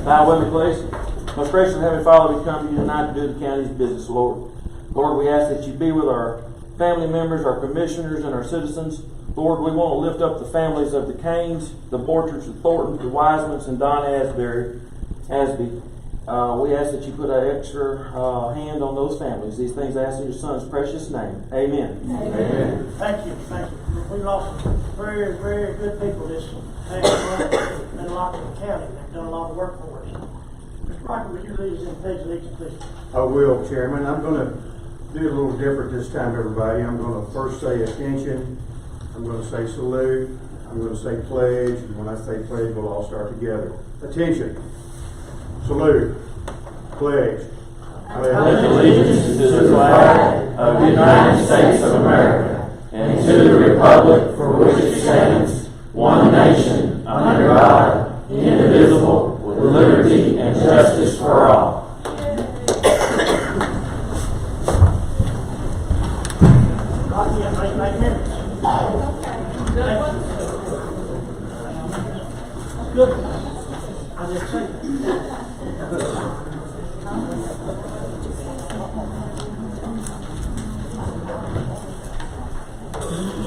Bow with me, please. Most gracious and Heavenly Father, we come to you tonight to do the county's business, Lord. Lord, we ask that you be with our family members, our commissioners, and our citizens. Lord, we want to lift up the families of the Canes, the Borchards, the Thorntons, the Wisemans, and Don Asby. We ask that you put an extra hand on those families. These things I ask in your Son's precious name. Amen. Amen. Thank you. We lost some very, very good people this past month. Been a lot in the county. They've done a lot of work for us. Mr. Rocker, would you lead us in pledge allegiance, please? I will, Chairman. I'm going to do it a little different this time, everybody. I'm going to first say attention. I'm going to say salute. I'm going to say pledge. And when I say pledge, we'll all start together. Attention. Salute. Pledge. I pledge allegiance to the flag of the United States of America and to the republic for which it stands, one nation, under God, indivisible, with liberty and justice for all. Good. I just say that.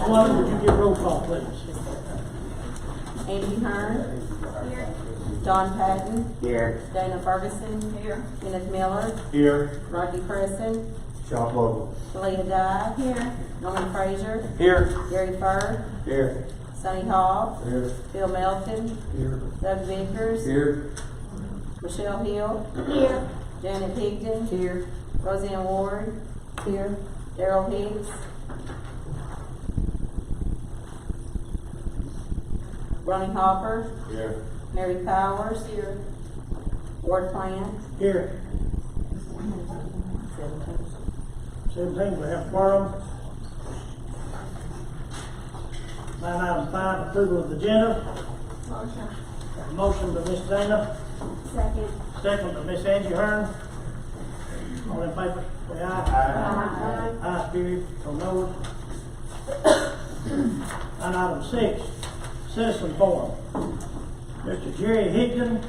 One, would you give roll call, please? Andy Hearn. Here. Don Patton. Here. Dana Ferguson. Here. Kenneth Miller. Here. Rodney Crescent. Shop local. Leah Dye. Here. Norman Frazier. Here. Gary Fur. Here. Sonny Hall. Here. Bill Melton. Here. Doug Vickers. Here. Michelle Hill. Here. Janet Higdon. Here. Roseanne Ward. Here. Darrell Hicks. Ronnie Hopper. Here. Mary Powers. Here. Ward Plant. Here. 17, we have quorum. Line item 5, approval of the agenda. Motion. Motion by Ms. Dana, Second. second by Ms. Angie Hearn. All in favor, say aye. Aye, period, so noted. Line item 6, citizen forum. Mr. Jerry Higdon,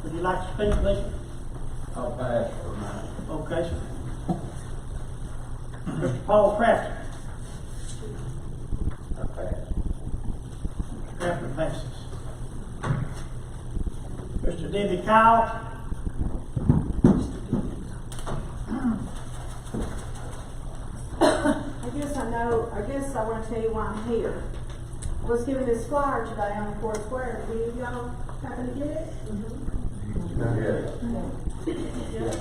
would you like to speak, please? I'll pass for mine. Okay, sir. Mr. Paul Crafton. I'll pass. Crafton passes. Mr. Debbie Kyle. I guess I want to tell you why I'm here. I was given this flyer today on Foursquare. Do you y'all happen to get it? Not yet. Yes.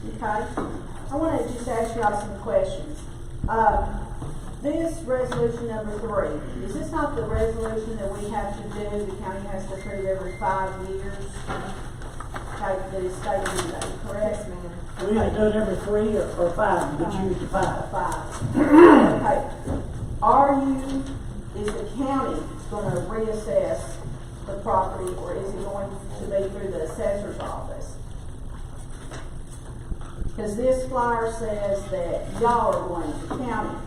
Okay. I want to just ask y'all some questions. This resolution number 3, is this not the resolution that we have to do, the county has to approve every 5 years? Okay, that is stated in there, correct? We either do it every 3 or 5, but choose the 5. 5. Okay. Is the county going to reassess the property, or is it going to be through the assessor's office? Because this flyer says that y'all are going to county.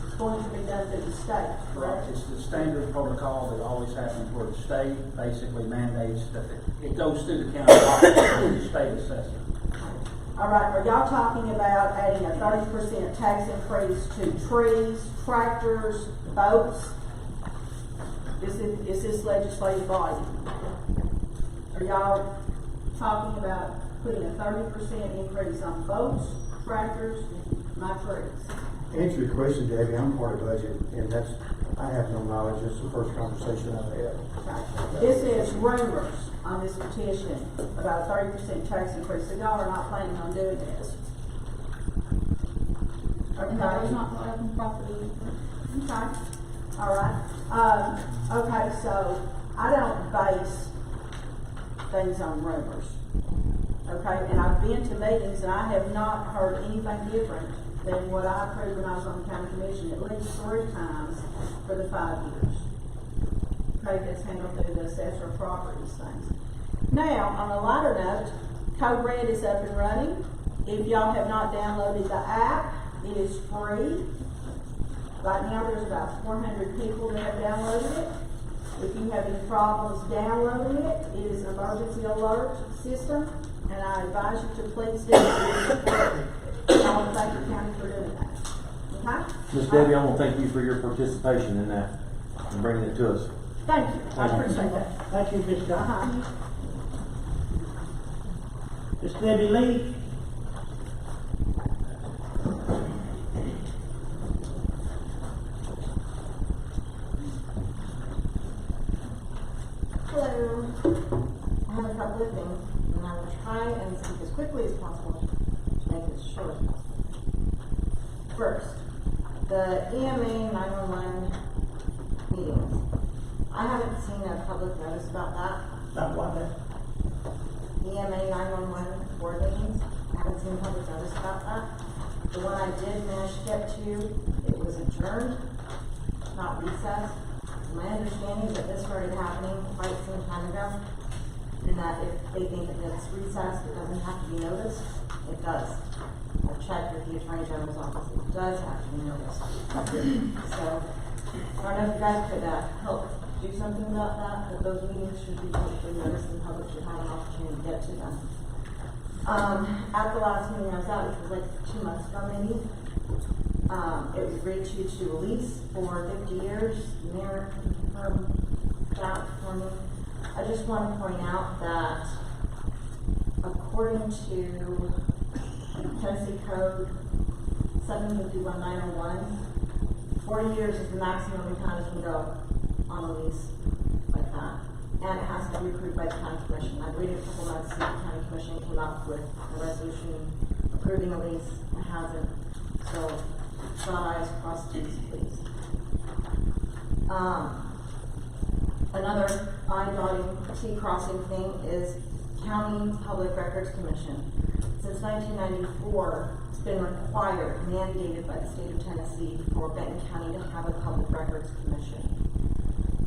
It's going to be done through the state, correct? It's the standard protocol that always happens where the state basically mandates that it goes through the county office through the state assessor. All right, are y'all talking about adding a 30% tax increase to trees, tractors, boats? Is this legislative body? Are y'all talking about putting a 30% increase on boats, tractors, my trees? To answer your question, Debbie, I'm part of budget, and I have no knowledge. This is the first conversation I've had. Okay. This is rumors on this petition about a 30% tax increase, so y'all are not planning on doing this. Okay. No, it's not for open property. Okay, all right. Okay, so I don't base things on rumors. Okay, and I've been to meetings and I have not heard anything different than what I approved when I was on the county commission at least 3 times for the 5 years. Okay, that's handled through the assessor of properties things. Now, on a lighter note, Code Red is up and running. If y'all have not downloaded the app, it is free. Right now, there's about 400 people that have downloaded it. If you have any problems downloading it, it is an emergency alert system, and I advise you to please do it. I want to thank the county for doing that. Okay? Miss Debbie, I want to thank you for your participation in that and bringing it to us. Thank you. I appreciate that. Thank you, Ms. Dunn. Uh-huh. Ms. Debbie Lee. Hello. I have a couple of things, and I will try and speak as quickly as possible to make it as short as possible. First, the EMA 911 meetings. I haven't seen a public notice about that. Not one that. EMA 911 board meetings. I haven't seen a public notice about that. The one I did manage to get to, it was adjourned, not recessed. My understanding is that this started happening quite some time ago, and that if they think that it's recessed, it doesn't have to be noticed. It does. I've checked with the Attorney General's office. It does have to be noticed. So, I don't know if you guys could help do something about that, but those meetings should be publicly noticed and the public should have an opportunity to get to them. At the last meeting I was at, which was like 2 months ago maybe, it was agreed to lease for 50 years. Mayor confirmed that for me. I just want to point out that according to Tennessee Code 751-901, 40 years is the maximum the county can go on a lease like that. And it has to be approved by the county commission. I waited a couple months and the county commission came up with a resolution approving a lease. It hasn't. So, dot I's, cross T's, please. Another I-dotting, T-crossing thing is County Public Records Commission. Since 1994, it's been required, mandated by the state of Tennessee for Benton County to have a Public Records Commission.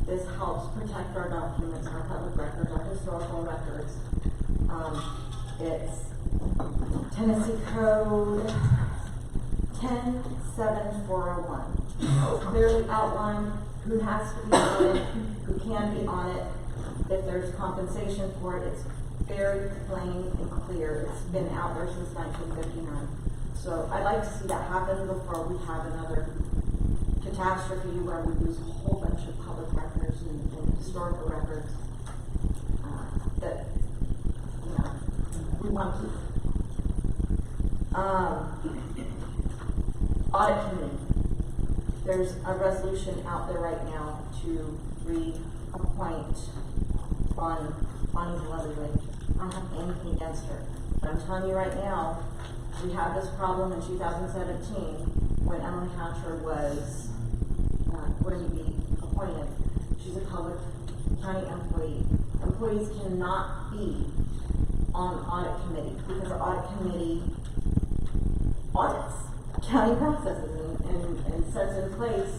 This helps protect our documents, our public records, our historical records. It's Tennessee Code 107401. It's clearly outlined who has to be on it, who can be on it, if there's compensation for it. It's very plain and clear. It's been out there since 1959. So I'd like to see that happen before we have another catastrophe where we lose a whole bunch of public records and historical records that, you know, we want to keep. Audit committee. There's a resolution out there right now to reappoint Bonnie Lovely. I don't have anything against her, but I'm telling you right now, we had this problem in 2017 when Emily Hatcher was going to be appointed. She's a public county employee. Employees cannot be on the audit committee because the audit committee audits county processes and sets in place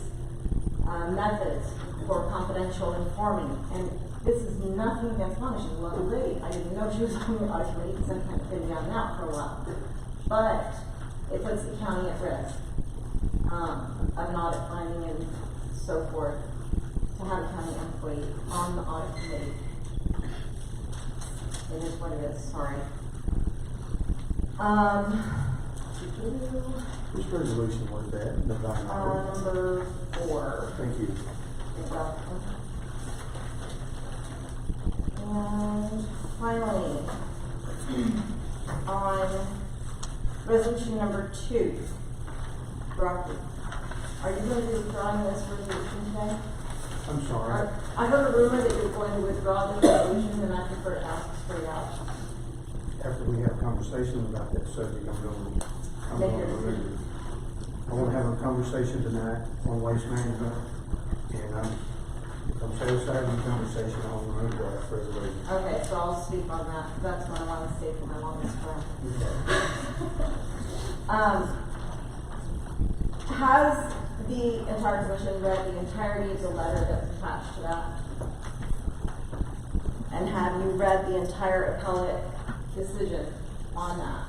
methods for confidential informing. And this is nothing against Bonnie. She's a lovely lady. I didn't know she was on the audit committee because I kind of been down and out for a while. But it puts the county at risk of an audit finding and so forth to have a county employee on the audit committee. It is what it is. Sorry. Which resolution was that? Number 4. Thank you. And finally, on resolution number 2, Rocky, are you going to be withdrawing this resolution today? I'm sorry. I heard a rumor that you're going to withdraw this resolution, and I prefer to ask straight out. After we have a conversation about that subject, I'm going to remove it. I want to have a conversation tonight on waste management, and I'm I'm satisfied with the conversation on the road draft resolution. Okay, so I'll speak on that. That's what I want to say for my longest friend. Has the entire commission read the entirety of the letter that's attached to that? And have you read the entire appellate decision on that?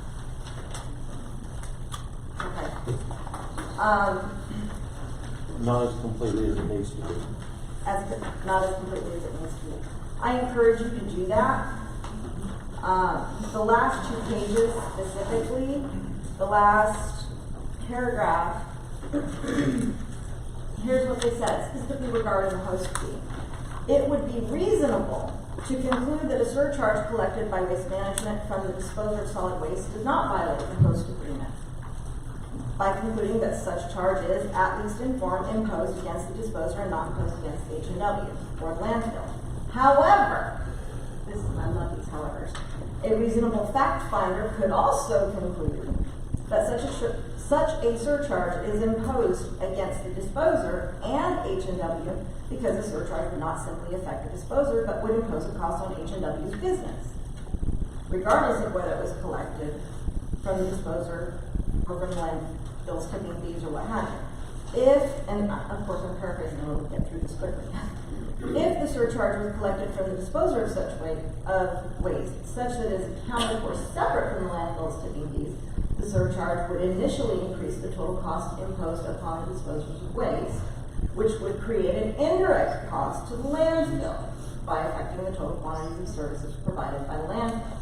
Okay. Not as completely as it needs to be. Not as completely as it needs to be. I encourage you to do that. The last 2 pages specifically, the last paragraph, here's what they said, specifically regarding the host fee. It would be reasonable to conclude that a surcharge collected by Waste Management from the disposer of solid waste does not violate the host agreement, by concluding that such charge is, at least in form, imposed against the disposer and not imposed against the H&W or the landfill. However, I love these howevers, a reasonable fact finder could also conclude that such a surcharge is imposed against the disposer and H&W because the surcharge would not simply affect the disposer but would impose a cost on H&W's business, regardless of whether it was collected from the disposer or from the landfill's tipping fees or what have you. If, and of course I'm paraphrasing, we'll get through this quickly. If the surcharge was collected from the disposer of such waste, such that it is accounted for separate from the landfill's tipping fees, the surcharge would initially increase the total cost imposed upon the disposers of waste, which would create an indirect cost to the landfill by affecting the total quantities of services provided by the landfill.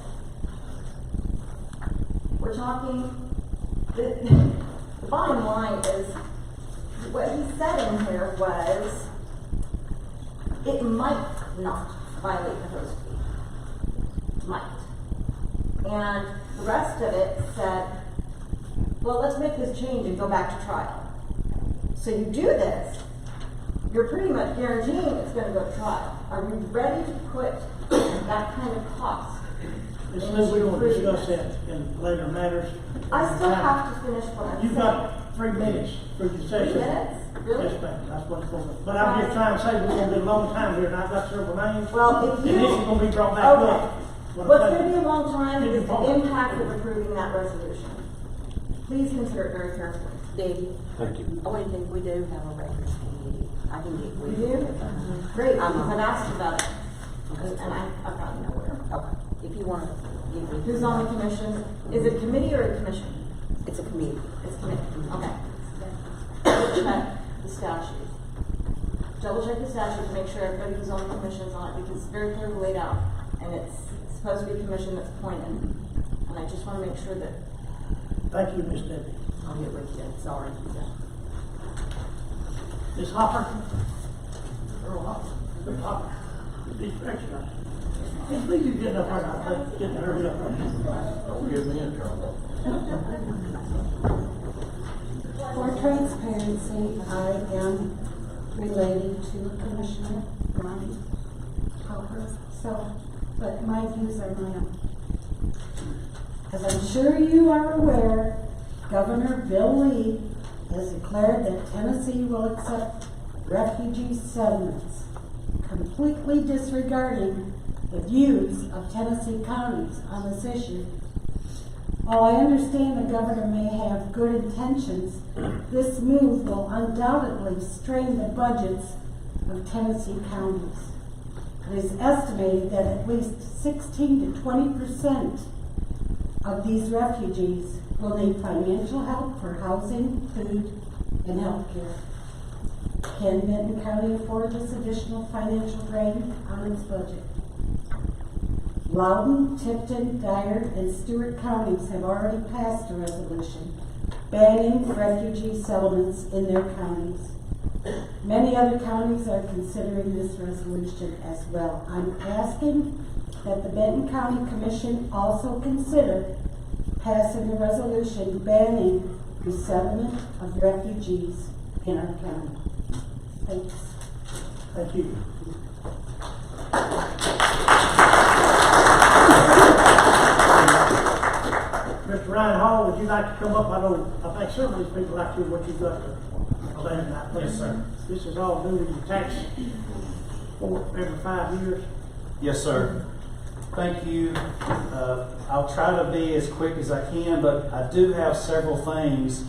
We're talking, the bottom line is, what he said in here was, it might not violate the host fee. Might. And the rest of it said, well, let's make this change and go back to trial. So you do this, you're pretty much guaranteeing it's going to go to trial. Are you ready to put that kind of cost? As soon as we will discuss that in later matters. I still have to finish what I'm saying. You've got 3 minutes for your 3 session. minutes? Really? Yes, ma'am, that's what's going on. But I'm just trying to say we're going to be a long time here, and I've got several names. Well, if And you. this is going to be brought back Okay. up. What's going to be a long time is the impact of approving that resolution. Please consider it very carefully. Debbie, Thank you. one thing, we do have a records committee. I can get with You you. do? Great, I'm I've on. asked about it, and I've gotten nowhere. Okay, if you want to give me. Who's on the commission? Is it a committee or a commission? It's a committee. It's a committee, okay. Double check the statute. Double check the statute to make sure everybody who's on the commission is on it, because it's very clearly laid out, and it's supposed to be a commission that's appointed. And I just want to make sure that, Thank you, Ms. Debbie. I'll get with you, sorry. Ms. Hopper? Earl Hopper. Ms. Hopper. These extra. Please do get up here, get to hurry up. Don't get me in trouble. For transparency, I am related to Commissioner Ronnie Hopper, so, but my views are my own. As I'm sure you are aware, Governor Bill Lee has declared that Tennessee will accept refugee settlements, completely disregarding the views of Tennessee counties on this issue. While I understand the governor may have good intentions, this move will undoubtedly strain the budgets of Tennessee counties. It is estimated that at least 16 to 20% of these refugees will need financial help for housing, food, and health care. Can Benton County afford this additional financial drain on its budget? Loudoun, Tipton, Dyer, and Stewart counties have already passed a resolution banning refugee settlements in their counties. Many other counties are considering this resolution as well. I'm asking that the Benton County Commission also consider passing a resolution banning the settlement of refugees in our county. Thanks. Thank you. Mr. Ryan Hall, would you like to come up? I think some of these people like to hear what you've got to say tonight. Yes, sir. This is all due to your tax every 5 years? Yes, sir. Thank you. I'll try to be as quick as I can, but I do have several things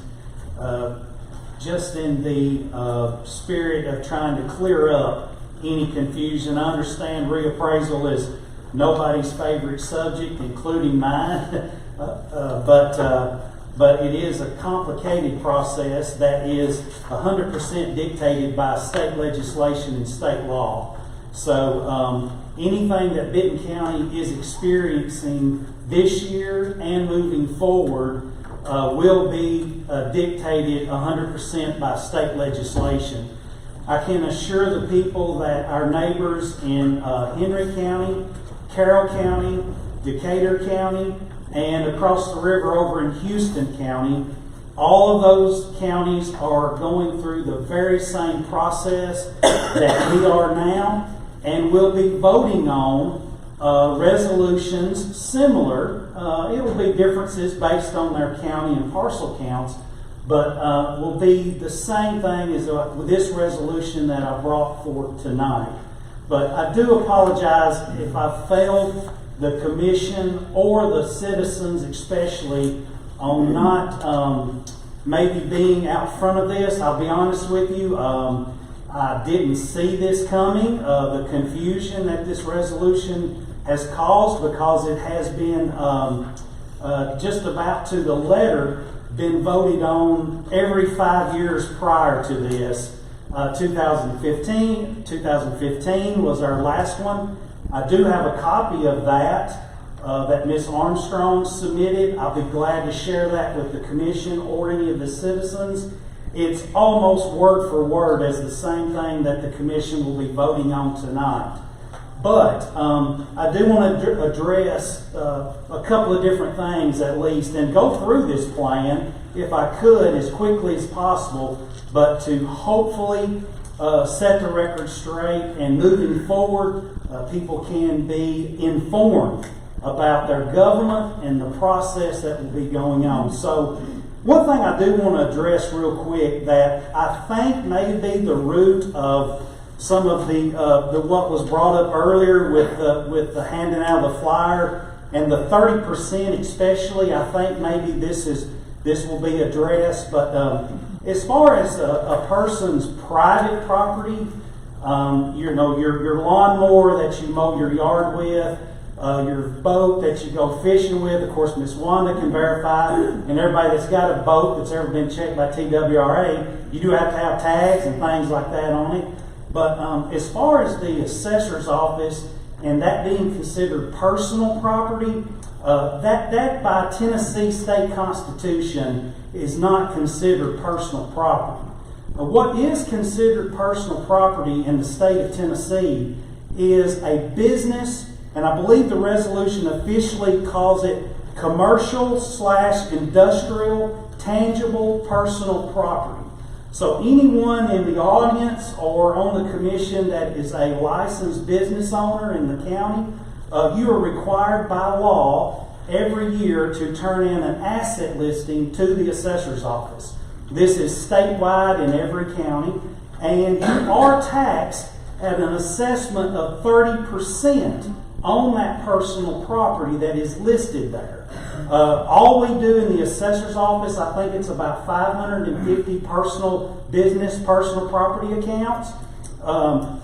just in the spirit of trying to clear up any confusion. I understand reappraisal is nobody's favorite subject, including mine, but it is a complicated process that is 100% dictated by state legislation and state law. So anything that Benton County is experiencing this year and moving forward will be dictated 100% by state legislation. I can assure the people that our neighbors in Henry County, Carroll County, Decatur County, and across the river over in Houston County, all of those counties are going through the very same process that we are now, and will be voting on resolutions similar. It will be differences based on their county and parcel counts, but will be the same thing as with this resolution that I brought forth tonight. But I do apologize if I failed the commission or the citizens especially on not maybe being out front of this. I'll be honest with you, I didn't see this coming, the confusion that this resolution has caused, because it has been just about to the letter been voted on every 5 years prior to this. 2015 was our last one. I do have a copy of that that Ms. Armstrong submitted. I'll be glad to share that with the commission or any of the citizens. It's almost word for word as the same thing that the commission will be voting on tonight. But I do want to address a couple of different things at least, and go through this plan, if I could, as quickly as possible, but to hopefully set the record straight, and moving forward, people can be informed about their government and the process that will be going on. So one thing I do want to address real quick that I think may be the root of some of the what was brought up earlier with the handing out of the flyer, and the 30% especially. I think maybe this will be addressed. But as far as a person's private property, your lawnmower that you mow your yard with, your boat that you go fishing with. Of course, Miss Wanda can verify, and everybody that's got a boat that's ever been checked by TWRA, you do have to have tags and things like that on it. But as far as the assessor's office and that being considered personal property, that by Tennessee state constitution is not considered personal property. What is considered personal property in the state of Tennessee is a business, and I believe the resolution officially calls it commercial/industrial tangible personal property. So anyone in the audience or on the commission that is a licensed business owner in the county, you are required by law every year to turn in an asset listing to the assessor's office. This is statewide in every county, and you are taxed at an assessment of 30% on that personal property that is listed there. All we do in the assessor's office, I think it's about 550 personal property accounts.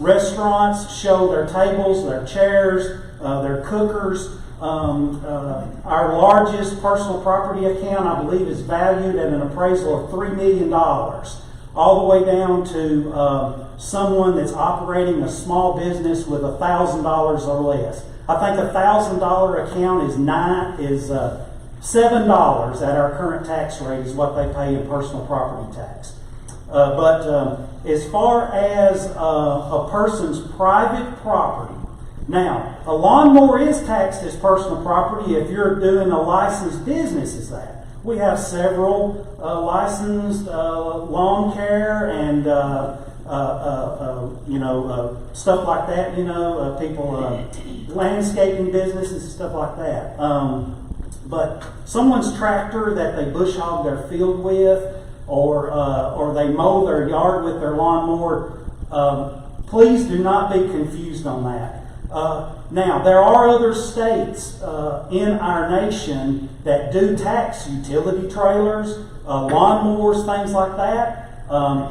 Restaurants show their tables, their chairs, their cookers. Our largest personal property account, I believe, is valued at an appraisal of $3 million, all the way down to someone that's operating a small business with $1,000 or less. I think a $1,000 account is $7 at our current tax rate is what they pay in personal property tax. But as far as a person's private property, now, a lawnmower is taxed as personal property if you're doing a licensed business as that. We have several licensed lawn care and stuff like that. People landscaping businesses and stuff like that. But someone's tractor that they bush hog their field with, or they mow their yard with their lawnmower. Please do not be confused on that. Now, there are other states in our nation that do tax utility trailers, lawnmowers, things like that.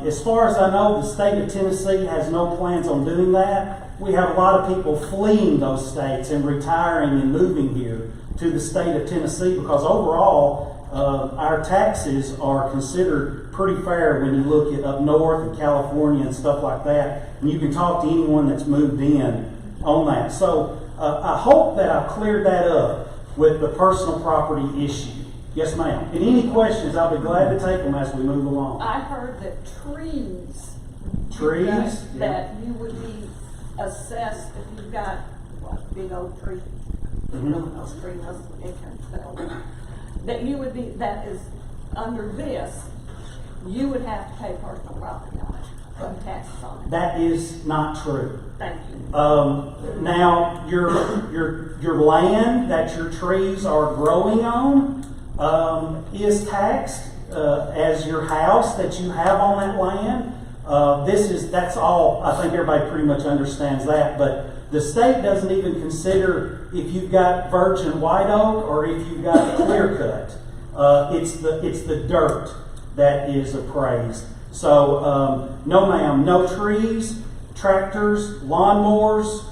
As far as I know, the state of Tennessee has no plans on doing that. We have a lot of people fleeing those states and retiring and moving here to the state of Tennessee because overall, our taxes are considered pretty fair when you look at up north in California and stuff like that. And you can talk to anyone that's moved in on that. So I hope that I cleared that up with the personal property issue. Yes, ma'am. And any questions, I'll be glad to take them as we move along. I heard that trees. Trees? That you would be assessed if you've got, what, big old tree. Mhm. You know, those trees, that you would be, that is under this, you would have to pay personal property on it, put taxes on it. That is not true. Thank you. Now, your land that your trees are growing on is taxed as your house that you have on that land. That's all. I think everybody pretty much understands that. But the state doesn't even consider if you've got virgin white oak or if you've got clear cut. It's the dirt that is appraised. So no, ma'am, no trees, tractors, lawnmowers,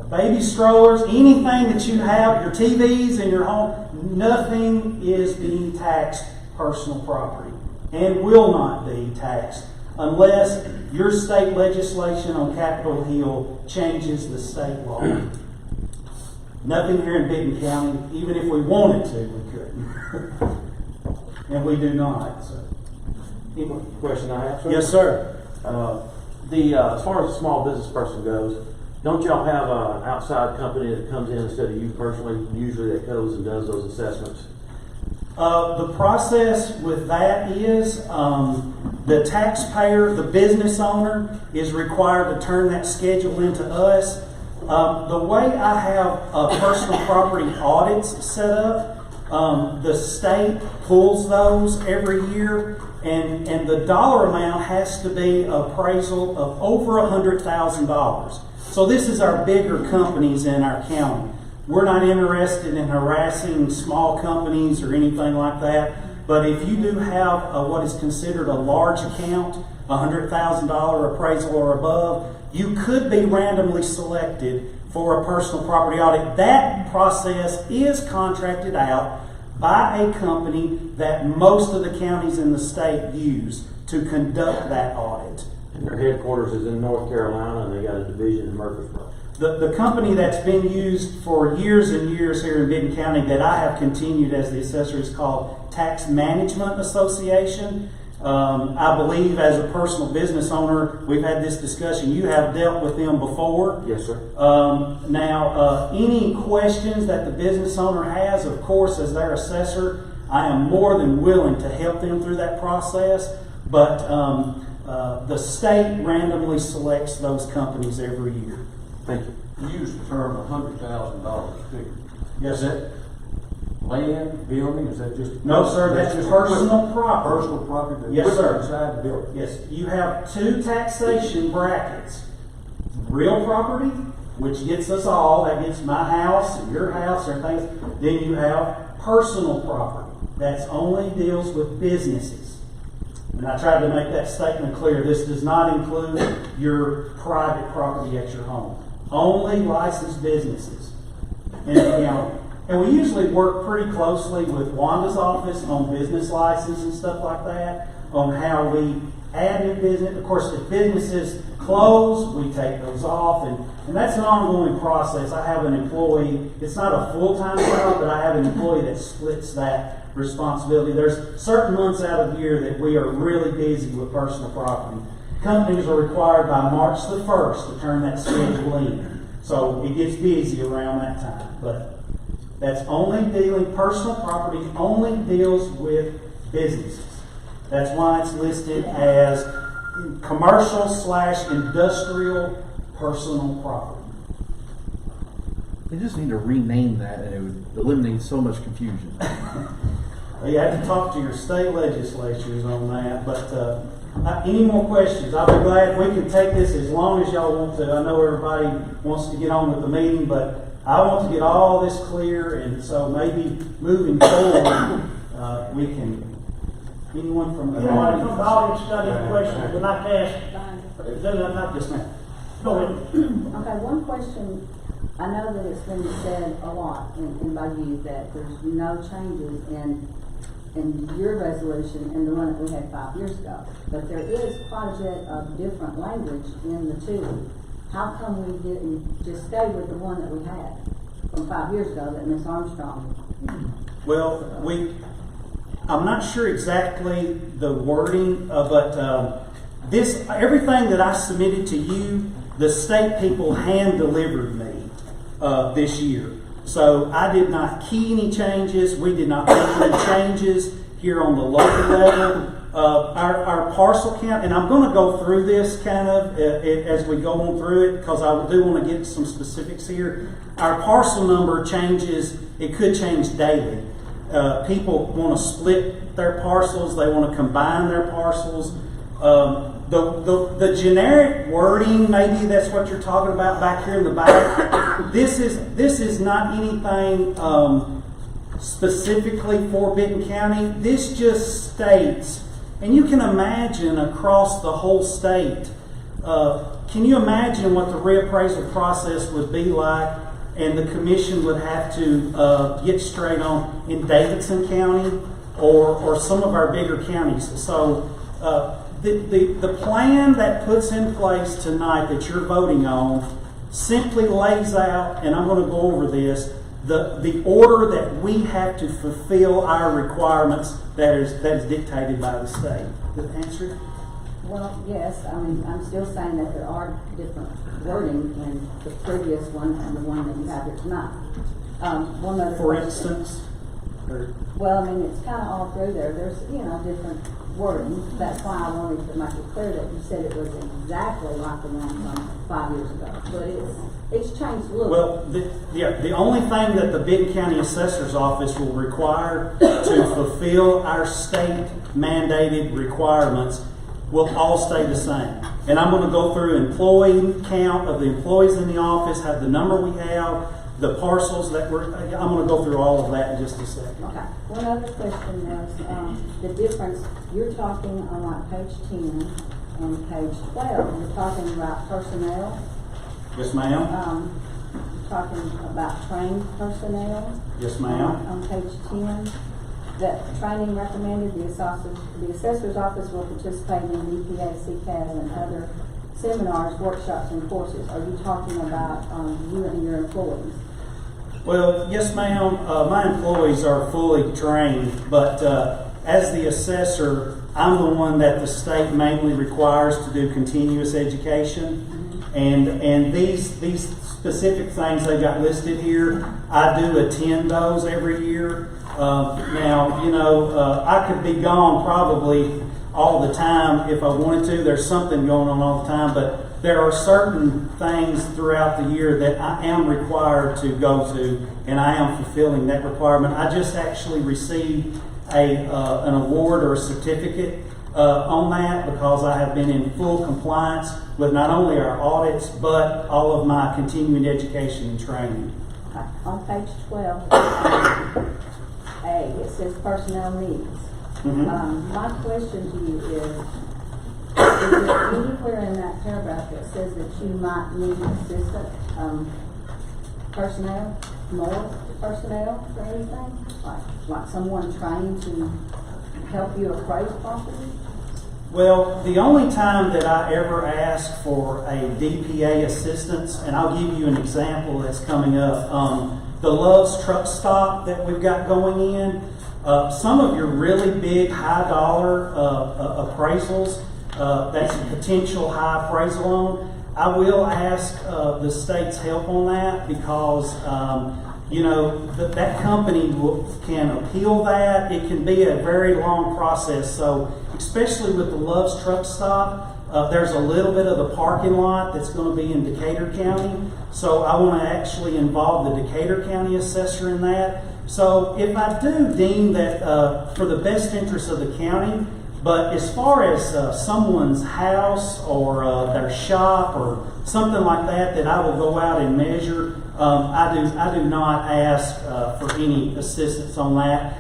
baby strollers, anything that you have, your TVs in your home, nothing is being taxed personal property and will not be taxed unless your state legislation on Capitol Hill changes the state law. Nothing here in Benton County, even if we wanted to, we couldn't. And we do not. So. Question I have, sir? Yes, sir. As far as a small business person goes, don't y'all have an outside company that comes in instead of you personally? Usually that goes and does those assessments. The process with that is the taxpayer, the business owner, is required to turn that schedule into us. The way I have personal property audits set up, the state pulls those every year, and the dollar amount has to be appraisal of over $100,000. So this is our bigger companies in our county. We're not interested in harassing small companies or anything like that. But if you do have what is considered a large account, $100,000 appraisal or above, you could be randomly selected for a personal property audit. That process is contracted out by a company that most of the counties in the state use to conduct that audit. And their headquarters is in North Carolina, and they got a division in Murfreesboro. The company that's been used for years and years here in Benton County that I have continued as the assessor is called Tax Management Association. I believe as a personal business owner, we've had this discussion. You have dealt with them before. Yes, sir. Now, any questions that the business owner has, of course, as their assessor, I am more than willing to help them through that process. But the state randomly selects those companies every year. Thank you. You used the term $100,000 figure. Yes, Is that land, building, is that just? No, sir, that's just personal property. Personal property that Yes, puts sir. inside the building? Yes, you have two taxation brackets. Real property, which gets us all, that gets my house and your house and things. Then you have personal property, that's only deals with businesses. And I tried to make that statement clear. This does not include your private property at your home. Only licensed businesses in the county. And we usually work pretty closely with Wanda's office on business license and stuff like that, on how we add new business. Of course, if businesses close, we take those off, and that's an ongoing process. I have an employee, it's not a full-time job, but I have an employee that splits that responsibility. There's certain months out of the year that we are really busy with personal property. Companies are required by March the 1st to turn that schedule in. So it gets busy around that time. But that's only dealing, personal property only deals with businesses. That's why it's listed as commercial/industrial personal property. They just need to rename that, and it would eliminate so much confusion. You have to talk to your state legislatures on that, but Any more questions? I'll be glad, we can take this as long as y'all want to. I know everybody wants to get on with the meeting, but I want to get all this clear, and so maybe moving forward, we can, anyone from the Anyone from the audience? audience got any questions, would like to ask? Not Yes, ma'am. Go ahead. Okay, one question. I know that it's been said a lot and by you that there's no changes in your resolution and the one that we had 5 years ago. But there is quite a bit of different language in the two. How come we didn't just stay with the one that we had from 5 years ago that Ms. Armstrong? Well, I'm not sure exactly the wording, but everything that I submitted to you, the state people hand delivered me this year. So I did not key any changes. We did not make any changes here on the local level. Our parcel count, and I'm going to go through this kind of as we go on through it because I do want to get some specifics here. Our parcel number changes. It could change daily. People want to split their parcels. They want to combine their parcels. The generic wording, maybe that's what you're talking about back here in the back. This is not anything specifically for Benton County. This just states, and you can imagine across the whole state. Can you imagine what the reappraisal process would be like, and the commission would have to get straight on in Davidson County or some of our bigger counties? So. The plan that puts in place tonight that you're voting on simply lays out, and I'm going to go over this, the order that we have to fulfill our requirements that is dictated by the state. Does that answer it? Well, yes. I mean, I'm still saying that there are different wording in the previous one and the one that you have here tonight. One other For question. instance? Well, I mean, it's kind of all through there. There's, different wording. That's why I wanted to make it clear that you said it was exactly like the one from 5 years ago. But it's changed a little. Well, the only thing that the Benton County Assessor's Office will require to fulfill our state mandated requirements will all stay the same. And I'm going to go through employee count of the employees in the office, have the number we have, the parcels that I'm going to go through all of that in just a second. Okay. One other question was the difference. You're talking on like page 10 and page 12. You're talking about personnel. Yes, ma'am. Talking about trained personnel. Yes, ma'am. On page 10, that training recommended, the assessor's office will participate in DPA, CCAS, and other seminars, workshops, and courses. Are you talking about you and your employees? Well, yes, ma'am. My employees are fully trained, but as the assessor, I'm the one that the state mainly requires to do continuous education. Mm-hmm. And these specific things they got listed here, I do attend those every year. Now, I could be gone probably all the time if I wanted to. There's something going on all the time, but there are certain things throughout the year that I am required to go to, and I am fulfilling that requirement. I just actually received an award or a certificate on that because I have been in full compliance with not only our audits, but all of my continuing education and training. On page 12, A, it says personnel needs. Mm-hmm. My question to you is there anywhere in that paragraph that says that you might need assistant personnel, more personnel for anything? Like someone trained to help you appraise property? Well, the only time that I ever ask for a DPA assistance, and I'll give you an example that's coming up, the Love's truck stop that we've got going in, some of your really big high dollar appraisals, that's a potential high appraisal on, I will ask the state's help on that because that company can appeal that. It can be a very long process. So especially with the Love's truck stop, there's a little bit of the parking lot that's going to be in Decatur County. So I want to actually involve the Decatur County assessor in that. So if I do deem that for the best interest of the county, But as far as someone's house or their shop or something like that I will go out and measure, I do not ask for any assistance on that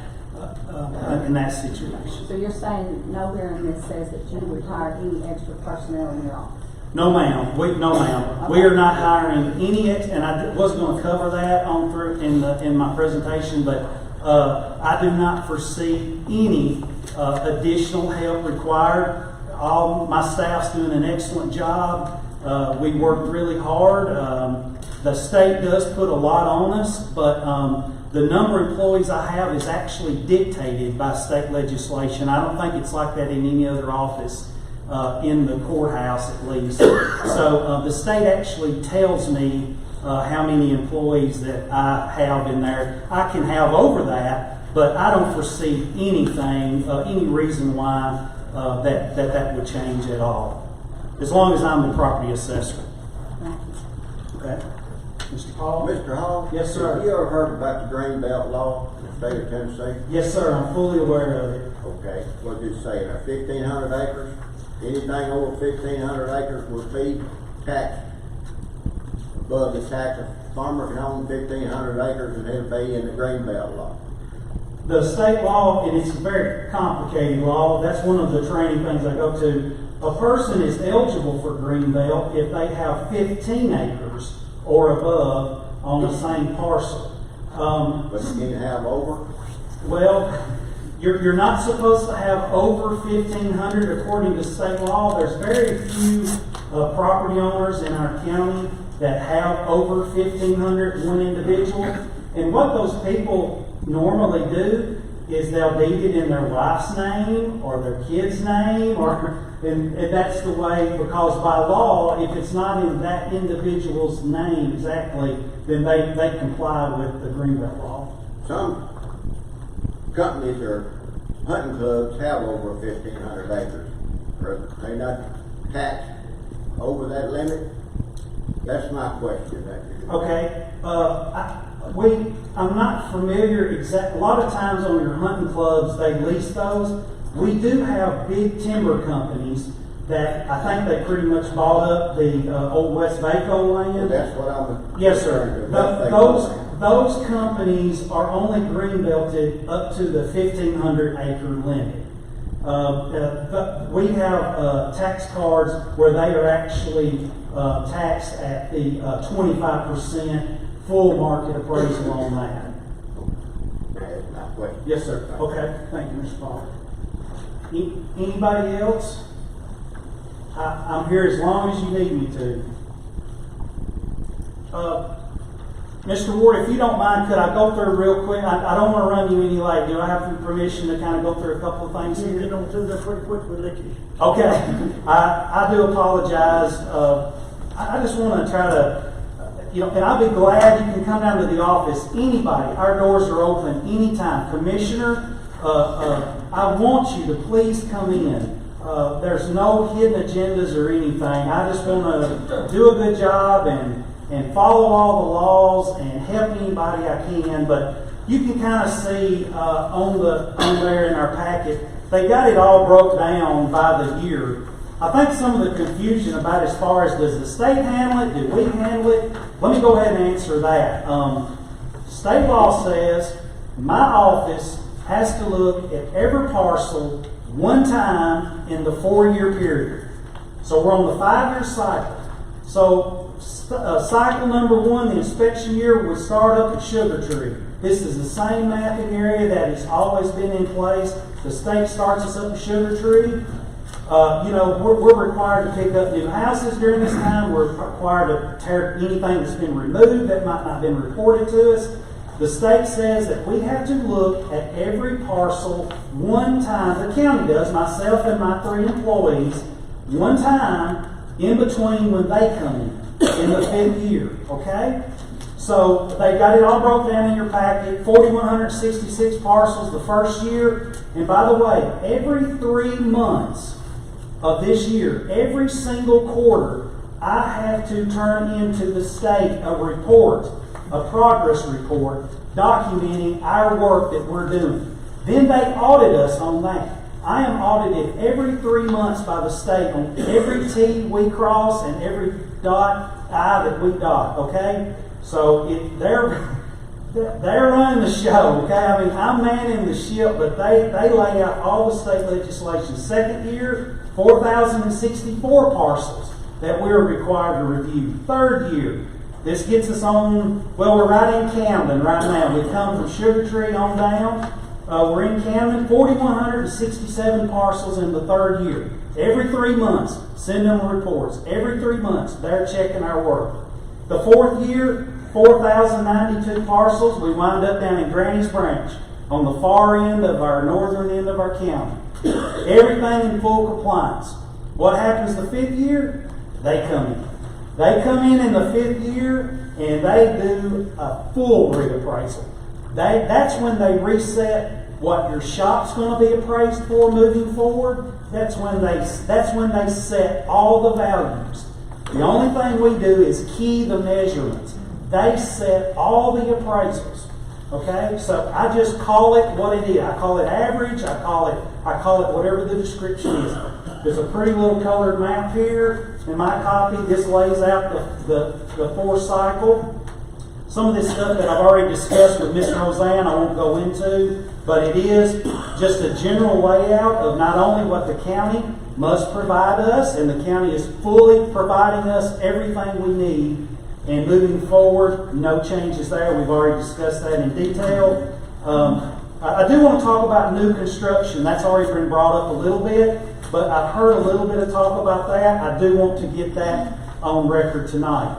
in that situation. So you're saying nowhere in this says that you would hire any extra personnel in your office? No, ma'am. No, ma'am. We are not hiring any and I was going to cover that on through in my presentation, but I do not foresee any additional help required. All my staff's doing an excellent job. We work really hard. The state does put a lot on us, but the number of employees I have is actually dictated by state legislation. I don't think it's like that in any other office in the courthouse, at least. So the state actually tells me how many employees that I have in there. I can have over that, but I don't foresee anything, any reason why that would change at all, as long as I'm the property assessor. Okay. Mr. Paul? Mr. Hall? Yes, sir. Have you ever heard about the Greenbelt law in the state of Tennessee? Yes, sir. I'm fully aware of it. Okay. What did it say? 1,500 acres? Anything over 1,500 acres will be taxed above the tax. A farmer can own 1,500 acres and it'll be in the Greenbelt law. The state law, and it's a very complicated law. That's one of the training things I go to. A person is eligible for Greenbelt if they have 15 acres or above on the same parcel. But you can have over? Well, you're not supposed to have over 1,500 according to state law. There's very few property owners in our county that have over 1,500 one individual. And what those people normally do is they'll deed it in their wife's name or their kid's name, and that's the way, because by law, if it's not in that individual's name exactly, then they comply with the Greenbelt law. Some companies or hunting clubs have over 1,500 acres. Are they not taxed over that limit? That's my question. Okay. I'm not familiar exactly. A lot of times on your hunting clubs, they lease those. We do have big timber companies that I think they pretty much bought up the old West Vaco land. Well, that's what I'm. Yes, sir. Those companies are only greenbelted up to the 1,500 acre limit. But we have tax cards where they are actually taxed at the 25% full market appraisal on that. Yes, sir. Okay. Thank you, Mr. Paul. Anybody else? I'm here as long as you need me to. Mr. Ward, if you don't mind, could I go through real quick? I don't want to run you any late. Do I have your permission to kind of go through a couple of things here? You get on through that pretty quick with Licky. Okay. I do apologize. I just want to try to, and I'll be glad you can come down to the office. Anybody, our doors are open anytime. Commissioner, I want you to please come in. There's no hidden agendas or anything. I just want to do a good job and follow all the laws and help anybody I can. But you can kind of see on there in our packet, they got it all broke down by the year. I think some of the confusion about as far as does the state handle it, do we handle it? Let me go ahead and answer that. State law says my office has to look at every parcel one time in the 4-year period. So we're on the 5-year cycle. So cycle number 1, the inspection year, would start up at Sugar Tree. This is the same mapping area that has always been in place. The state starts us up at Sugar Tree. We're required to pick up new houses during this time. We're required to tear anything that's been removed that might not have been reported to us. The state says that we have to look at every parcel one time. The county does, myself and my 3 employees, one time in between when they come in the 5th year. Okay? So they got it all broke down in your packet. 4,166 parcels the first year. And by the way, every 3 months of this year, every single quarter, I have to turn into the state a report, a progress report, documenting our work that we're doing. Then they audit us on that. I am audited every 3 months by the state on every T we cross and every I that we dot, okay? So they're running the show, okay? I mean, I'm manning the ship, but they lay out all the state legislation. Second year, 4,064 parcels that we're required to review. Third year, this gets us on, well, we're right in Camden right now. We come from Sugar Tree on down. We're in Camden, 4,167 parcels in the third year. Every 3 months, send them reports. Every 3 months, they're checking our work. The fourth year, 4,092 parcels. We wind up down in Granny's Branch on the far end of our northern end of our county. Everything in full compliance. What happens the fifth year? They come in. They come in the fifth year and they do a full reappraisal. That's when they reset what your shop's going to be appraised for moving forward. That's when they set all the values. The only thing we do is key the measurements. They set all the appraisals. Okay, so I just call it what it is. I call it average. I call it whatever the description is. There's a pretty little colored map here in my copy. This lays out the 4 cycle. Some of this stuff that I've already discussed with Ms. Roseanne, I won't go into, but it is just a general layout of not only what the county must provide us, and the county is fully providing us everything we need. And moving forward, no changes there. We've already discussed that in detail. I do want to talk about new construction. That's already been brought up a little bit, but I've heard a little bit of talk about that. I do want to get that on record tonight.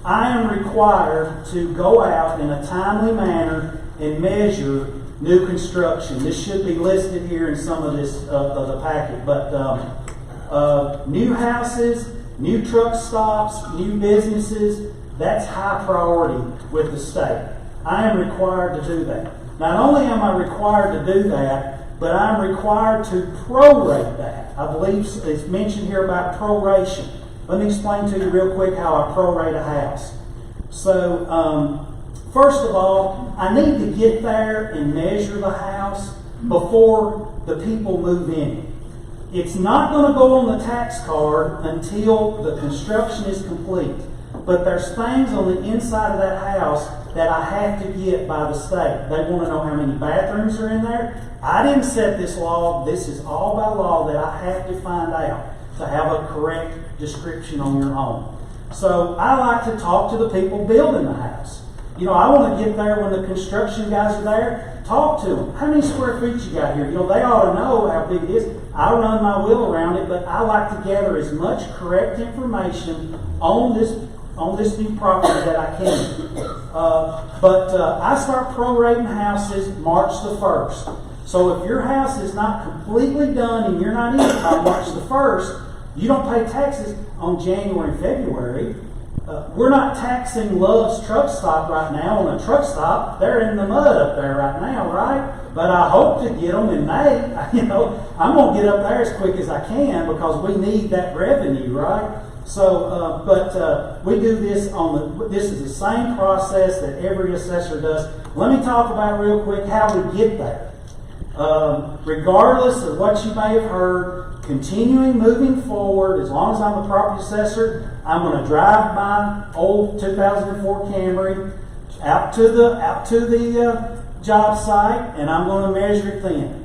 I am required to go out in a timely manner and measure new construction. This should be listed here in some of this of the packet, but new houses, new truck stops, new businesses, that's high priority with the state. I am required to do that. Not only am I required to do that, but I'm required to prorate that. I believe it's mentioned here about proration. Let me explain to you real quick how I prorate a house. So, first of all, I need to get there and measure the house before the people move in it. It's not going to go on the tax card until the construction is complete. But there's things on the inside of that house that I have to get by the state. They want to know how many bathrooms are in there. I didn't set this law. This is all by law that I have to find out to have a correct description on your home. So I like to talk to the people building the house. You know, I want to get there when the construction guys are there, talk to them. How many square feet you got here? You know, they ought to know how big it is. I run my wheel around it, but I like to gather as much correct information on this new property that I can. But I start prorating houses March the 1st. So if your house is not completely done and you're not in it by March the 1st, you don't pay taxes on January and February. We're not taxing Love's truck stop right now on a truck stop. They're in the mud up there right now, right? But I hope to get them in May. You know, I'm going to get up there as quick as I can because we need that revenue, right? So, we do this this is the same process that every assessor does. Let me talk about real quick how we get there. Regardless of what you may have heard, moving forward, as long as I'm a property assessor, I'm going to drive my old 2004 Camry out to the job site, and I'm going to measure it then.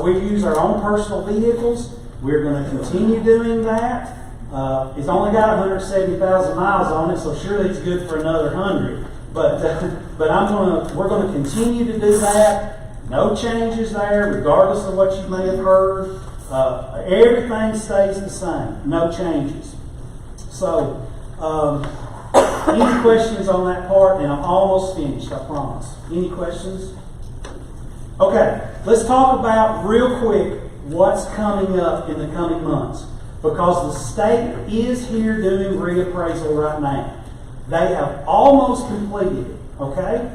We use our own personal vehicles. We're going to continue doing that. It's only got 170,000 miles on it, so surely it's good for another 100. But we're going to continue to do that. No changes there, regardless of what you may have heard. Everything stays the same. No changes. So, any questions on that part? And I'm almost finished, I promise. Any questions? Okay, let's talk about real quick what's coming up in the coming months. Because the state is here doing reappraisal right now. They have almost completed it, okay?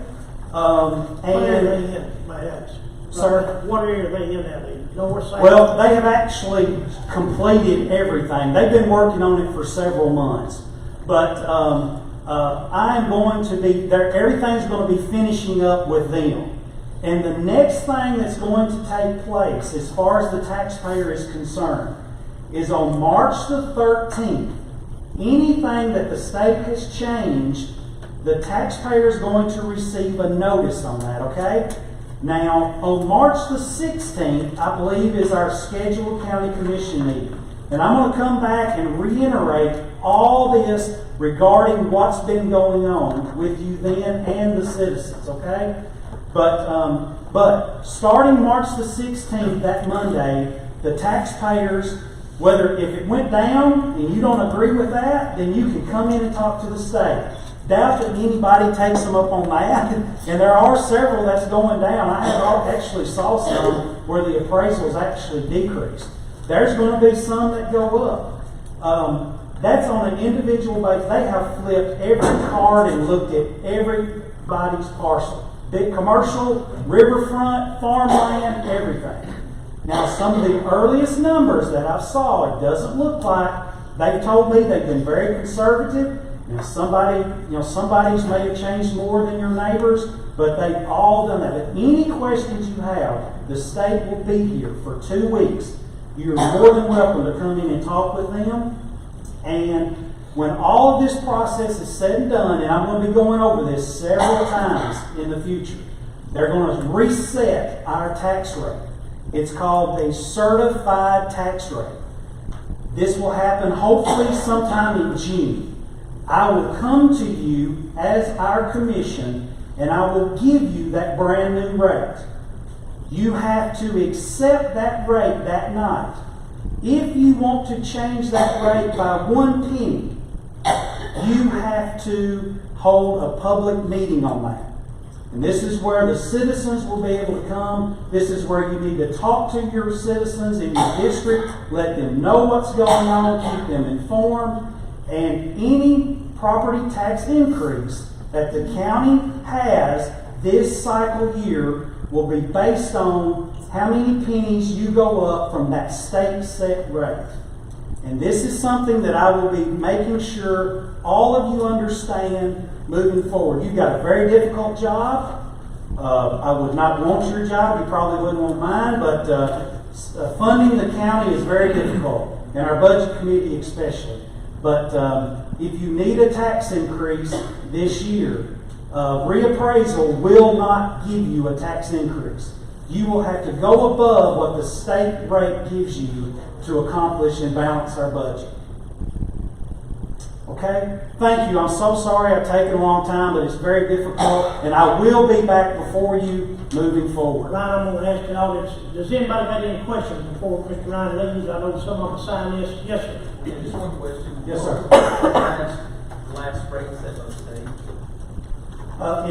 What area are they in, may I ask? Sir? What area are they in that? You know where Well, they have actually completed everything. They've been working on it for several months. But I'm going to be there. Everything's going to be finishing up with them. And the next thing that's going to take place, as far as the taxpayer is concerned, is on March the 13th, anything that the state has changed, the taxpayer is going to receive a notice on that, okay? Now, on March the 16th, I believe, is our scheduled county commission meeting. And I'm going to come back and reiterate all this regarding what's been going on with you then and the citizens, okay? But starting March the 16th, that Monday, the taxpayers, whether if it went down and you don't agree with that, then you can come in and talk to the state. Doubt that anybody takes them up on that, and there are several that's going down. I have actually saw some where the appraisals actually decreased. There's going to be some that go up. That's on an individual basis. They have flipped every card and looked at everybody's parcel. Big commercial, riverfront, farmland, everything. Now, some of the earliest numbers that I saw, it doesn't look like, they've told me they've been very conservative. And somebody's may have changed more than your neighbors, but they've all done that. If any questions you have, the state will be here for 2 weeks. You're more than welcome to come in and talk with them. And when all of this process is said and done, and I'm going to be going over this several times in the future, they're going to reset our tax rate. It's called a certified tax rate. This will happen hopefully sometime in June. I will come to you as our commission and I will give you that brand new rate. You have to accept that rate that night. If you want to change that rate by 1 penny, you have to hold a public meeting on that. And this is where the citizens will be able to come. This is where you need to talk to your citizens in your district, let them know what's going on, keep them informed. And any property tax increase that the county has this cycle year will be based on how many pennies you go up from that state set rate. And this is something that I will be making sure all of you understand moving forward. You've got a very difficult job. I would not want your job. You probably wouldn't want mine, but funding the county is very difficult, and our budget committee especially. But if you need a tax increase this year, reappraisal will not give you a tax increase. You will have to go above what the state rate gives you to accomplish and balance our budget. Okay? Thank you. I'm so sorry I've taken a long time, but it's very difficult, and I will be back before you moving forward. Ryan, I'm going to ask the audience, does anybody have any questions before Mr. Ryan leaves? I know some of them signed this. Yes, sir. Yeah, just one question. Yes, sir. Last rate set by the state.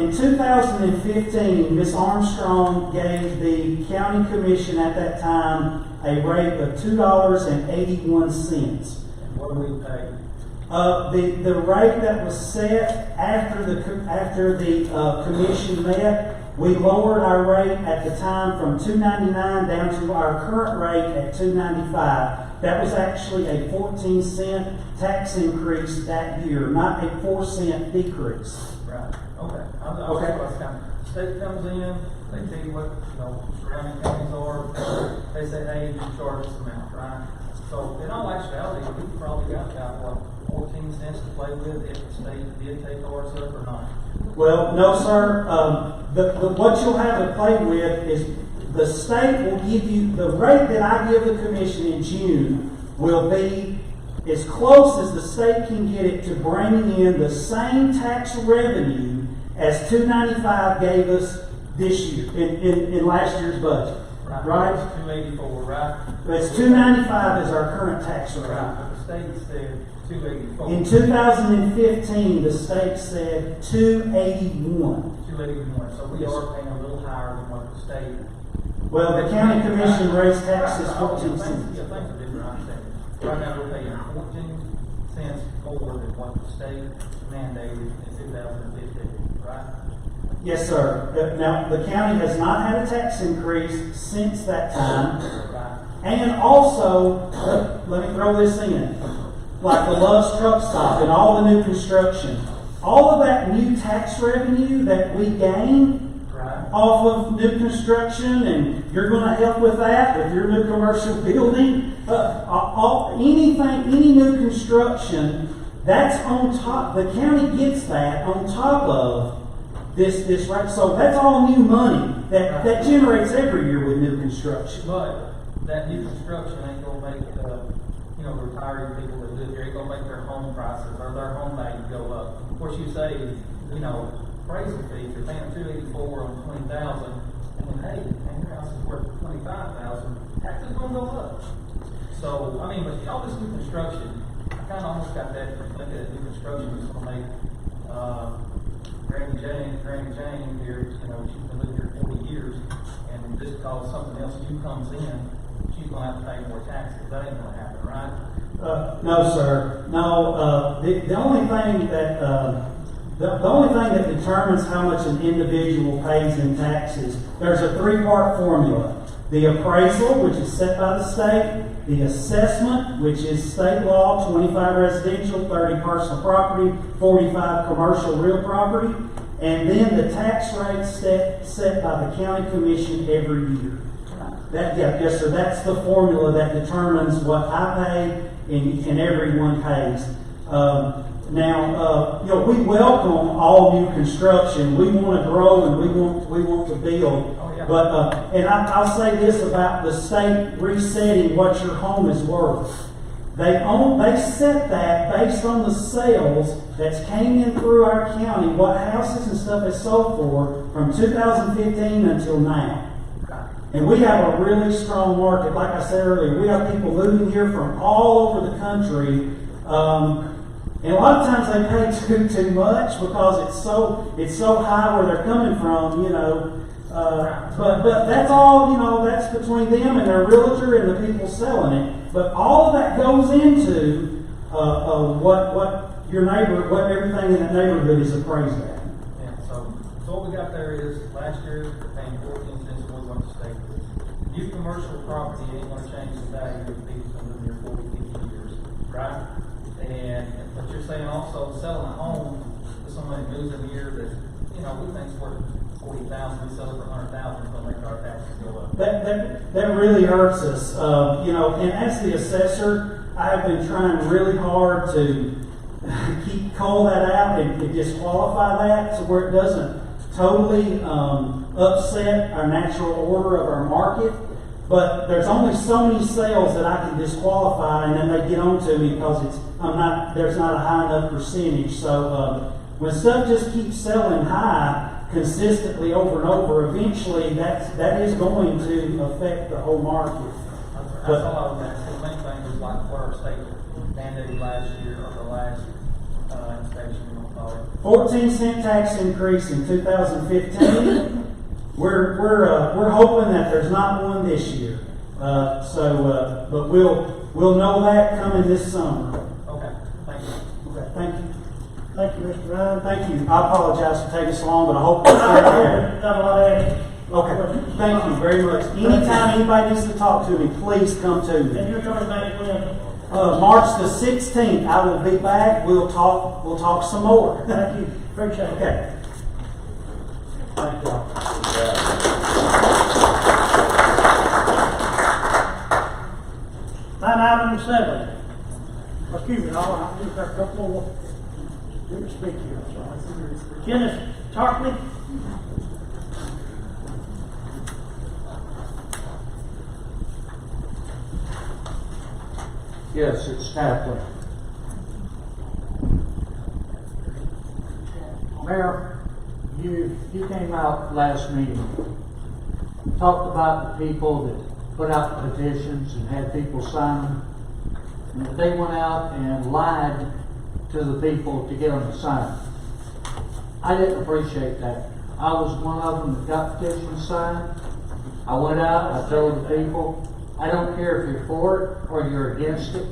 In 2015, Ms. Armstrong gave the county commission at that time a rate of $2.81. And what do we pay? The rate that was set after the commission met, we lowered our rate at the time from $2.99 down to our current rate at $2.95. That was actually a 14-cent tax increase that year, not a 4-cent decrease. Right. Okay. Okay. State comes in, they tell you what surrounding counties are. They say, hey, you charge this amount, right? So in all actuality, we probably got about 14 cents to play with if the state did take ours up or not. Well, no, sir. What you'll have to play with is the state will give you the rate that I give the commission in June will be as close as the state can get it to bringing in the same tax revenue as $2.95 gave us this year in last year's budget. Right? It's 284, right? It's $2.95 is our current tax rate. Right, but the state said 284. In 2015, the state said $2.81. 281. So we are paying a little higher than what the state. Well, the county commission raised taxes 14 cents. Yeah, things are different. I understand. Right now we're paying 14 cents more than what the state mandated in 2015, right? Yes, sir. Now, the county has not had a tax increase since that time. Right. And also, let me throw this in, like the Love's Truck Stop and all the new construction. All of that new tax revenue that we gain, right, off of new construction, and you're gonna help with that, with your new commercial building, any new construction, that's on top, the county gets that on top of this, right? So that's all new money that generates every year with new construction. But that new construction ain't gonna make, you know, retiring people that live here, ain't gonna make their home prices or their home value go up. Of course, you say, you know, appraisal fees, you're paying $284 on $20,000, and hey, and your house is worth $25,000, taxes gonna go up. So, I mean, with all this new construction, I kinda almost got that, thinking that new construction is gonna make, Granny Jane here, you know, she's been living here 40 years, and just because something else new comes in, she's gonna have to pay more taxes. That ain't gonna happen, right? No, sir. No, the only thing that, the only thing that determines how much an individual pays in taxes, there's a three-part formula. The appraisal, which is set by the state, the assessment, which is state law, 25 residential, 30 personal property, 45 commercial real property, and then the tax rate set by the county commission every year. Yes, sir, that's the formula that determines what I pay and everyone pays. Now, you know, we welcome all new construction. We want to grow and we want to build. Oh, yeah. But and I'll say this about the state resetting what your home is worth. They set that based on the sales that came in through our county, what houses and stuff is sold for from 2015 until now. And we have a really strong market. Like I said earlier, we have people moving here from all over the country. And a lot of times they pay too much because it's so high where they're coming from, you know. But that's all, you know, that's between them and their realtor and the people selling it. But all of that goes into what your neighbor, what everything in that neighborhood is appraised at. Yeah, so what we got there is last year we're paying 14 cents was on the state. New commercial property ain't gonna change the value of people who live here 40, 50 years, right? But you're saying also selling a home to somebody who moves in here that, you know, we think's worth 40,000, we sell it for 100,000, it's gonna make our taxes go up. That really hurts us, you know. And as the assessor, I have been trying really hard to call that out and disqualify that to where it doesn't totally upset our natural order of our market. But there's only so many sales that I can disqualify, and then they get on to me because there's not a high enough percentage. So when stuff just keeps selling high consistently over and over, eventually that is going to affect the whole market. That's all I was asking. The main thing was like what our state mandated last year or the last inspection, we'll call it. 14-cent tax increase in 2015. We're hoping that there's not one this year. But we'll know that coming this summer. Okay, thank you. Okay, thank you. Thank you, Mr. Ryan. Thank you. I apologize for taking so long, but I hope it's fair. Got a lot of action. Okay, thank you very much. Anytime anybody needs to talk to me, please come to me. And you're coming back when? March the 16th, I will be back. We'll talk some more. Thank you. Appreciate it. Okay. Thank y'all. Line item 7. Excuse me, I'll just have a couple more. Didn't speak here, I'm sorry. Kenneth Tarpley. Yes, it's Tapley. Mayor, you came out last meeting, talked about the people that put out the petitions and had people sign them, and that they went out and lied to the people to get them to sign. I didn't appreciate that. I was one of them that got petitions signed. I went out, I told the people, I don't care if you're for it or you're against it.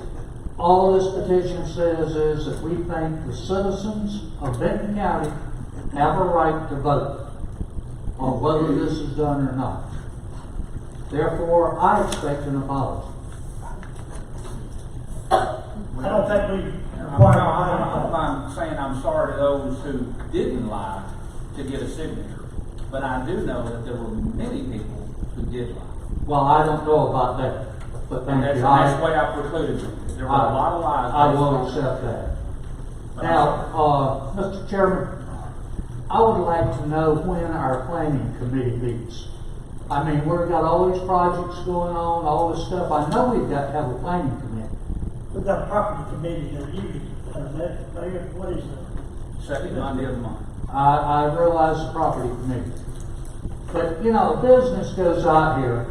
All this petition says is that we think the citizens of Benton County have a right to vote on whether this is done or not. Therefore, I expect an apology. I don't think we I'm saying I'm sorry to those who didn't lie to get a signature. but I do know that there were many people who did lie. Well, I don't know about that, but And thank you. that's the way I precluded you. There were a lot of lies. I will accept that. Now, Mr. Chairman, I would like to know when our planning committee meets. I mean, we've got all these projects going on, all this stuff. I know we've got to have a planning committee. We've got a property committee that usually, what is it? Second Monday of the month. I realize the property committee. But, you know, business goes out here.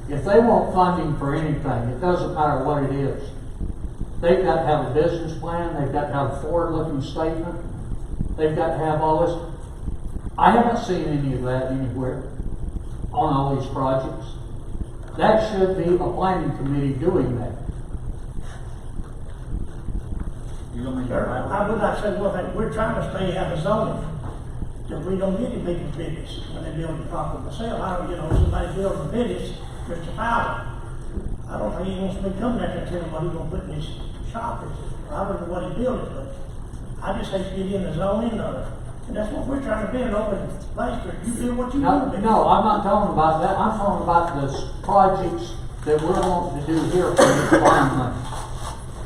If they want funding for anything, it doesn't matter what it is. They've got to have a business plan, they've got to have a forward-looking statement, they've got to have all this. I haven't seen any of that anywhere on all these projects. That should be a planning committee doing that. You gonna make I would like to say one thing, we're trying to stay out of zoning, that we don't get in people's business when they build the property themselves. I don't, somebody builds a business, Mr. Fowler, I don't think he wants to be coming back and telling what he's gonna put in his shop. I don't know what he's building, but I just hate to get in the zoning, and that's what we're trying to be, an open place where you do what you want to do. No, I'm not talking about that. I'm talking about the projects that we're wanting to do here for the farm money.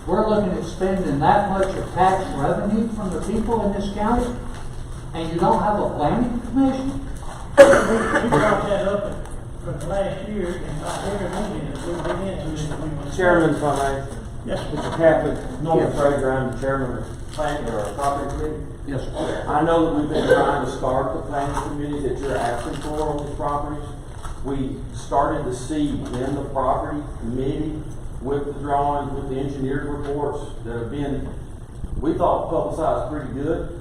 We're looking at spending that much of tax revenue from the people in this county, and you don't have a planning commission? We brought that up for the last year, and about every meeting that we've been into. Chairman, if I may. Yes, sir. Mr. Captain, Norman Fraser, I'm the chairman of the planning or property committee. Yes, sir. I know that we've been trying to start the planning committee that you're asking for on these properties. We started to see in the property committee with the drawings, with the engineered reports that have been, we thought publicized pretty good,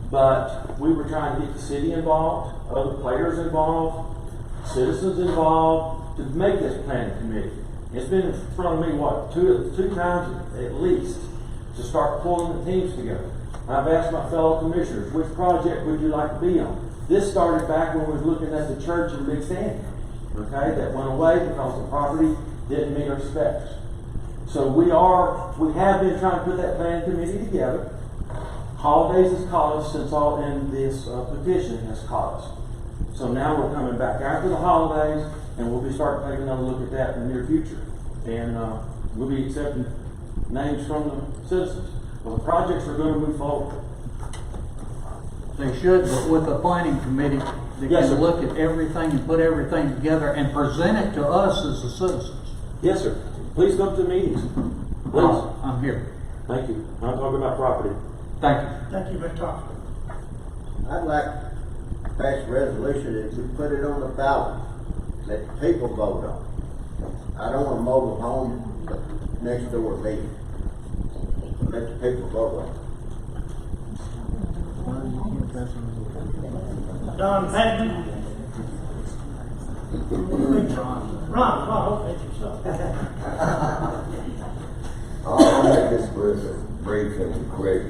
but we were trying to get the city involved, other players involved, citizens involved to make this planning committee. It's been in front of me, two times at least, to start pulling the teams together. I've asked my fellow commissioners, which project would you like to be on? This started back when we were looking at the church in Big Sandy, okay? That went away because the property didn't meet our specs. So we have been trying to put that planning committee together. Holidays has caught us and this petition has caught us. So now we're coming back after the holidays, and we'll be starting taking another look at that in the near future. And we'll be accepting names from the citizens. Well, the projects are going to move forward. They should, but with a planning committee that Yes, can sir. look at everything and put everything together and present it to us as the citizens. Yes, sir. Please come to meetings. Please. I'm here. Thank you. I'm talking about property. Thank you. Thank you, Mr. Thompson. I'd like to pass a resolution that we put it on the ballot, let the people vote on it. I don't want a mobile home next door to me. Let the people vote on it. Don Patton. Ron, okay, yourself. I'll make this brief and quick.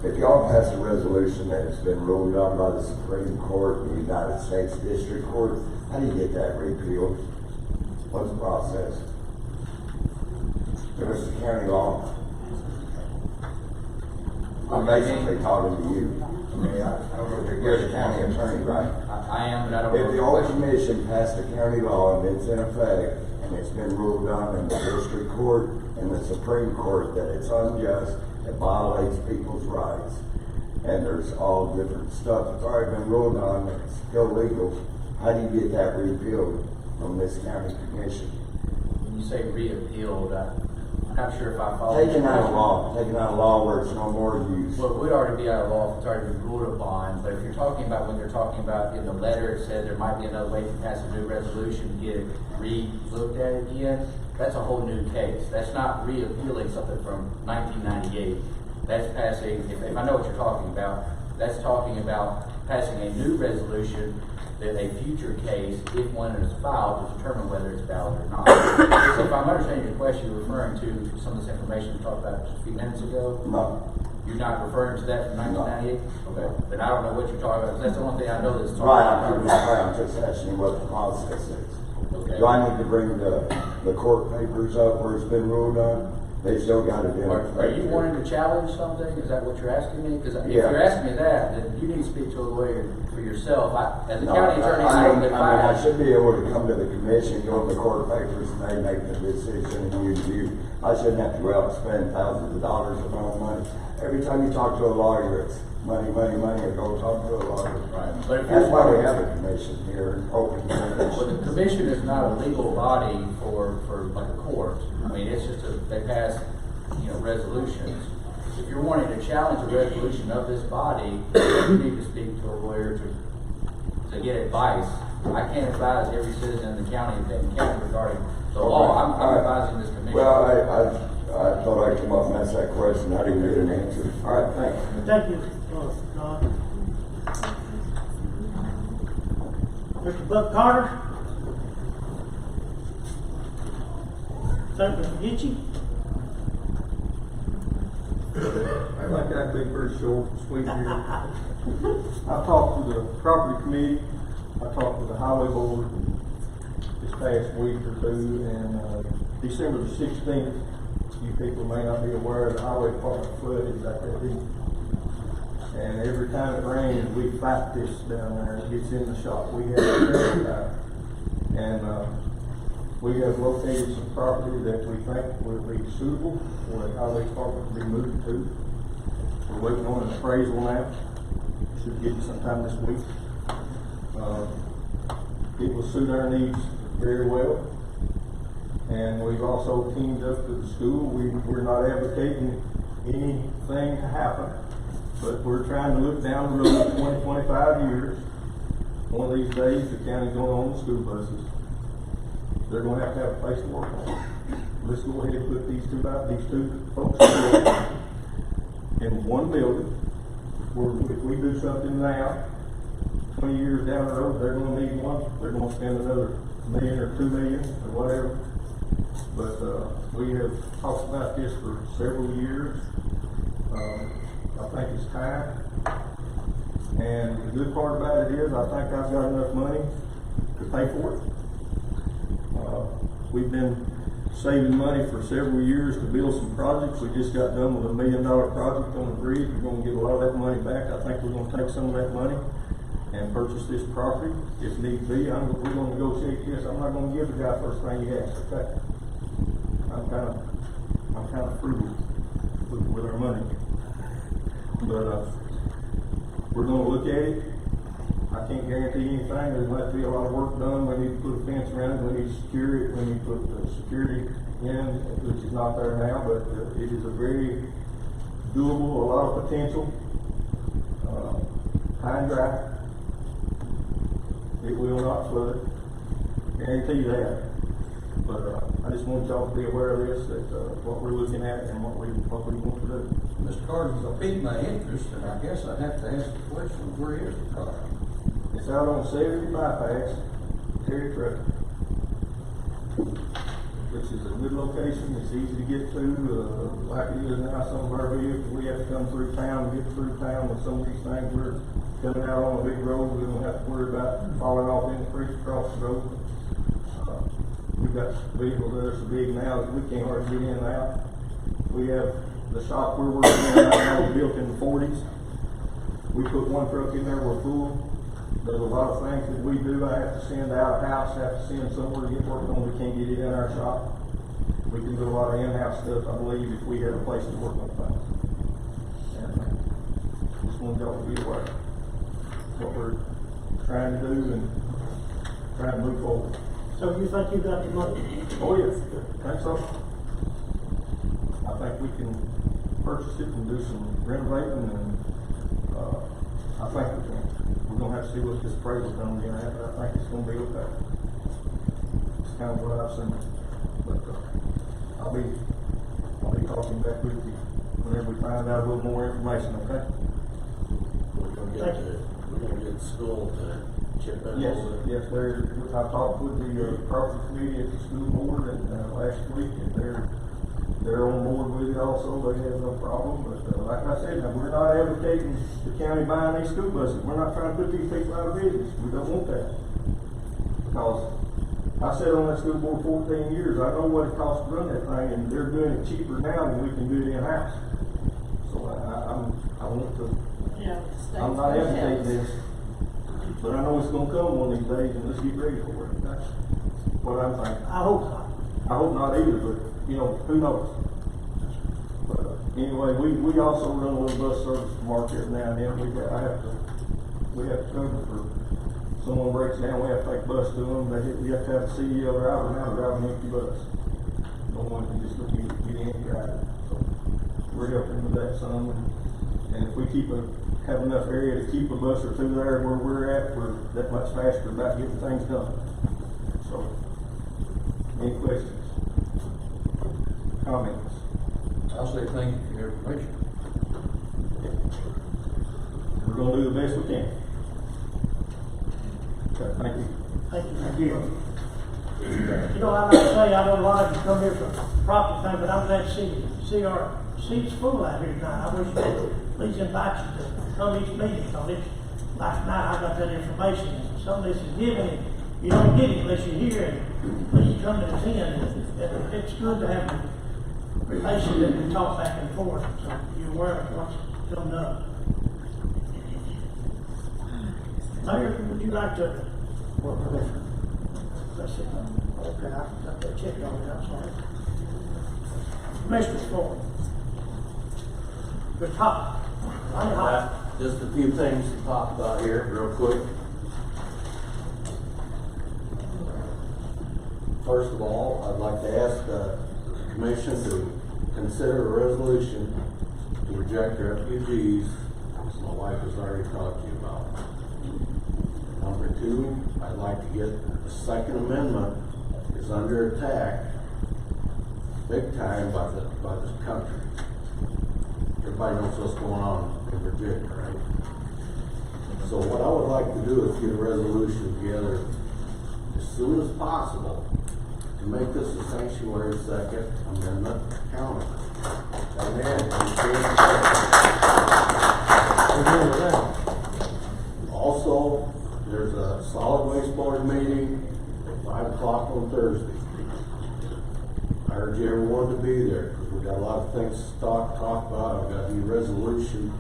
If y'all pass a resolution that has been ruled on by the Supreme Court, the United States District Court, how do you get that repealed? What's the process? There's the county law. I'm basically talking to you. You're the county attorney, right? I am, but I don't know. If the old commission passed a county law and it's in effect, and it's been ruled on in the district court and the Supreme Court that it's unjust, it violates people's rights, and there's all different stuff that's already been ruled on that's illegal, how do you get that repealed from this county commission? When you say reappealed, I'm not sure if I follow. Taking out a law where it's no more used. Well, it would already be out of law if it's already been ruled upon, but if you're talking about when they're talking about in the letter, it said there might be another way to pass a new resolution to get it re-looked at again, that's a whole new case. That's not reappealing something from 1998. That's passing, if I know what you're talking about, that's talking about passing a new resolution that a future case, if one is filed, will determine whether it's valid or not. So if I'm understanding your question, you're referring to some of this information we talked about just a few minutes ago? No. You're not referring to that from 1998? Okay. Then I don't know what you're talking about, 'cause that's the only thing I know that's talking about. I'm just asking what the process is. Okay. Do I need to bring the court papers up where it's been ruled on? They still gotta do it. Are you wanting to challenge something? Is that what you're asking me? Because if Yeah. you're asking me that, then you need to speak to a lawyer for yourself. As a No, county attorney, I I mean, don't I should be able to come to the commission, go to the court papers, and they make the decision, and I shouldn't have to go out and spend thousands of dollars of my own money. Every time you talk to a lawyer, it's money, money, money, or go talk to a lawyer. Right. But if That's you're why we wanting- have a commission here, open Well, commission. the commission is not a legal body for like a court. I mean, it's just they pass, resolutions. If you're wanting to challenge a resolution of this body, you need to speak to a lawyer to get advice. I can't advise every citizen in the county regarding the law. I'm advising this commission. Well, I thought I'd come up and ask that question, I didn't get an answer. All right, thanks. Thank you, John. Mr. Buck Carter? Mr. Gitchy? I'd like that to be pretty short and sweet here. I talked to the property committee, I talked to the highway board this past week or two, and December the 16th, you people may not be aware, the highway department flooded back that deep. And every time it rains, we fight this down there, it gets in the shop, we have to time. And we have located some property that we think will be suitable for the highway department to be moved to. We're waiting on an appraisal now. Should get it sometime this week. It will suit our needs very well. And we've also teamed up with the school. We're not advocating anything to happen, but we're trying to look down the road 20, 25 years. One of these days, the county's going to own the school buses. They're going to have a place to work on. Let's go ahead and put these two folks together in one building. If we do something now, 20 years down the road, they're going to need one. They're going to spend another $1 million or $2 million or whatever. But we have talked about this for several years. I think it's time. And the good part about it is, I think I've got enough money to pay for it. We've been saving money for several years to build some projects. We just got done with $1 million project on the bridge. We're going to get a lot of that money back. I think we're going to take some of that money and purchase this property if need be. We're going to negotiate this. I'm not going to give the guy first thing he asks. Okay, I'm kind of frugal with our money, but we're going to look at it. I can't guarantee anything. There might be a lot of work done. We need to put a fence around it. We need to secure it. We need to put the security in, which is not there now, but it is a very doable, a lot of potential. High and dry. It will not flood. Guarantee you that. But I just want y'all to be aware of this, that what we're looking at and what we want to do. Mr. Carter, to pique my interest, and I guess I have to ask the question, where is the property? It's out on 70 bypass, Terry Truck, which is a good location. It's easy to get to. Like it is now, some of our vehicles, we have to come through town, get through town with some of these things. We're coming out on a big road. We don't have to worry about falling off in the creek across the road. We've got vehicles that are so big now that we can't hardly get in and out. We have the shop we're working in right now was built in the 40s. We put one truck in there, we're full. There's a lot of things that we do. I have to send out a house, have to send somewhere to get work on. We can't get it in our shop. We can do a lot of in-house stuff, I believe, if we have a place to work on things. And just want y'all to be aware of what we're trying to do and trying to move forward. So you think you got the money? Oh, yes, I think so. I think we can purchase it and do some renovating, and I think we can. We're gonna have to see what this appraisal comes in at, but I think it's gonna be okay. It's kind of what I've seen, but I'll be talking back with you whenever we find out a little more information. Okay. We're gonna get the school to chip in. Yes, yes. I talked with the property committee at the school board and last week, and they're on board with it also. They have no problem. But like I said, we're not advocating the county buying these school buses. We're not trying to put these people out of business. We don't want that, because I sat on that school board 14 years, I know what it costs to run that thing, and they're doing it cheaper now than we can do it in-house. So I want to, Yeah. I'm not advocating this, but I know it's gonna come one of these days, and let's get ready for it. That's what I'm thinking. I hope not. I hope not either, but, you know, who knows? But anyway, we also run a little bus service to Mark every now and then. We have to cover for someone breaks down, we have to take a bus to them. We have to have a CDL driver now drive an empty bus. No one can just look at get in and drive it. So we're helping with that some. And if we have enough area to keep a bus or two there where we're at, we're that much faster about getting things done. So, any questions? Comments? I'll say thank you for your information. We're gonna do the best we can. Okay, thank you. Thank you. You know, I like to say, I know a lot of you come here for property thing, but I'm glad to see our seats full out here tonight. I wish that please invite you to come each meeting, because it's, last night I got that information, and some of this is given, you don't get it unless you're here, and please come and attend. It's good to have a relation that we talk back and forth, so you're aware of what's coming up. Mayor, would you like to? Let's see. Okay, I got that check on it, I'm sorry. Commissioner's Court. Good talk. Just a few things to talk about here real quick. First of all, I'd like to ask the commission to consider a resolution to reject refugees, as my wife has already talked to you about. Number two, I'd like to get the Second Amendment is under attack big time by the country. Everybody knows what's going on in Virginia, right? So what I would like to do is get a resolution together as soon as possible to make this a sanctuary Second Amendment county. Also, there's a solid waste board meeting at 5 o'clock on Thursday. I urge everyone to be there, because we've got a lot of things to talk about. I've got a new resolution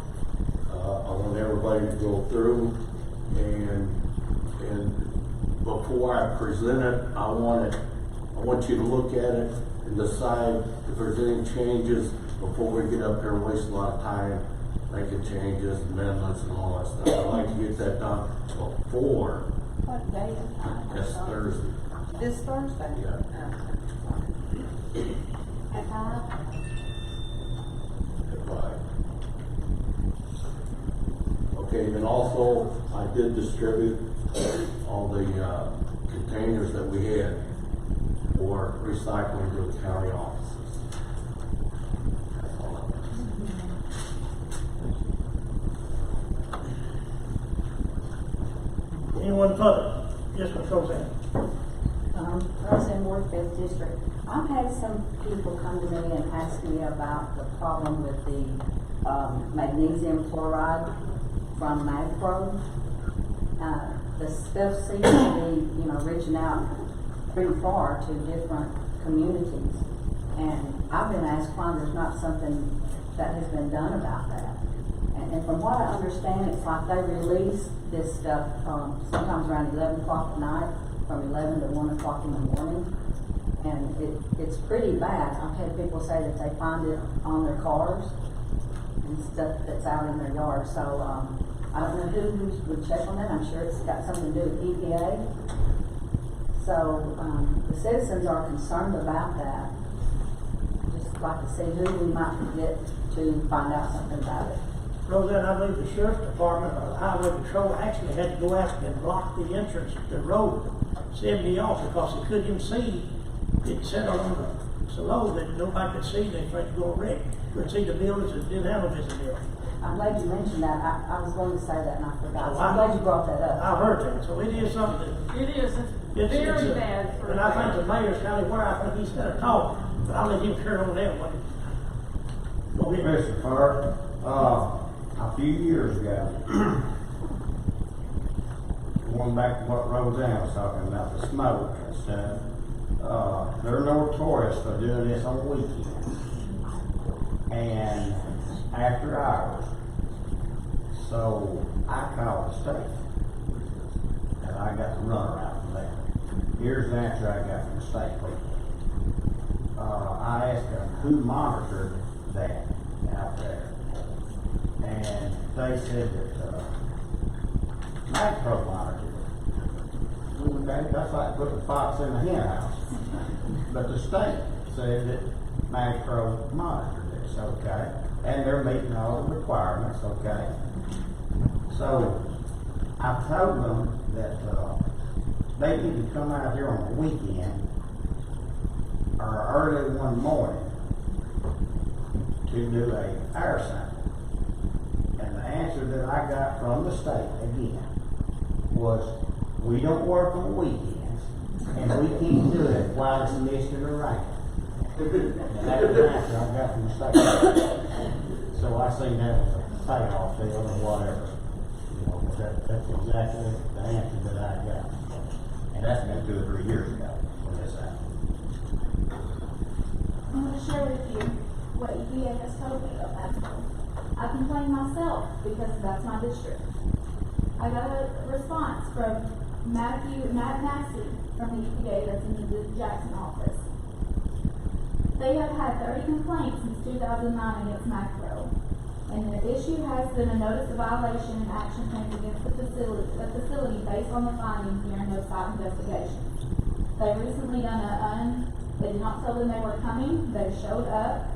I want everybody to go through, and before I present it, I want you to look at it and decide if there's any changes before we get up here and waste a lot of time making changes, amendments, and all that stuff. I'd like to get that done before. What day is that? It's Thursday. This Thursday? Yeah. At 5? Goodbye. Okay, and also I did distribute all the containers that we had for recycling to the county offices. That's all I have. Anyone further? Yes, Ms. Roseanne. Roseanne Ward, 5th District. I've had some people come to me and ask me about the problem with the magnesium chloride from MagPro. The stuff seems to be, reaching out pretty far to different communities. And I've been asked why there's not something that has been done about that. And from what I understand, it's like they release this stuff sometimes around 11 o'clock at night, from 11 to 1 o'clock in the morning. And it's pretty bad. I've had people say that they find it on their cars and stuff that's out in their yard. So I don't know who would check on that. I'm sure it's got something to do with EPA. So the citizens are concerned about that. Just like to see who we might get to find out something about it. Roseanne, I believe the sheriff's department or the highway patrol actually had to go out and block the entrance to the road 70 off because they couldn't even see. It settled on so low that nobody could see. They tried to go wreck. Couldn't see the buildings that didn't have a visibility. I'm glad you mentioned that. I was going to say that and I forgot. So I'm glad you brought that up. I heard that. So it is something that It is very bad for. And I think the mayor's kind of where I think he's going to talk, but I'll let him turn on that one. Go ahead. Mr. Carr, a few years ago, going back to what Roseanne was talking about, the smoke and stuff, they're notorious for doing this on weekends and after hours. So I called the state, and I got the runaround from there. Here's the answer I got from the state people. I asked them who monitored that out there, and they said that MagPro monitored it. Okay, that's like putting a fox in a hen house. But the state said that MagPro monitored this, okay, and they're meeting all the requirements, okay. So I told them that they need to come out here on the weekend or early one morning to do a air sample. And the answer that I got from the state again was, we don't work on weekends and we can't do it while it's misting or raining. And that's the answer I got from the state. So I seen that as a payoff deal or whatever. You know, but that's exactly the answer that I got. And that's been 2 or 3 years ago when this happened. I'm going to share with you what EPA has told me about that. I complained myself because that's my district. I got a response from Matt Massey from the EPA that's in the Jackson office. They have had 30 complaints since 2009 against MagPro, and the issue has been a notice of violation and action taken against the facility based on the findings during those site investigations. They recently done they did not tell them they were coming. They showed up.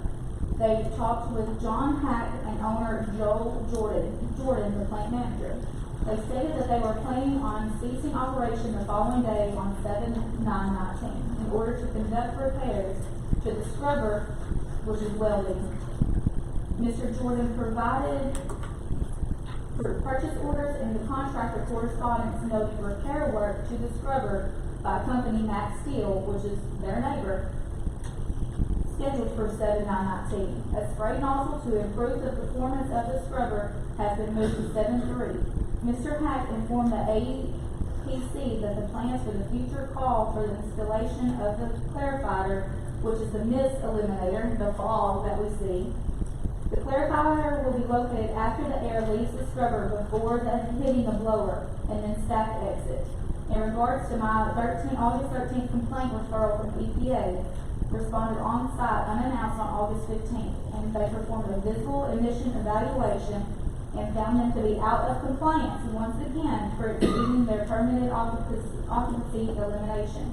They talked with John Hack and owner Joel Jordan, the plant manager. They stated that they were planning on ceasing operation the following day on 7/9/19 in order to conduct repairs to the scrubber, which is welding. Mr. Jordan provided purchase orders and the contractor correspondence noted repair work to the scrubber by company Max Steel, which is their neighbor, scheduled for 7/9/19. A spray nozzle to improve the performance of the scrubber has been moved to 7/3. Mr. Hack informed the APC that the plans for the future call for the installation of the clarifier, which is the mist eliminator, the fog that we see. The clarifier will be located after the air leaves the scrubber before hitting the blower and then stack exit. In regards to my August 13th complaint referral from EPA, responded on site unannounced on August 15th, and they performed a visual emission evaluation and found them to be out of compliance once again for exceeding their permitted occupancy elimination.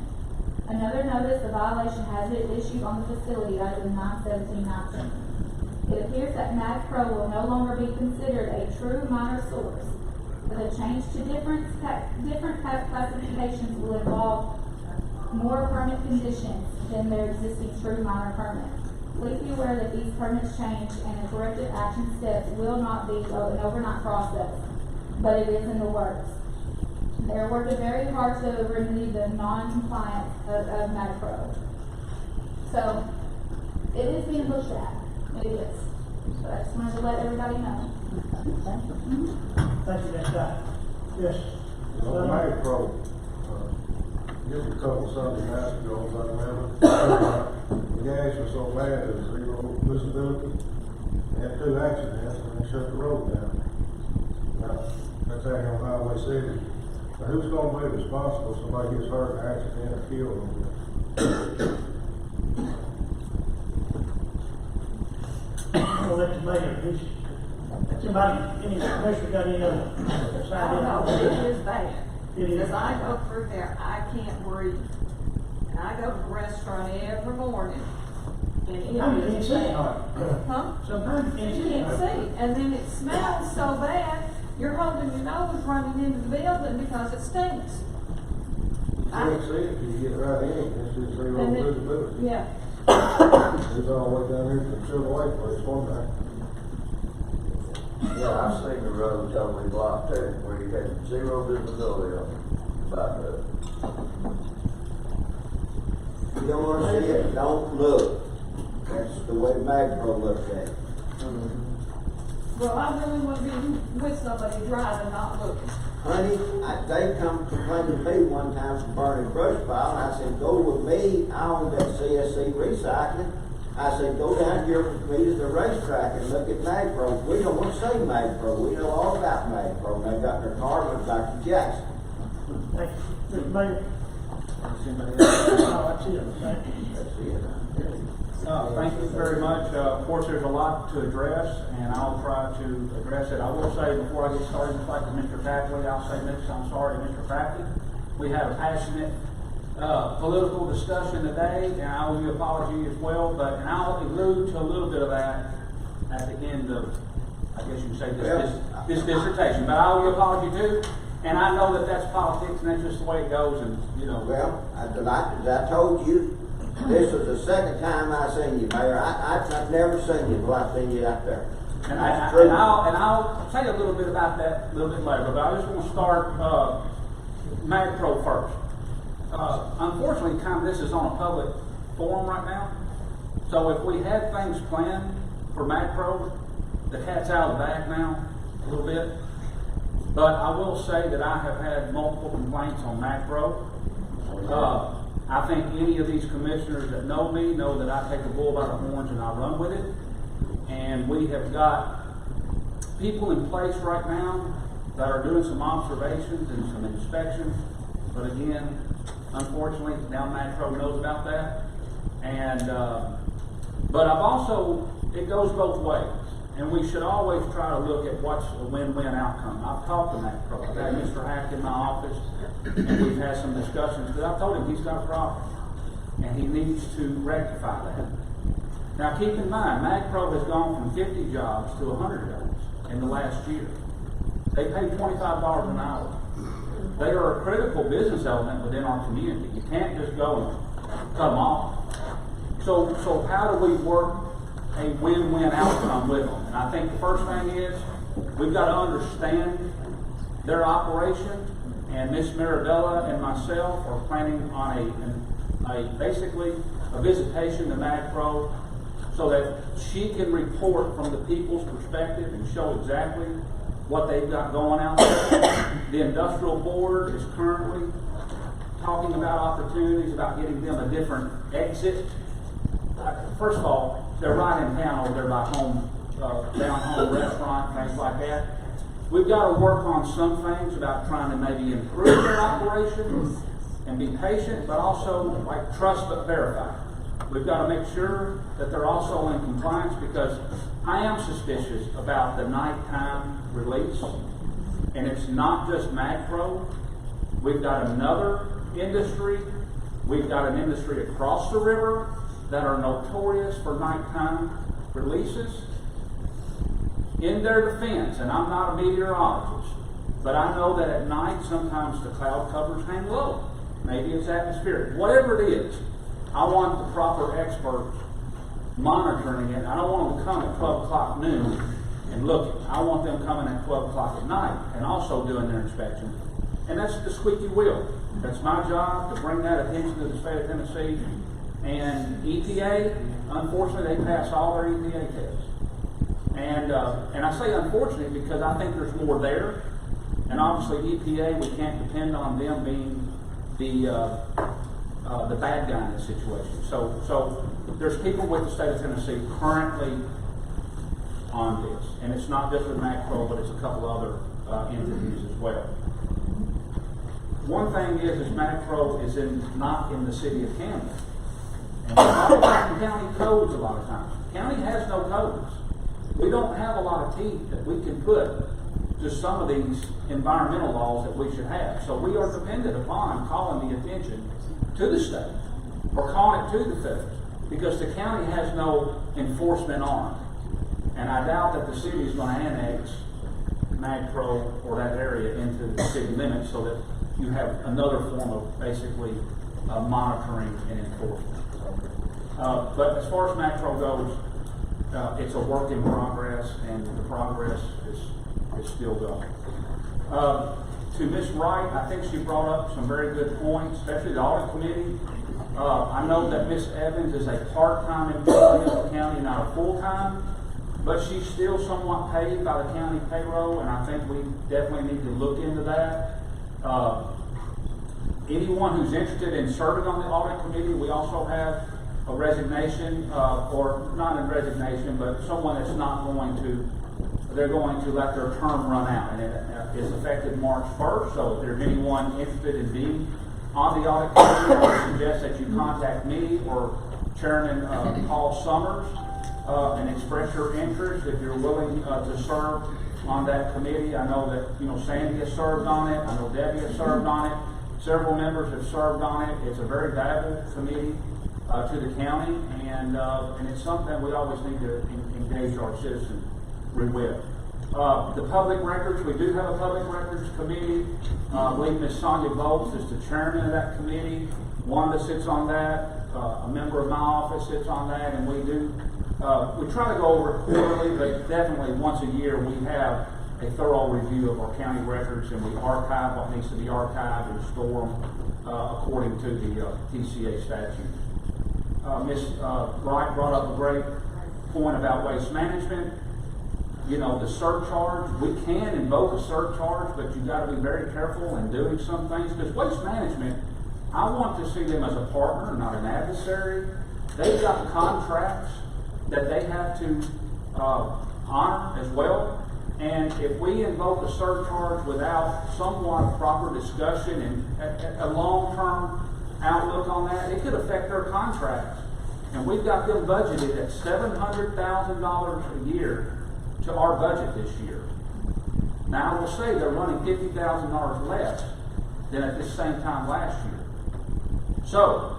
Another notice of violation has been issued on the facility as of 9/17/19. It appears that MagPro will no longer be considered a true minor source. The change to different classifications will involve more permit conditions than their existing true minor permit. Please be aware that these permits change and the corrective action steps will not be an overnight process, but it is in the works. They are working very hard to remedy the non-compliance of MagPro. So, it is being looked at. It is. But I just wanted to let everybody know. Thank you, Ms. Scott. Yes. On MagPro, just a couple Sunday nights ago, I remember, the gas was so bad, it was zero visibility. They had 2 accidents and they shut the road down. Now, that's out here on Highway 70. Now, who's gonna be responsible if somebody gets hurt in an accident or killed? I'm gonna let the mayor, somebody, any commissioner got any other side? I know, it is bad. It is. Because I go through there, I can't breathe. And I go to the restaurant every morning. And it Sometimes you can't is see it. bad. Huh? Sometimes you You can't can't see it. see. And then it smells so bad, you're holding your nose running into the building because it stinks. You can't see it, you get right in, it's just zero And then- visibility. Yeah. It's all the way down here to Silver Lake Place one night. Yeah, I've seen the road totally blocked there, where you had zero visibility on about the. You don't wanna see it, don't look. That's the way MagPro looks at it. Well, I really want to be with somebody driving, not looking. honey, they come complain to me one time from burning brush pile, and I said, go with me, I own that CSC recycling. I said, go down here with me to the racetrack and look at MagPro. We don't want to say MagPro, we know all about MagPro. They got their car with Dr. Jackson. Thank you. Mr. Mayor? No, that's it. Thank you. That's it. Thank you very much. Of course, there's a lot to address, and I'll try to address it. I will say before I get started, just like Mr. Tackley, I'll say this, I'm sorry to Mr. Tackley. We had a passionate political discussion today, and I owe you an apology as well, and I'll allude to a little bit of that at the end of, I guess you can say, this dissertation. But I owe you an apology too, and I know that that's politics, and that's just the way it goes, and you know. Well, as I told you, this was the second time I seen you, Mayor. I've never seen you until I seen you out there. And I'll say a little bit about that a little bit later, but I just want to start MagPro first. Unfortunately, this is on a public forum right now. So if we had things planned for MagPro, the cat's out of the bag now a little bit. But I will say that I have had multiple complaints on MagPro. I think any of these commissioners that know me know that I take the bull by the horns and I run with it. And we have got people in place right now that are doing some observations and some inspections. But again, unfortunately, now MagPro knows about that. And but I've also, it goes both ways. And we should always try to look at what's a win-win outcome. I've talked to MagPro. I've had Mr. Hack in my office, and we've had some discussions. But I've told him he's got a problem, and he needs to rectify that. Now, keep in mind, MagPro has gone from 50 jobs to 100 jobs in the last year. They pay $25 an hour. They are a critical business element within our community. You can't just go and cut them off. So how do we work a win-win outcome with them? And I think the first thing is we've got to understand their operation, and Miss Marabella and myself are planning on basically a visitation to MagPro so that she can report from the people's perspective and show exactly what they've got going out there. The industrial board is currently talking about opportunities about getting them a different exit. First of all, they're right in town over there by down home restaurant, things like that. We've got to work on some things about trying to maybe improve their operations and be patient, but also like trust but verify. We've got to make sure that they're also in compliance, because I am suspicious about the nighttime release. And it's not just MagPro. We've got another industry. We've got an industry across the river that are notorious for nighttime releases. In their defense, and I'm not a meteorologist, but I know that at night sometimes the cloud covers hang low. Maybe it's atmospheric. Whatever it is, I want the proper experts monitoring it. I don't want them to come at 12 o'clock noon and look. I want them coming at 12 o'clock at night and also doing their inspection. And that's the squeaky wheel. That's my job, to bring that attention to the state of Tennessee. And EPA, unfortunately, they pass all their EPA tests. And I say unfortunately because I think there's more there. And obviously EPA, we can't depend on them being the bad guy in this situation. So there's people with the state of Tennessee currently on this. And it's not just with MagPro, but it's a couple other entities as well. One thing is MagPro is not in the city of Camden. And we're talking about county codes a lot of times. The county has no codes. We don't have a lot of teeth that we can put to some of these environmental laws that we should have. So we are dependent upon calling the attention to the state or calling it to the feds, because the county has no enforcement arm. And I doubt that the city is going to annex MagPro or that area into the city limits so that you have another form of basically monitoring and enforcement. But as far as MagPro goes, it's a work in progress, and the progress is still going. To Ms. Wright, I think she brought up some very good points, especially the audit committee. I know that Ms. Evans is a part-time employee of the county, not a full-time. but she's still somewhat paid by the county payroll, and I think we definitely need to look into that. Anyone who's interested in serving on the audit committee, we also have a resignation, or not a resignation, but someone that's not going to, they're going to let their term run out, and it is effective March 1st, so if there's anyone interested in being on the audit committee, I would suggest that you contact me or Chairman Paul Summers and express your interest if you're willing to serve on that committee. I know that Sandy has served on it. I know Debbie has served on it. Several members have served on it. It's a very valuable committee to the county, and it's something we always need to engage our citizens with. The public records, we do have a public records committee. I believe Ms. Sonia Bolts is the chairman of that committee. Wanda sits on that. A member of my office sits on that, and we try to go over it quarterly, but definitely once a year we have a thorough review of our county records, and we archive what needs to be archived and store them according to the TCA statute. Ms. Wright brought up a great point about waste management. The surcharge, we can invoke a surcharge, but you've got to be very careful in doing some things, because waste management, I want to see them as a partner, not an adversary. They've got contracts that they have to honor as well. And if we invoke a surcharge without somewhat proper discussion and a long-term outlook on that, it could affect their contracts. And we've got them budgeted at $700,000 a year to our budget this year. Now, I will say they're running $50,000 less than at this same time last year. So,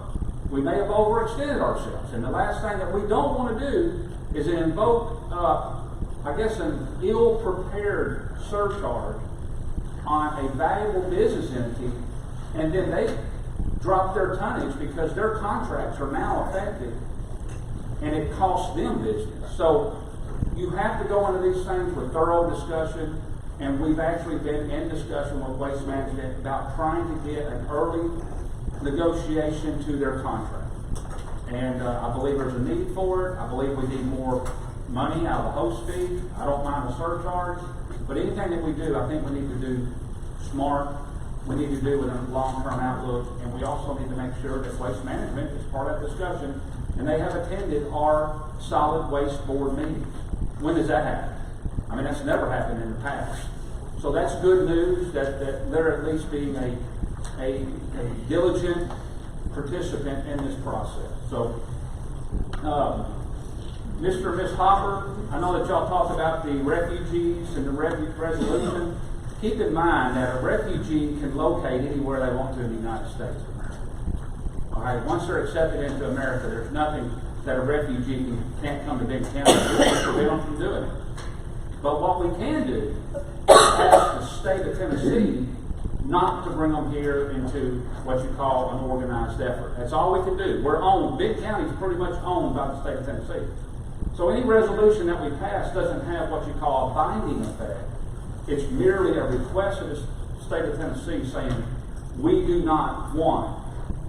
we may have overextended ourselves. And the last thing that we don't want to do is invoke, an ill-prepared surcharge on a valuable business entity, and then they drop their tonnage because their contracts are now affected, and it costs them business. So, you have to go into these things with thorough discussion, and we've actually been in discussion with Waste Management about trying to get an early negotiation to their contract. And I believe there's a need for it. I believe we need more money out of the host fee. I don't mind the surcharge, but anything that we do, I think we need to do smart. We need to do with a long-term outlook, and we also need to make sure that Waste Management is part of that discussion, and they have attended our solid waste board meetings. When does that happen? I mean, that's never happened in the past. So that's good news that they're at least being a diligent participant in this process. So, Mr. and Ms. Hopper, I know that y'all talked about the refugees and the resolution. Keep in mind that a refugee can locate anywhere they want to in the United States of America. All right, once they're accepted into America, there's nothing that a refugee can't come to Big County to prevent them from doing it. But what we can do is ask the state of Tennessee not to bring them here into what you call an organized effort. That's all we can do. We're owned. Big County is pretty much owned by the state of Tennessee. So any resolution that we pass doesn't have what you call a binding effect. It's merely a request of the state of Tennessee saying, we do not want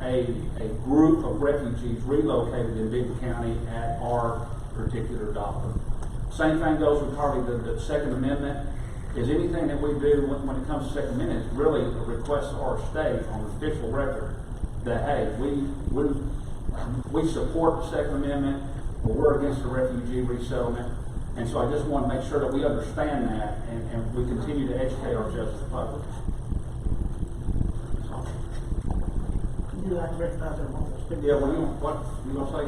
a group of refugees relocated in Big County at our particular dollar. Same thing goes with probably the Second Amendment. Is anything that we do when it comes to Second Amendment is really a request to our state on the official record that, hey, we support the Second Amendment, or we're against the refugee resettlement. And so I just want to make sure that we understand that and we continue to educate ourselves as the public. You like to recognize that one? Yeah, well, what you gonna say?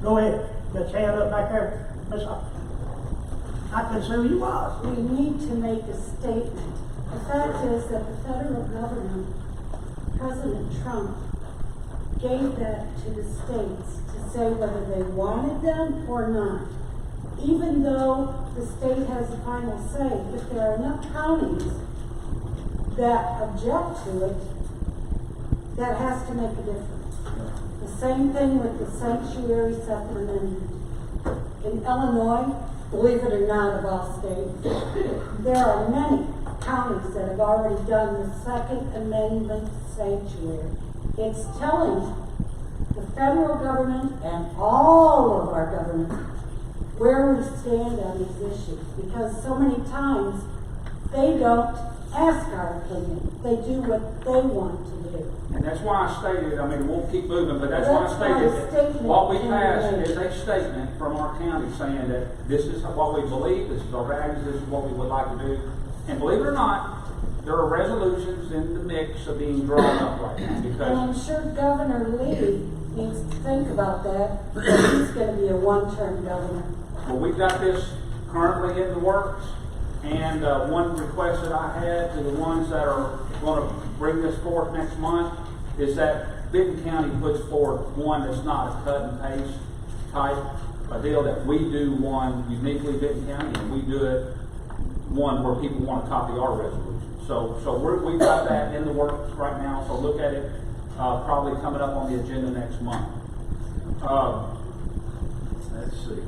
Go ahead. Got your hand up back there. Miss Hopper. I couldn't see who you was. We need to make a statement. The fact is that the federal government, President Trump, gave that to the states to say whether they wanted them or not. Even though the state has the final say, if there are enough counties that object to it, that has to make a difference. The same thing with the sanctuary Second Amendment. In Illinois, believe it or not, of all states, there are many counties that have already done the Second Amendment sanctuary. It's telling the federal government and all of our government where we stand on these issues, because so many times they don't ask our opinion. They do what they want to do. And that's why I stated, I mean, we'll keep moving, but that's why I stated that what we passed is a statement from our county saying that this is what we believe, this is our values, this is what we would like to do. And believe it or not, there are resolutions in the mix of being drawn up right now And because I'm sure Governor Lee needs to think about that, because he's going to be a one-term governor. well, we've got this currently in the works. And one request that I had to the ones that are going to bring this forth next month is that Benton County puts forth one that's not a cut and paste type a deal, that we do one uniquely Benton County and we do it one where people want to copy our resolution. So we've got that in the works right now. So look at it probably coming up on the agenda next month. Let's see.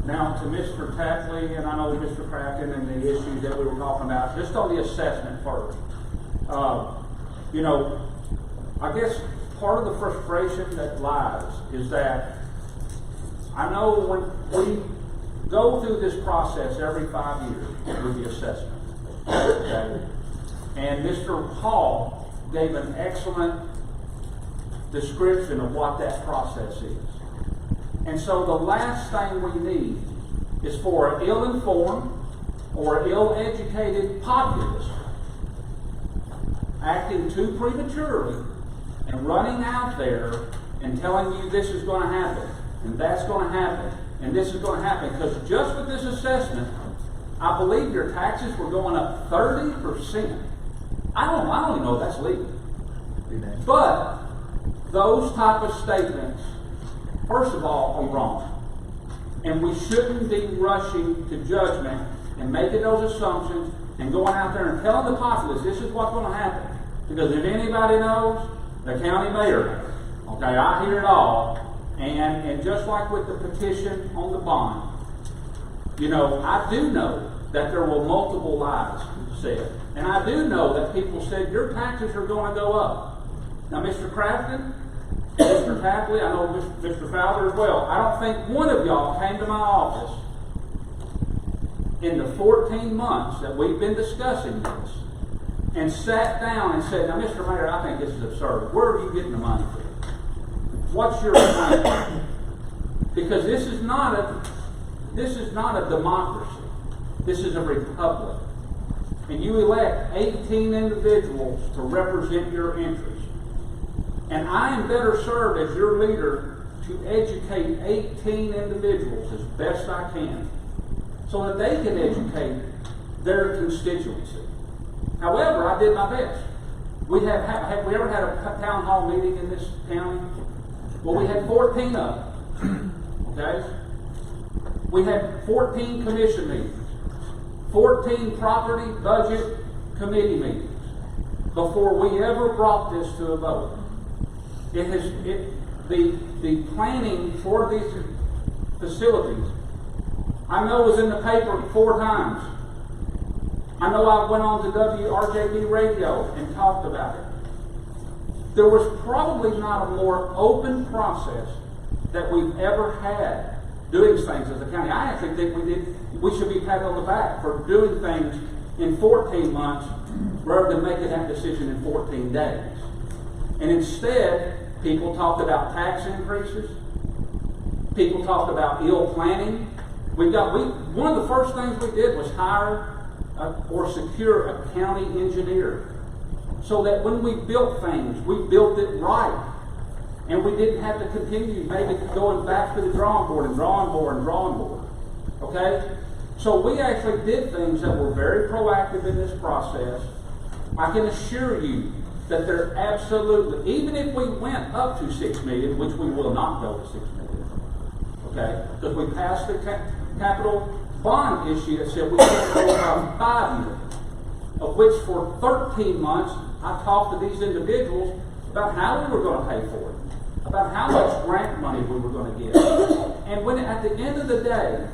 Now to Mr. Tapley, and I know Mr. Crafton and the issues that we were talking about, just on the assessment first. You know, I guess part of the frustration that lies is that I know when we go through this process every 5 years with the assessment, okay? And Mr. Hall gave an excellent description of what that process is. And so the last thing we need is for an ill-informed or ill-educated populace acting too prematurely and running out there and telling you this is going to happen and that's going to happen and this is going to happen. Because just with this assessment, I believe your taxes were going up 30%. I don't even know if that's legal. But those type of statements, first of all, are wrong. And we shouldn't be rushing to judgment and making those assumptions and going out there and telling the populace this is what's going to happen. Because if anybody knows, the county mayor knows. Okay, I hear it all. And just like with the petition on the bond, you know, I do know that there were multiple lies said. And I do know that people said your taxes are going to go up. Now, Mr. Crafton, Mr. Tapley, I know Mr. Fowler as well. I don't think one of y'all came to my office in the 14 months that we've been discussing this and sat down and said, now, Mr. Mayor, I think this is absurd. Where are you getting the money from? What's your plan? Because this is not a democracy. This is a republic. And you elect 18 individuals to represent your interests. And I am better served as your leader to educate 18 individuals as best I can so that they can educate their constituency. However, I did my best. Have we ever had a town hall meeting in this county? Well, we had 14 of them. Okay? We had 14 commission meetings, 14 property budget committee meetings before we ever brought this to a vote. The planning for these facilities, I know was in the paper 4 times. I know I went on to WRJB radio and talked about it. There was probably not a more open process that we've ever had doing things as a county. I actually think we should be patted on the back for doing things in 14 months rather than making that decision in 14 days. And instead, people talked about tax increases. People talked about ill planning. One of the first things we did was hire or secure a county engineer, so that when we built things, we built it right, and we didn't have to continue maybe going back to the drawing board. Okay, so we actually did things that were very proactive in this process. I can assure you that they're absolutely, even if we went up to 6 million, which we will not go to 6 million, okay, because we passed the capital bond issue that said we can't go about 5 million, of which for 13 months I talked to these individuals about how we were going to pay for it, about how much grant money we were going to get. And when at the end of the day,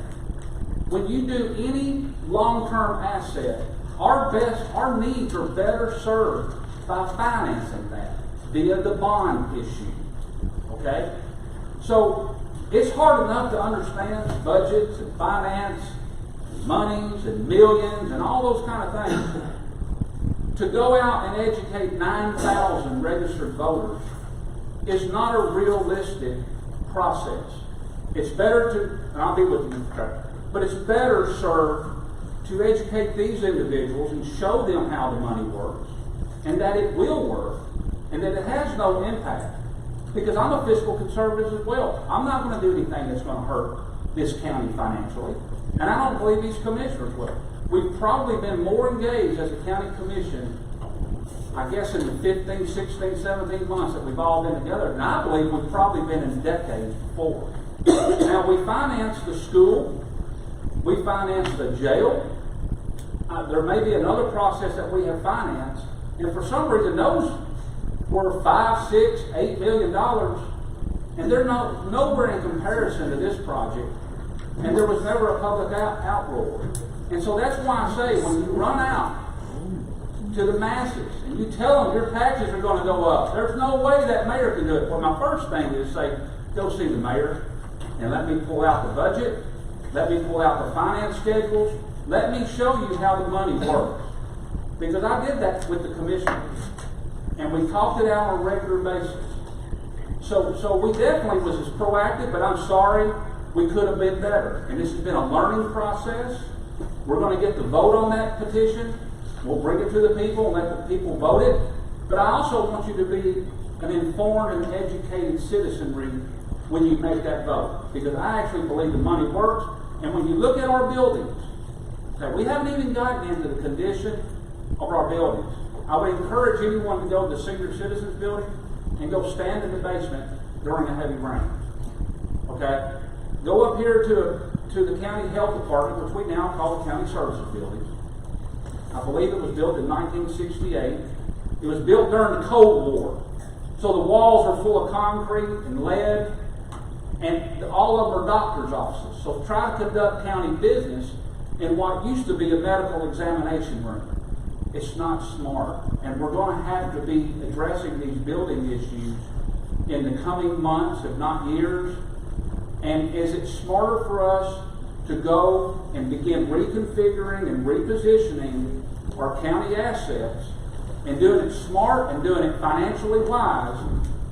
when you do any long-term asset, our needs are better served by financing that via the bond issue. Okay? So It's hard enough to understand budgets and finance, and monies and millions and all those kind of things. To go out and educate 9,000 registered voters is not a realistic process. It's better to, and I'll be with you, Mr. Trapp, but it's better, sir, to educate these individuals and show them how the money works, and that it will work, and that it has no impact. Because I'm a fiscal conservative as well. I'm not going to do anything that's going to hurt this county financially, and I don't believe these commissioners will. We've probably been more engaged as a county commission, I guess, in the 15, 16, 17 months that we've all been together, and I believe we've probably been in decades before. Now, we finance the school, we finance the jail. There may be another process that we have financed, and for some reason those were $5, $6, $8 million, and they're nowhere in comparison to this project. And there was never a public outroar. And so that's why I say, when you run out to the masses and you tell them your taxes are going to go up, there's no way that mayor can do it. Well, my first thing is say, go see the mayor and let me pull out the budget, let me pull out the finance schedules, let me show you how the money works. Because I did that with the commissioners, and we talked it out on a regular basis. So we definitely was as proactive, but I'm sorry, we could have been better. And this has been a learning process. We're going to get the vote on that petition. We'll bring it to the people and let the people vote it. But I also want you to be an informed and educated citizenry when you make that vote. Because I actually believe the money works. And when you look at our buildings, okay, we haven't even gotten into the condition of our buildings. I would encourage anyone to go to the Senior Citizens Building and go stand in the basement during a heavy rain. Okay? Go up here to the County Health Department, which we now call the County Services Building. I believe it was built in 1968. It was built during the Cold War. So the walls are full of concrete and lead, and all of them are doctor's offices. So try to conduct county business in what used to be a medical examination room. It's not smart. And we're going to have to be addressing these building issues in the coming months, if not years. And is it smarter for us to go and begin reconfiguring and repositioning our county assets and doing it smart and doing it financially wise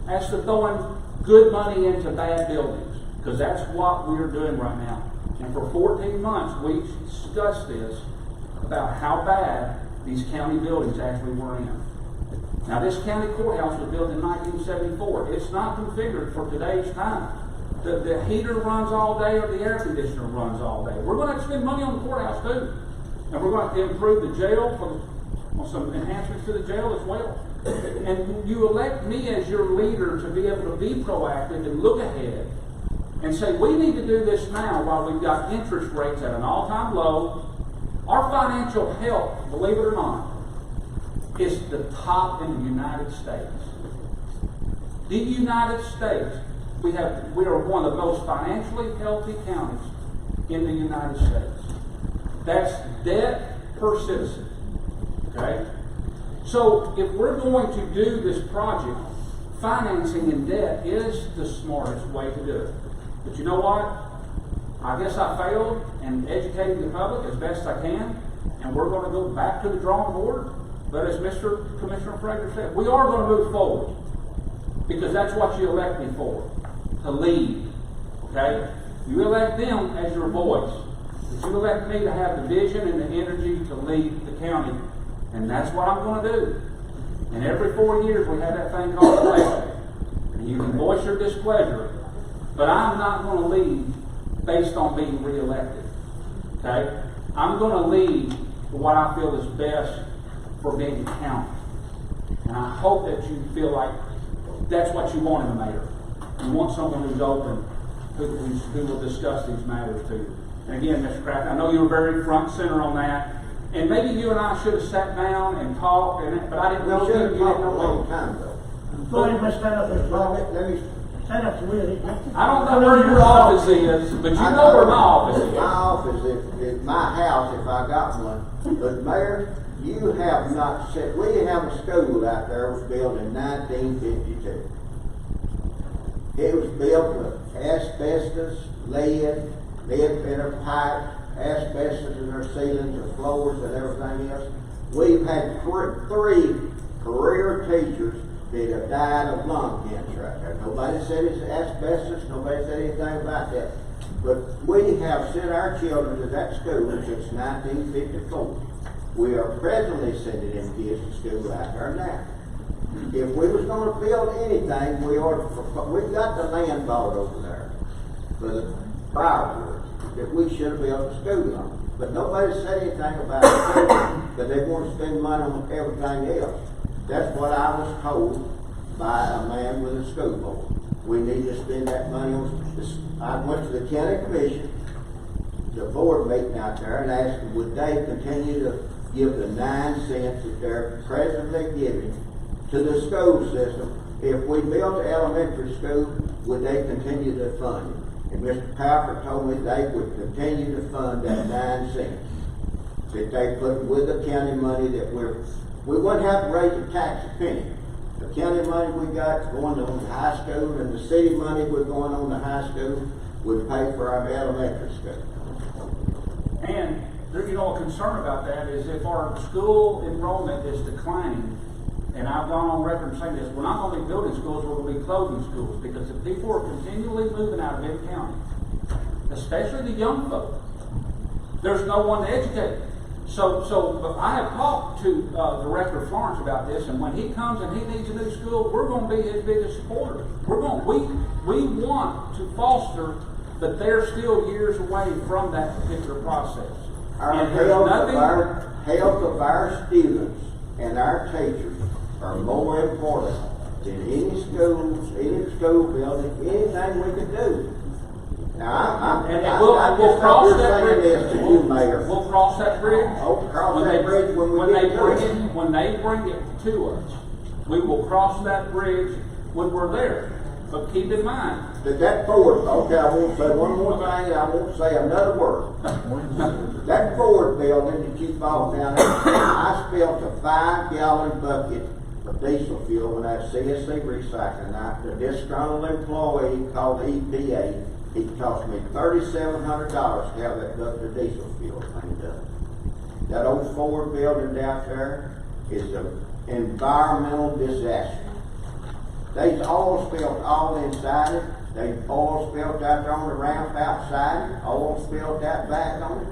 as to throwing good money into bad buildings? Because that's what we're doing right now. And for 14 months, we discussed this about how bad these county buildings actually were in. Now, this county courthouse was built in 1974. It's not configured for today's time. The heater runs all day or the air conditioner runs all day. We're going to have to spend money on the courthouse too. And we're going to have to improve the jail on some enhancements to the jail as well. And you elect me as your leader to be able to be proactive and look ahead and say, we need to do this now while we've got interest rates at an all-time low. Our financial health, believe it or not, is the top in the United States. The United States, we are one of the most financially healthy counties in the United States. That's debt per citizen. Okay? So if we're going to do this project, financing in debt is the smartest way to do it. But you know what? I guess I failed in educating the public as best I can, and we're going to go back to the drawing board. But as Mr. Commissioner Frager said, we are going to move forward because that's what you elect me for, to lead. Okay? You elect them as your voice, but you elect me to have the vision and the energy to lead the county, and that's what I'm going to do. And every 4 years we have that thing called election, and you can voice your displeasure, but I'm not going to lead based on being reelected. Okay? I'm going to lead for what I feel is best for Benton County. And I hope that you feel like that's what you want in a mayor. You want someone who's open, who will discuss these matters to you. And again, Mr. Kraft, I know you were very front and center on that. And maybe you and I should have sat down and talked, but I didn't know you didn't know. A long time ago. Go ahead and stand up there. Let me stand up to Willie. I don't know where your office is, but you know where my office is. My office is my house if I got one. But Mayor, you have not said, we have a school out there was built in 1952. It was built with asbestos, lead in our pipe, asbestos in our ceilings, our floors, and everything else. We've had three career teachers that have died of lung cancer out there. Nobody said it's asbestos, nobody said anything about that. But we have sent our children to that school since 1954. We are presently sending them kids to school out there now. If we was gonna build anything, we've got the land bought over there for the fireworks that we should have built a school on. But nobody said anything about it, but they want to spend money on everything else. That's what I was told by a man with a school board. We need to spend that money on this. I went to the county commission, the board meeting out there, and asked them, would they continue to give the 9 cents that they're presently giving to the school system? If we built an elementary school, would they continue to fund it? And Mr. Piper told me they would continue to fund that 9 cents that they put with the county money that we wouldn't have to raise the tax a penny. The county money we got going on the high school and the city money we're going on the high school would pay for our elementary school. And a concern about that is if our school enrollment is declining, and I've gone on record saying this, we're not going to be building schools, we're going to be closing schools, because if people are continually moving out of Benton County, especially the young folk, there's no one to educate. So I have talked to Director Florence about this, and when he comes and he needs a new school, we're going to be his biggest supporters. We want to foster, but they're still years away from that particular process. Our health of our students and our teachers are more important than any school building, anything we can do. Now, we'll cross that bridge. This to you, Mayor. We'll cross that bridge. Cross that bridge when they bring it to us. We will cross that bridge when we're there. But keep in mind that Ford. Okay, I won't say one more thing. I won't say another word. That Ford building that you bought down there, I spilled a 5-gallon bucket of diesel fuel when I was CSC recycling. Now, the disgruntled employee called the EPA. It cost me $3,700 to have that bucket of diesel fuel cleaned up. That old Ford building down there is an environmental disaster. There's oil spilled all inside it. There's oil spilled out there on the ramp outside it. Oil spilled out back on it.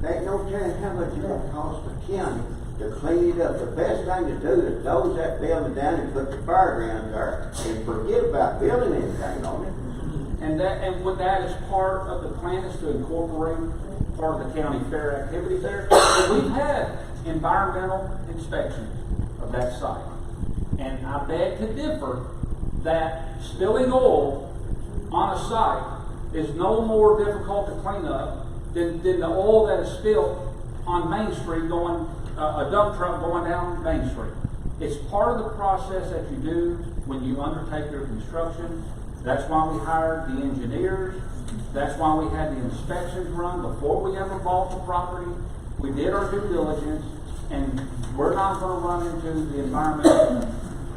There ain't no telling how much it's going to cost the county to clean it up. The best thing to do is close that building down and put the fairgrounds there and forget about building anything on it. And with that as part of the plan is to incorporate part of the county fair activities there. We've had environmental inspections of that site. And I beg to differ that spilling oil on a site is no more difficult to clean up than the oil that is spilled on Main Street going, a dump truck going down Main Street. It's part of the process that you do when you undertake your construction. That's why we hired the engineers. That's why we had the inspections run before we ever bought the property. We did our due diligence, and we're not going to run into the environmental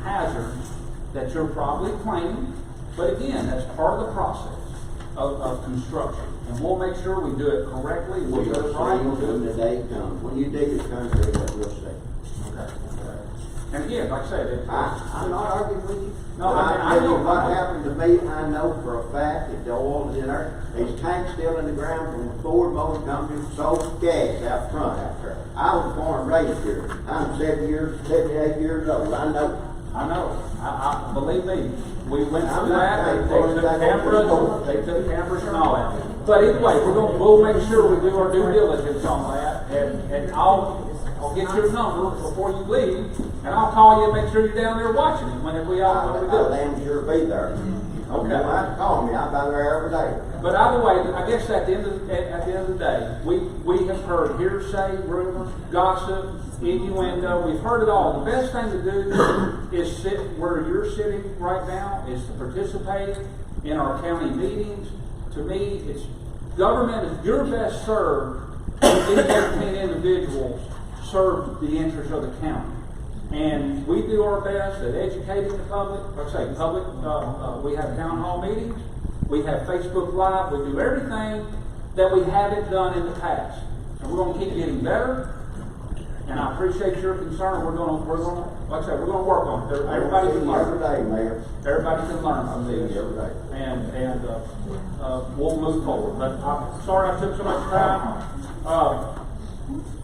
hazards that you're probably claiming. But again, that's part of the process of construction. And we'll make sure we do it correctly. We'll do it right. When the day comes, when you dig the country, that we'll see. Okay. And again, like I said, I'm not arguing with you. No, I know what happened to me. I know for a fact that the oil is in there. There's tanks still in the ground from the Ford Motor Company sold gas out front out there. I was born and raised here. I'm 78 years old. I know. I believe me. We went through that. They took cameras and all that. But anyway, we'll make sure we do our due diligence on that. And I'll get your number before you leave, and I'll call you and make sure you're down there watching it whenever we do. I'll damn sure be there. Okay. You don't have to call me. I'm down there every day. But either way, I guess at the end of the day, we have heard hearsay, rumors, gossip, innuendo. We've heard it all. The best thing to do is sit where you're sitting right now, is to participate in our county meetings. To me, it's government is your best served when these 13 individuals serve the interests of the county. And we do our best at educating the public, we have town hall meetings, we have Facebook Live, we do everything that we haven't done in the past. And we're gonna keep getting better, and I appreciate your concern. We're gonna, like I said, we're gonna work on it. Everybody can learn. Every day, Mayor. Everybody can learn from these. Every day. And we'll move forward. But I'm sorry I took so much time.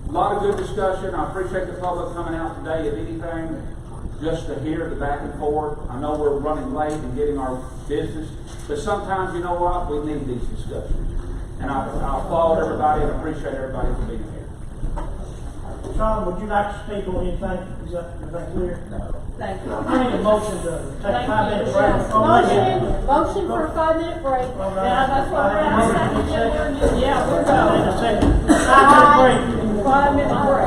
A lot of good discussion. I appreciate the public coming out today, if anything, just to hear the back and forth. I know we're running late and getting our business, but sometimes, you know what, we need these discussions. And I applaud everybody and appreciate everybody for being here. Sean, would you like to speak on anything? Is that clear? No. Thank you. I need a motion to take a 5-minute break. Motion for a 5-minute break. Yeah, that's what we're asking. Yeah, we're going. Wait a second. 5-minute break. 5-minute break.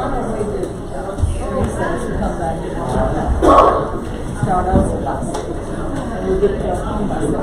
Start over by 6. And we'll get there home by 5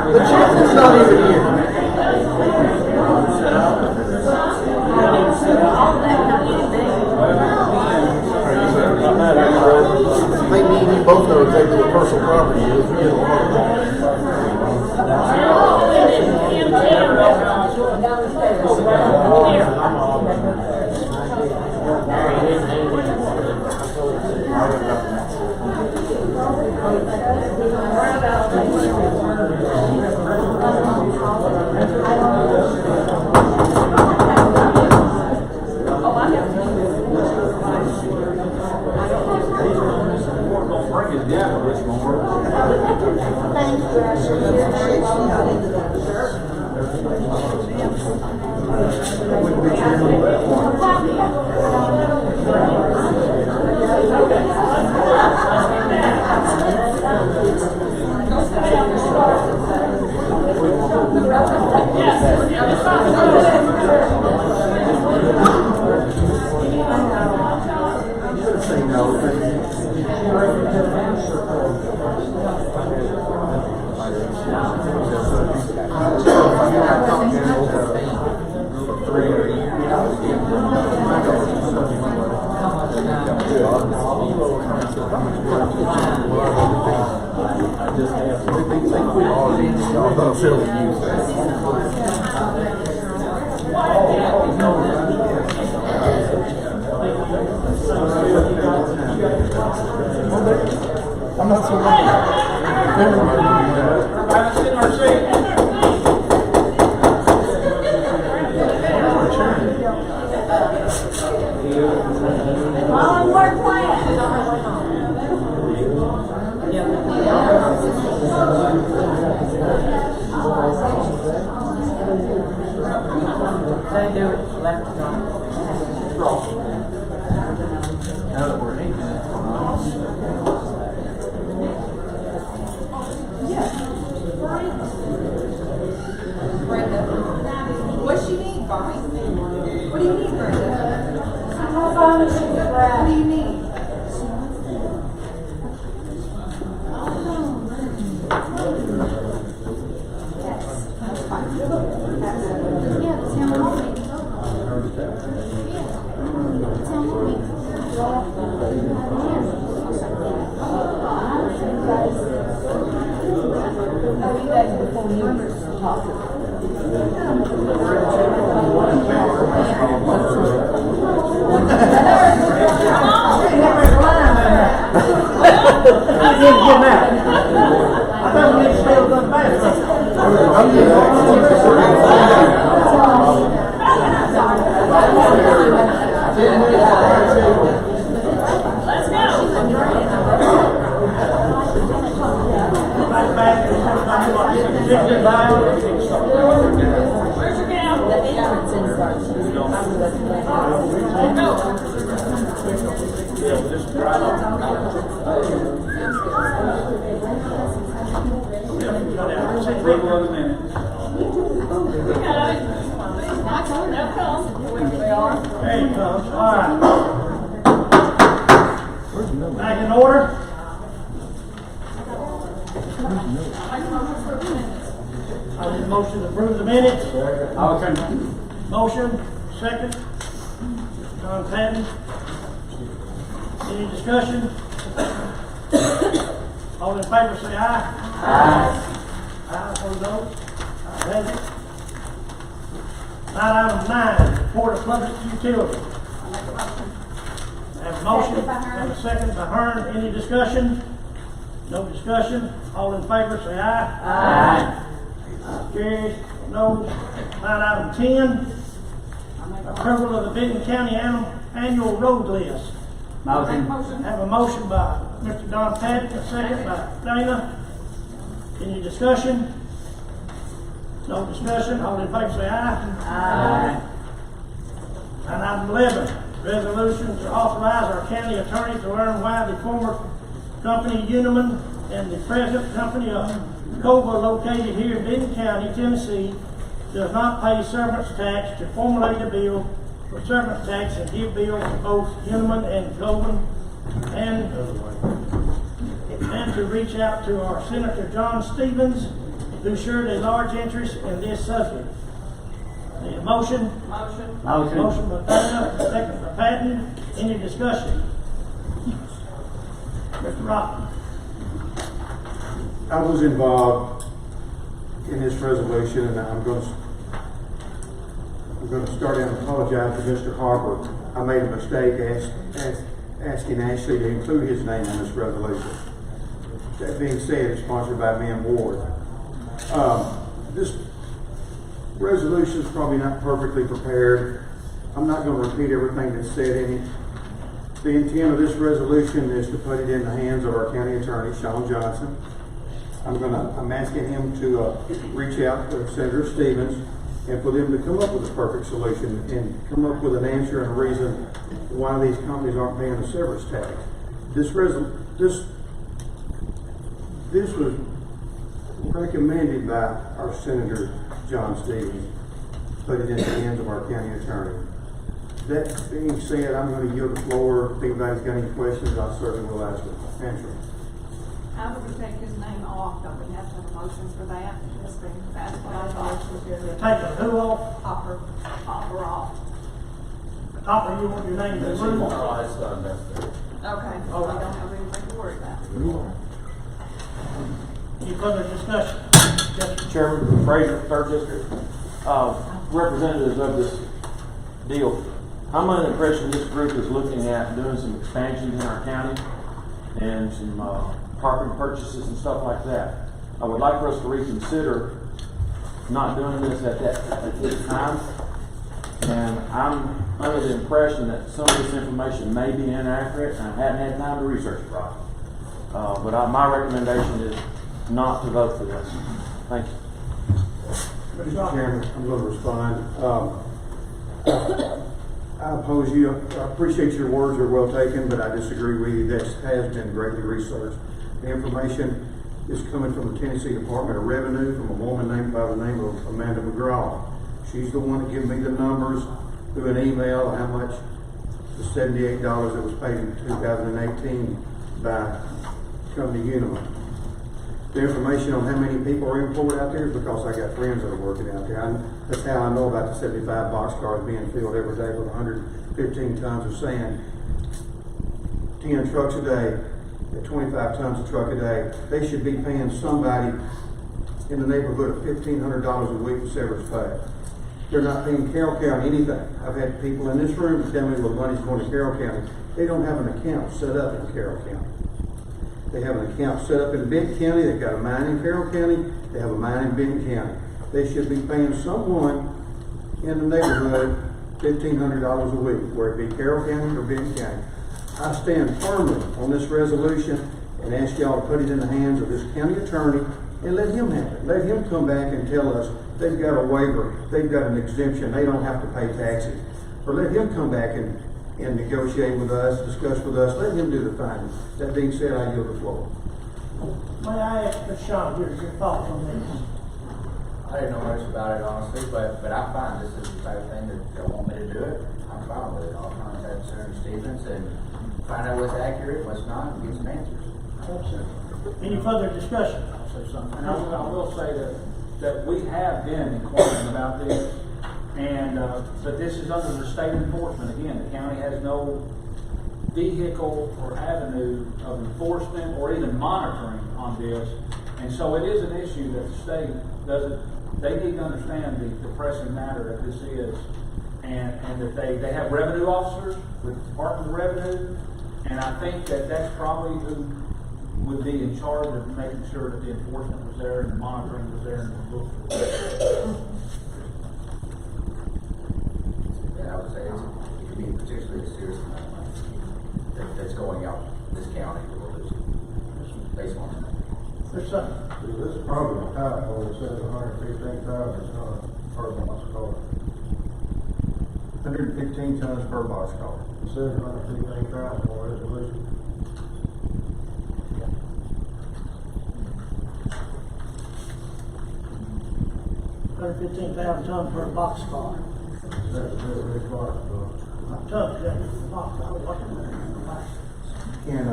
The chaplain's not even here. I think me and you both know exactly what personal property is. We get along. I'm not so They do it left and right. Now that we're 8 minutes. Brenda, what she need, Bonnie? What do you need, Brenda? What do you need? Back in order. I need a motion to approve the minutes. Motion, second. Don Patton. Any discussion? All in favor say aye. Aye. Aye, opposed no. Ayes have it. Item 9, report of public utility. Have a motion, have a second by Hearn. Any discussion? No discussion. All in favor say aye. Aye. Carries. No. Item 10, approval of the Benton County annual road list. Motion. Have a motion by Mr. Don Patton, a second by Dana. Any discussion? No discussion. All in favor say aye. Aye. And item 11, resolution to authorize our county attorney to learn why the former company Uniman and the present company of Cova located here in Benton County, Tennessee, does not pay servants tax to formulate a bill for servants tax and give bills to both Uniman and Cova, and to reach out to our Senator John Stevens, who shared a large interest in this subject. Need a motion? Motion. Motion by Dana, second by Patton. Any discussion? Mr. Rockman. I was involved in this resolution, and I'm going to start out and apologize to Mr. Harper. I made a mistake asking Ashley to include his name in this resolution. That being said, it's sponsored by me and Ward. This resolution is probably not perfectly prepared. I'm not going to repeat everything that's said in it. The intent of this resolution is to put it in the hands of our county attorney, Sean Johnson. I'm asking him to reach out to Senator Stevens and for them to come up with a perfect solution and come up with an answer and a reason why these companies aren't paying the severance tax. This was recommended by our Senator John Stevens, put it in the hands of our county attorney. That being said, I'm going to yield the floor. If anybody's got any questions, I certainly will answer them. How do we take his name off? Don't we have to have a motion for that? That's what I thought. Take the who off? Hopper off. Hopper, you want your name to be removed? Oh, it's not necessary. Okay, so we don't have anything to worry about. Any further discussion? Yes. Chairman Fraser, 3rd District, representatives of this deal, I'm under the impression this group is looking at doing some expansions in our county and some property purchases and stuff like that. I would like for us to reconsider not doing this at this time. And I'm under the impression that some of this information may be inaccurate, and I haven't had time to research it properly. But my recommendation is not to vote for this. Thank you. Mr. Chairman, I'm going to respond. I oppose you. I appreciate your words are well taken, but I disagree with you. This has been greatly researched. The information is coming from the Tennessee Department of Revenue from a woman named by the name of Amanda McGraw. She's the one that gave me the numbers through an email, how much the $78 that was paid in 2018 by Company Uniman. The information on how many people are employed out there is because I got friends that are working out there. That's how I know about the 75 boxcars being filled every day with 115 tons of sand. 10 trucks a day, at 25 tons of truck a day. They should be paying somebody in the neighborhood of $1,500 a week for severance pay. They're not paying Carroll County anything. I've had people in this room tell me, well, money's going to Carroll County. They don't have an account set up in Carroll County. They have an account set up in Benton County. They've got a mine in Carroll County. They have a mine in Benton County. They should be paying someone in the neighborhood $1,500 a week, whether it be Carroll County or Benton County. I stand firmly on this resolution and ask y'all to put it in the hands of this county attorney and let him have it. Let him come back and tell us they've got a waiver, they've got an exemption, they don't have to pay taxes. Or let him come back and negotiate with us, discuss with us, let him do the finding. That being said, I yield the floor. May I ask Mr. Shaw, your thoughts on this? I didn't know much about it honestly, but I'm fine. This is the type of thing that they want me to do it. I'm fine with it. I'll contact Senator Stevens and find out what's accurate, what's not, and get some answers. Any further discussion? And I will say that we have been inquiring about this, And, but this is under the state enforcement. Again, the county has no vehicle or avenue of enforcement or even monitoring on this. And so it is an issue that the state doesn't, they need to understand the pressing matter that this is. And that they have revenue officers with the Department of Revenue. And I think that that's probably who would be in charge of making sure that the enforcement was there and the monitoring was there and the books were there. Yeah, I would say it could be particularly a serious amount of money that's going out this county that we're losing based on that. There's something. This is probably a typo, it says 115,000 tons per boxcar. 115 tons per boxcar. It says 115,000 for resolution. $115,000 tons per boxcar. That's a big boxcar. Tons, yeah, boxcar. Can,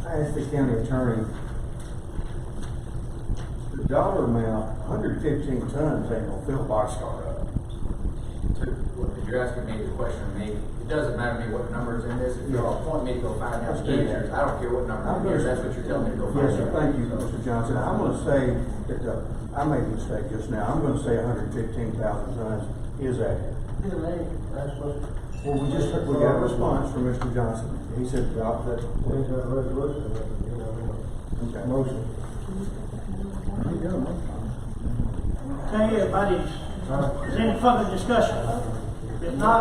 I asked the county attorney, the dollar amount, 115 tons ain't gonna fill a boxcar up. If you're asking me the question of me, it doesn't matter to me what number is in this. If you're appointing me to go find out the answers, I don't care what number it is. That's what you're telling me to go find out. Yes, sir, thank you, Mr. Johnson. I'm gonna say that, I made a mistake just now. I'm gonna say 115,000 tons is accurate. Well, we got a response from Mr. Johnson. He said, that. Okay. Motion. Okay, everybody, is there any further discussion? If not,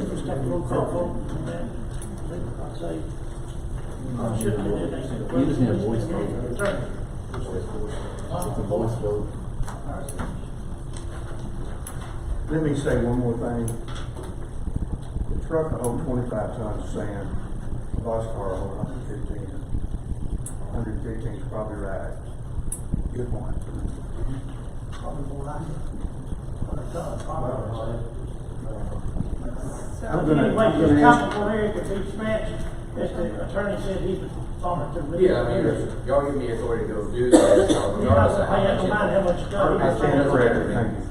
just take a roll call vote on that. I'd say, shouldn't do that. You just need a voice vote. Attorney. It's a voice vote. Let me say one more thing. The truck will hold 25 tons of sand. The boxcar will hold 115. 115 is probably right. Good point. Probably more like it. Anyway, this couple area could be scratched, as the attorney said he was on it to. Yeah, I mean, y'all give me authority to go do this. You don't have to pay no matter how much you got. I stand corrected, thank you.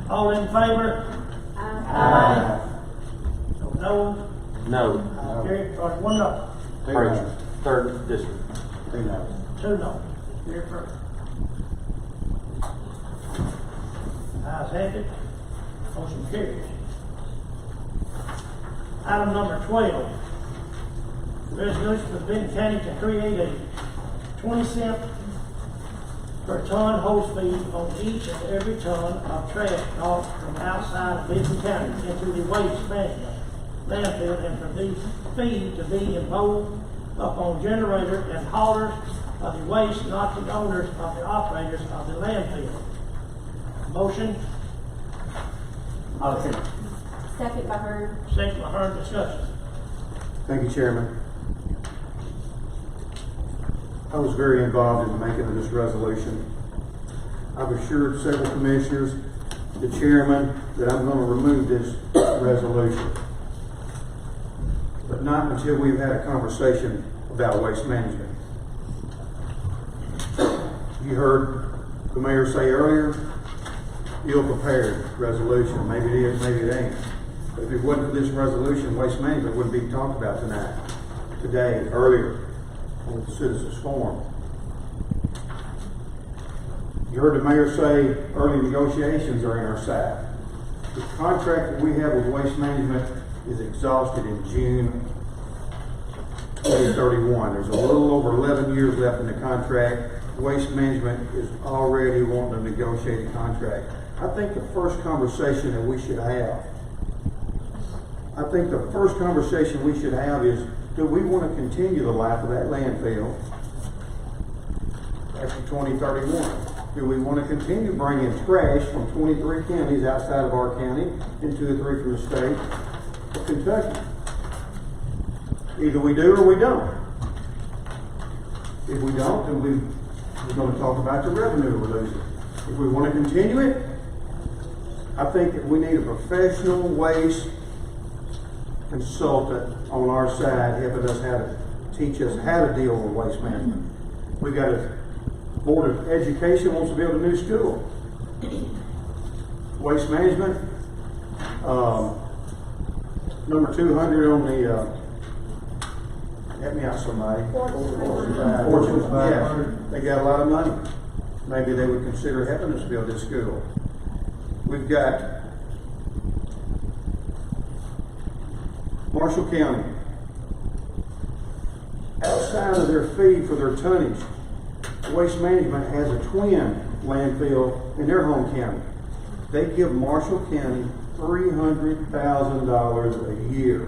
All in favor? Aye. No? No. Carried, or one no? Frazier, third district. Two no. Carried first. Ayes have it. Motion carries. Item number 12. Resolution for Benton County to create a 20-cent per ton hose fee on each and every ton of trash brought from outside of Benton County into the waste management landfill, and for the fee to be imposed upon generator and haulers of the waste, not the owners of the operators of the landfill. Motion? Second by Hurd. Second by Hurd, discussion. Thank you, Chairman. I was very involved in the making of this resolution. I've assured several commissioners, the chairman, that I'm going to remove this resolution. But not until we've had a conversation about waste management. You heard the mayor say earlier, ill-prepared resolution. Maybe it is, maybe it ain't. But if it wasn't for this resolution, waste management wouldn't be talked about tonight, today, earlier, on the citizens forum. You heard the mayor say early negotiations are in our sight. The contract that we have with waste management is exhausted in June 2031. There's a little over 11 years left in the contract. Waste management is already wanting to negotiate a contract. I think the first conversation that we should have, is, do we want to continue the life of that landfill after 2031? Do we want to continue bringing trash from 23 counties outside of our county and 2 or 3 from the state of Kentucky? Either we do or we don't. If we don't, then we're going to talk about the revenue we're losing. If we want to continue it, I think that we need a professional waste consultant on our side helping us how teach us how to deal with waste management. We got a Board of Education wants to build a new school. Waste management, number 200 on the, help me out somebody. Fortune 500. Yeah, they got a lot of money. Maybe they would consider helping us build this school. We've got Marshall County. Outside of their fee for their tonnage, Waste Management has a twin landfill in their home county. They give Marshall County $300,000 a year.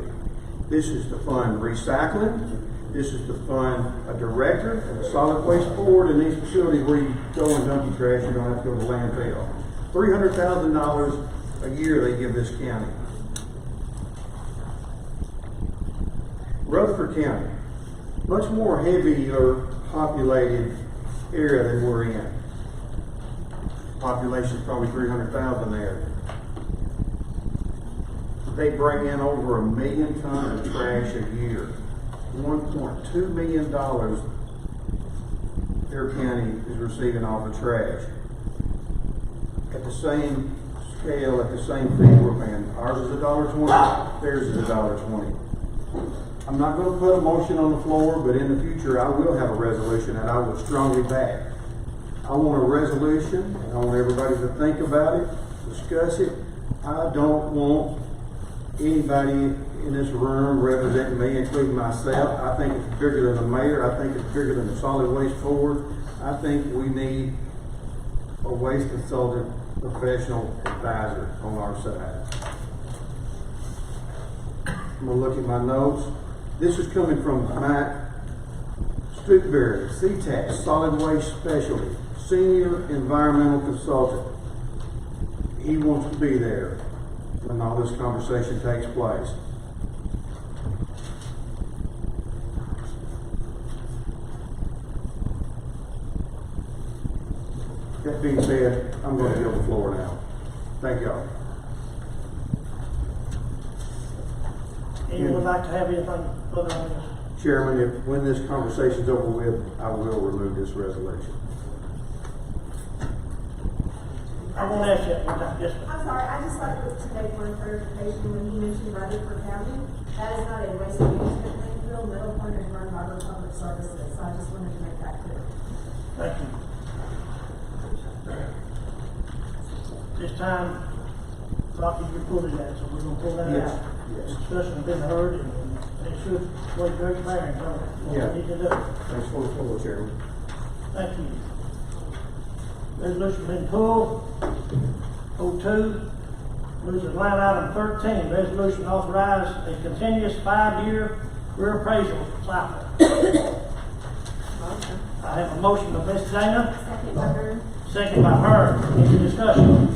This is to fund recycling. This is to fund a director and a solid waste board in these facilities where you go and dump your trash, you don't have to go to the landfill. $300,000 a year they give this county. Rutherford County, much more heavier populated area than we're in. Population is probably 300,000 there. They bring in over 1 million tons of trash a year. $1.2 million their county is receiving off of trash. At the same scale, at the same fee we're paying. Ours is $1.20, theirs is $1.20. I'm not going to put a motion on the floor, but in the future I will have a resolution that I will strongly back. I want a resolution, and I want everybody to think about it, discuss it. I don't want anybody in this room representing me, including myself. I think it's bigger than the mayor. I think it's bigger than the solid waste board. I think we need a waste consultant professional advisor on our side. I'm going to look at my notes. This is coming from Mike Stuckberry, CTAC, Solid Waste Specialty, Senior Environmental Consultant. He wants to be there when all this conversation takes place. That being said, I'm going to yield the floor now. Thank y'all. Anyone would like to have anything further on this? Chairman, when this conversation's over with, I will remove this resolution. I won't ask you one time. Yes, I'm sorry, I just like to make one clarification when he mentioned Rutherford County. That is not a waste management landfill. Middle Point is run by the Public Services, so I just wanted to make that clear. thank you. This time, Rocky, you're pulling that, so we're gonna pull that Yes. out. Yes. Discussion has been heard, and it should wait very clear and what Yeah. we need to do. Thanks for the floor, Chairman. Thank you. Resolution been pulled. 02, moves to line item 13, resolution authorize a continuous 5-year reappraisal cycle. I have a motion by Ms. Dana. Second by her. Second by her. Any discussion?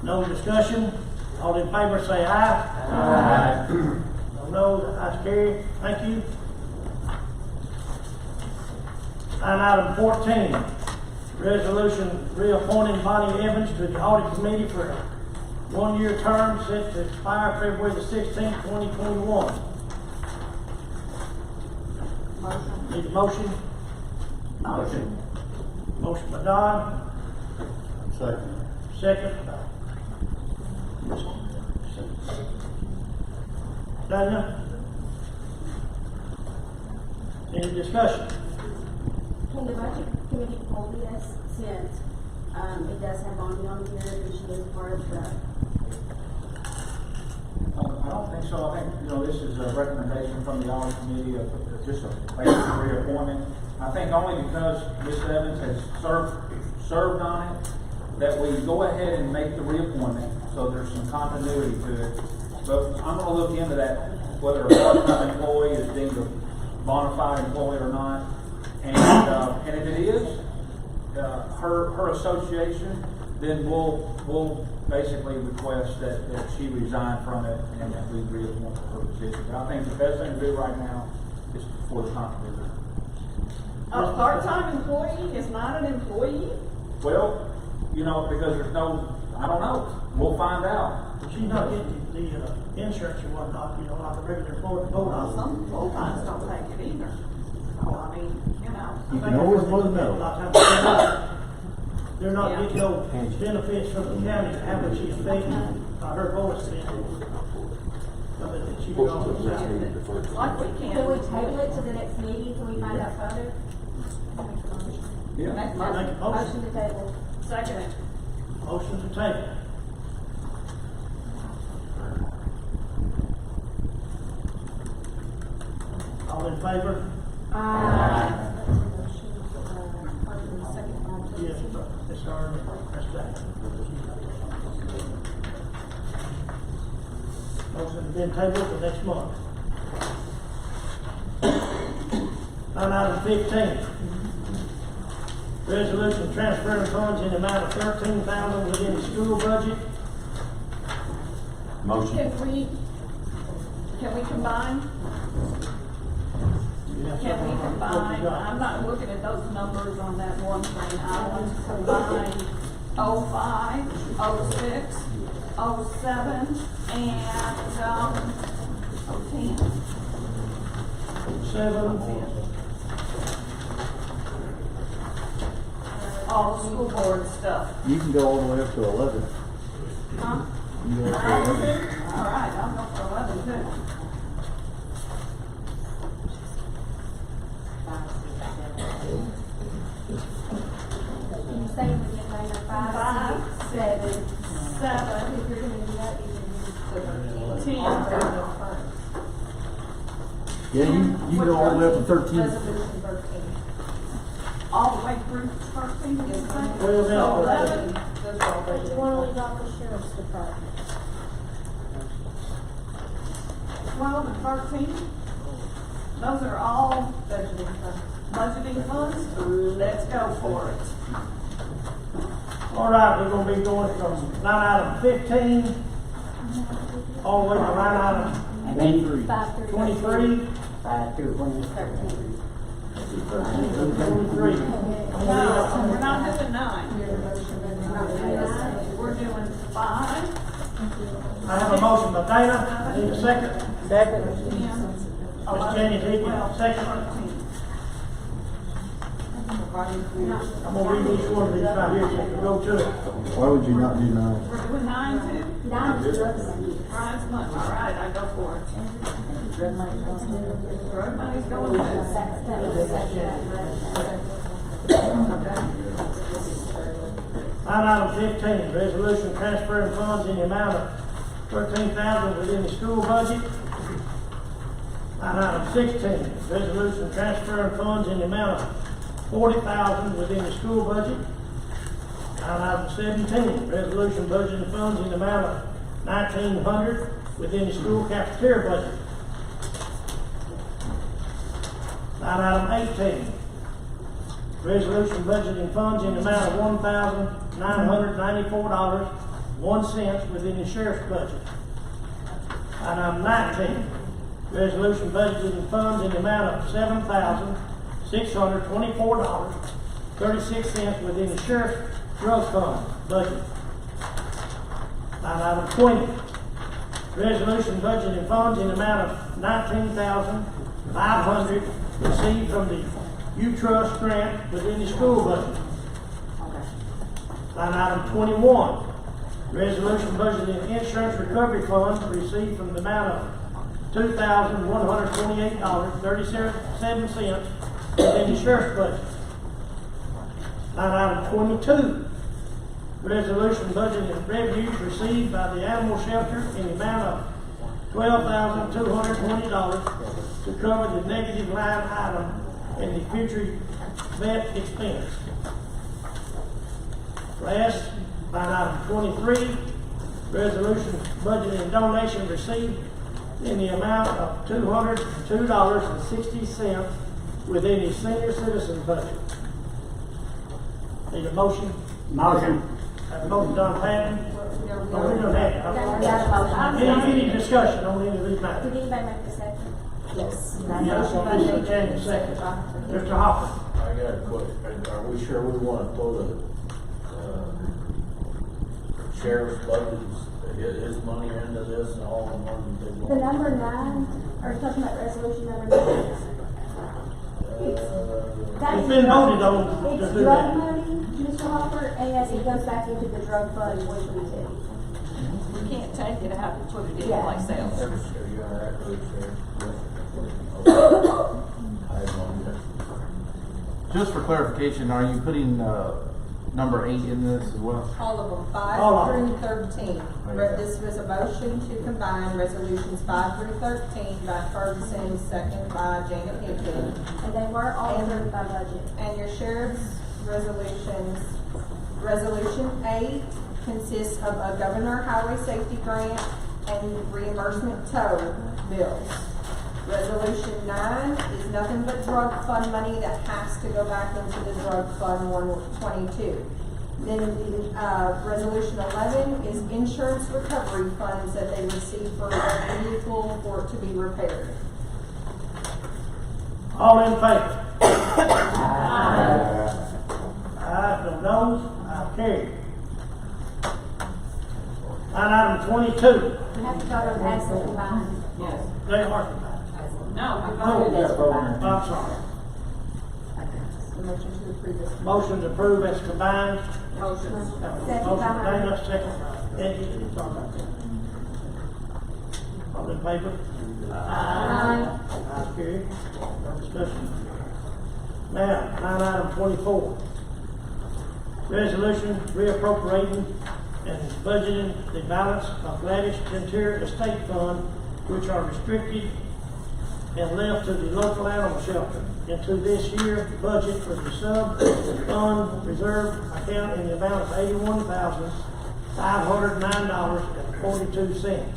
No discussion. All in favor say aye. Aye. No, the ayes carried. Thank you. Line item 14, resolution reappointing Bonnie Evans to the audit committee for a 1-year term set to expire February the 16th, 2021. Need a motion? Motion. Motion by Don. Second. Second by Daniel. Any discussion? Can the budget committee pull this since, it does have Bonnie on here and she is part of the, I don't think so. I think, this is a recommendation from the audit committee of just a basic reappointment. I think only because Ms. Evans has served on it, that we go ahead and make the reappointment, so there's some continuity to it. But I'm gonna look into that, whether a part-time employee is deemed a bona fide employee or not. And if it is, her association, then we'll basically request that she resign from it and that we reappoint her position. But I think the best thing to do right now is for the continuity. A part-time employee is not an employee? Well, You know, because there's no, I don't know, we'll find out. But she's not getting the insurance or whatnot, you know, like a regular Florida Well, boat. some full-times don't take it either. So, I mean, you know. You can always let them know. They're not getting no benefits from the county, how much she's paying, her voice then. So that she can also say. Like we can. Can we table it to the next meeting, can we find out further? Yeah. Make a Make a motion. motion. Motion to table. Second it. Motion to table. All in favor? Yes, Ms. Harvey, that's that. Motion has been tabled for next month. Line item 15. Resolution transferring funds in the amount of $13,000 within the school budget. Motion. Can we combine? Can we combine? I'm not looking at those numbers on that one thing. I want to combine 05, 06, 07, and 010. 7. All the school board stuff. You can go all the way up to 11. Huh? You can go up to 11. All right, I'll go for 11 too. Can you say we get line of 5, 6, 7? 7. If you're gonna do that, you can use 10. Yeah, you can go all the way up to 13. Resolution 13. All the way through 13, is that? Well, So now, 11. You wanna leave off the sheriff's department? 12 and 13. Those are all budgeting funds. Let's go for it. All right, we're gonna be going from line item 15 all the way to line item 23. 5 through 23. 5 through 23. 23. No, we're not doing 9. We're doing 5. I have a motion by Dana, I need a second. Second. 10. Ms. Jenny Higgins, 12, second. 13. I'm gonna read each one of these right here, so you can go to it. Why would you not do 9? We're doing 9 too? 9 is drug money. Brian's money. All right, I go for it. Road money's going Line item 15, resolution transferring funds in the amount of $13,000 within the school budget. Line item 16, resolution transferring funds in the amount of $40,000 within the school budget. Line item 17, resolution budgeting funds in the amount of $1,900 within the school cafeteria budget. Line item 18, resolution budgeting funds in the amount of $1,994.01 within the sheriff's budget. Line item 19, resolution budgeting funds in the amount of $7,624.36 within the sheriff's drug fund budget. Line item 20, resolution budgeting funds in the amount of $19,500 received from the U-Trust grant within the school budget. Line item 21, resolution budgeting insurance recovery funds received from the amount of $2,128.37 within the sheriff's budget. Line item 22, resolution budgeting revenues received by the animal shelter in the amount of $12,220 to cover the negative line item in the future vet expense. Last, line item 23, resolution budgeting donation received in the amount of $202.60 within the senior citizen budget. Need a motion? Motion. Have a motion, Don Patton. Oh, we don't have it. Any discussion on any of these matters? Did anybody make the second? Yes. Yes, Mr. Cheney, second. Mr. Hopper. I got a question. Are we sure we want to pull the sheriff's budget, his money into this and all in one big The one. number 9, are you talking about resolution number 9? It's been voted on to It's do drug that. money, Mr. Hopper, and it goes back into the drug fund weekly too. We can't take it out and put it in Yeah. place else. You are accurate, Sheriff. I have no idea. Just for clarification, are you putting, number 8 in this as well? All of them, All of 5 them. through 13. This was a motion to combine resolutions 5 through 13 by Ferguson, second by Janet Higdon. And they were all approved by budget. And your sheriff's resolutions, Resolution 8 consists of a governor highway safety grant and reimbursement tow bills. Resolution 9 is nothing but drug fund money that has to go back into the drug fund 122. Then the, resolution 11 is insurance recovery funds that they receive for a vehicle for it to be repaired. All in favor? Aye, no noes, I'll carry. Line item 22, We have to vote on as combined. Yes. they are. No, we Oh, voted yeah, as I'm sorry. The motion to approve this. Motion to approve as combined. Motion. Motion Second by Dana, second by Eddie. Sorry about that. All in favor? Aye. Ayes, carried. No discussion. Now, line item 24. Resolution reappropriating and budgeting the balance of Gladys Ventura Estate Fund, which are restricted and left to the local animal shelter into this year's budget for the sub-fund reserve account in the amount of $81,509.42.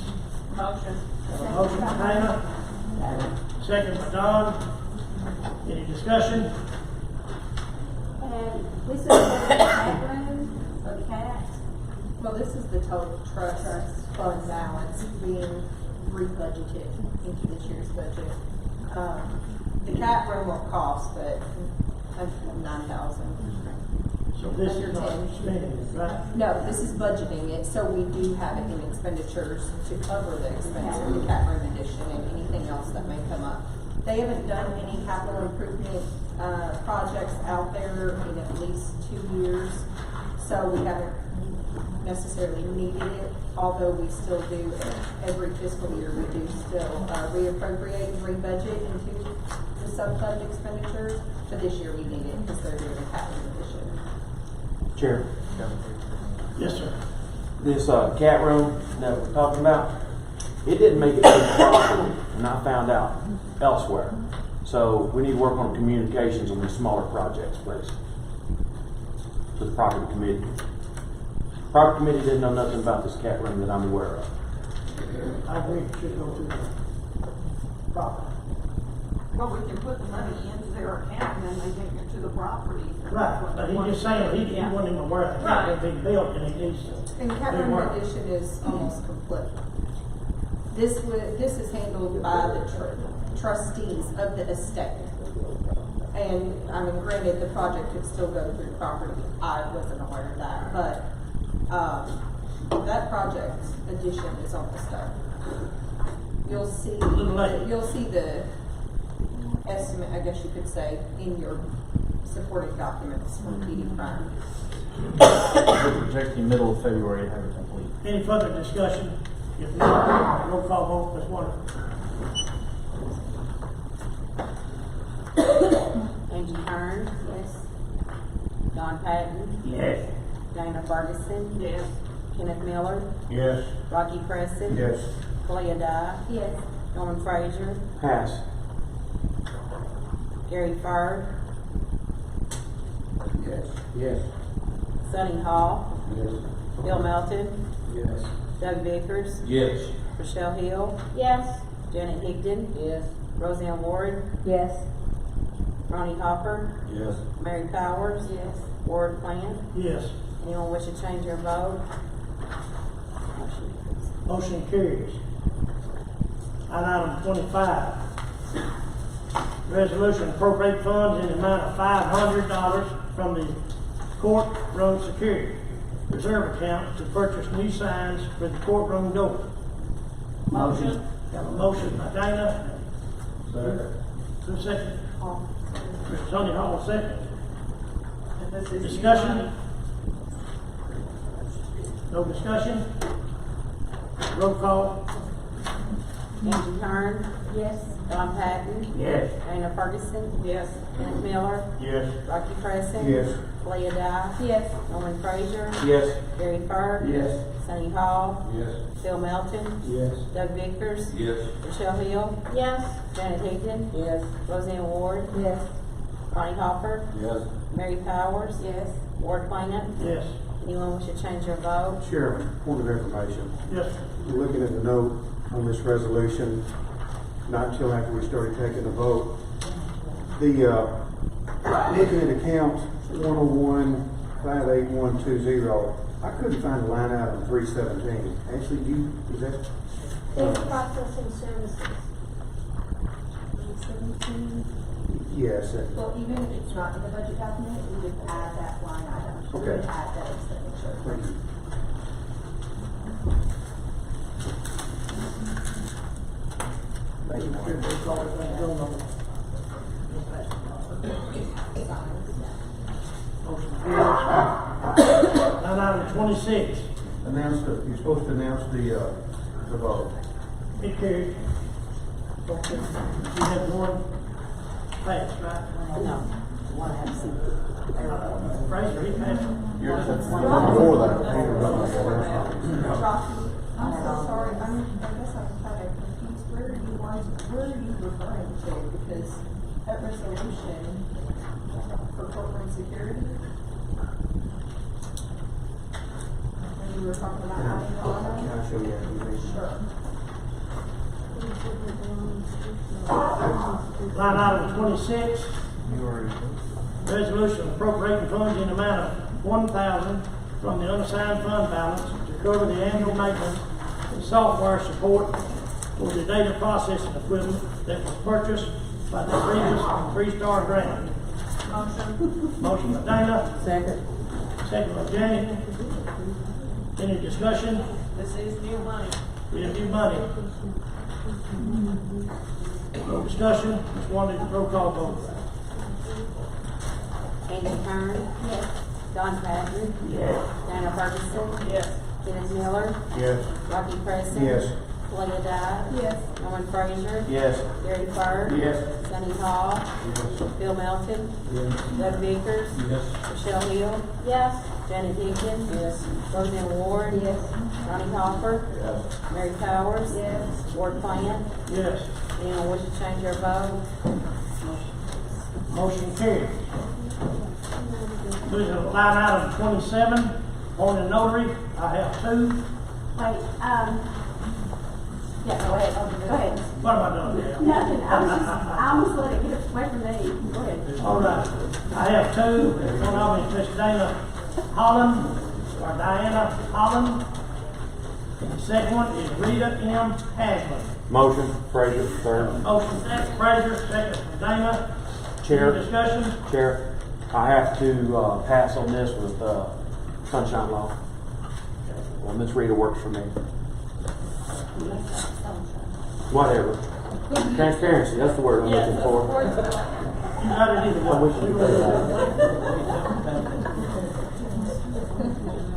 motion. Have a motion by Dana, second by Don. Any discussion? And this is for the cat room, for the cats. Well, this is the total trust fund balance being rebudgeted into this year's budget. The cat room will cost, but $9,000. So this is not spending it, right? No, this is budgeting it, so we do have it in expenditures to cover the expense of the cat room addition and anything else that may come up. They haven't done any capital improvement, projects out there in at least 2 years, so we haven't necessarily needed it, although we still do, every fiscal year, we do still, reappropriate and rebudget into the sub-fund expenditures. For this year, we need it because they're doing a capital addition. Chair, Yes, sir. this, cat room that we're talking about, it didn't make it to the property, and I found out elsewhere. So we need to work on communications on these smaller projects, please. To the property committee. Property committee didn't know nothing about this cat room that I'm aware of. I agree, it should go to the property. But we can put the money into their account and then they take it to the property. Right, but he's just saying, he wasn't even aware that Right. it had been built, and he needs to. And cat do room work. addition is almost complete. This is handled by the trustees of the estate. And, I mean, granted, the project could still go through property, I wasn't aware of that, but, that project addition is almost done. You'll see the estimate, I guess you could say, in your supporting documents from PD Prime. We're projecting middle of February to have it complete. Any further discussion? If not, roll call vote, Ms. Warner. Angie Hearn. Yes. Don Patton. Yes. Dana Ferguson. Yes. Kenneth Miller. Yes. Rocky Preston. Yes. Clea Dye. Yes. Norman Frazier. Pass. Gary Fard. Yes. Yes. Sonny Hall. Yes. Bill Melton. Yes. Doug Vickers. Yes. Rochelle Hill. Yes. Janet Higdon. Yes. Roseanne Ward. Yes. Ronnie Hopper. Yes. Mary Powers. Yes. Ward Plan. Yes. Anyone wish to change their vote? Motion carries. Item 25. Resolution appropriate funds in the amount of $500 from the court road security reserve account to purchase new signs for the courtroom door. Motion. Got a motion by Dana. Second. Who's second? Mr. Sonny Hall, second. Discussion? No discussion? Roll call? Angie Kern. Yes. Don Patton. Yes. Dana Ferguson. Yes. Kenneth Miller. Yes. Rocky Crescent. Yes. Leah Dyke. Yes. Norman Frazier. Yes. Gary Fur. Yes. Sonny Hall. Yes. Phil Melton. Yes. Doug Vickers. Yes. Michelle Hill. Yes. Janet Higgins. Yes. Roseanne Ward. Yes. Bonnie Hopper. Yes. Mary Powers. Yes. Ward Plan. Yes. Anyone wish to change their vote? Chairman, point of information. Yes. Looking at the note on this resolution, not until after we started taking the vote, looking at account 101-58120, I couldn't find the line item 317. Actually, is that? Data processing services. Yes. Well, even if it's not in the budget document, we would add that line item. We would Okay. add that expenditure. Thank you. Motion carries. Line item 26. You're supposed to announce the vote. It carries. Okay. You have one pass, right? No. One absent. Fraser, he passed. Before that. I'm so sorry, I guess I'm kind of confused, where are you referring to? Because that resolution for courtroom security? When you were talking about adding on? Can I show you that? Sure. Line item 26. Resolution appropriating funds in the amount of $1,000 from the unassigned fund balance to cover the annual maintenance and software support for the data processing equipment that was purchased by the previous three-star grant. Motion by Dana. Second. Second by Jenny. Any discussion? This is new money. We have new money. No discussion. Just wanted to roll call vote. Angie Kern. Yes. Don Patton. Yes. Dana Ferguson. Yes. Kenneth Miller. Yes. Rocky Crescent. Yes. Leah Dyke. Yes. Norman Frazier. Yes. Gary Fur. Yes. Sonny Hall. Yes. Phil Melton. Yes. Doug Vickers. Yes. Michelle Hill. Yes. Janet Higgins. Yes. Roseanne Ward. Yes. Ronnie Hopper. Yes. Mary Powers. Yes. Ward Plan. Yes. Anyone wish to change their vote? Motion carried. Moving to line item 27, appointed notary. I have two. Wait, yeah, go ahead, go ahead. What am I doing here? Nothing, I almost let it get away from me. Go ahead. All right. I have two. One of them is Miss Dana Holland, or Diana Holland. And the second one is Rita M. Haslam. Motion, Frazier, third. Motion, Frazier, second from Dana. Chair. Any discussion? Chair, I have to pass on this with sunshine law. Well, Miss Rita works for me. Whatever. Transparency, that's the word I'm looking for. You got it either I wish way. you could say that.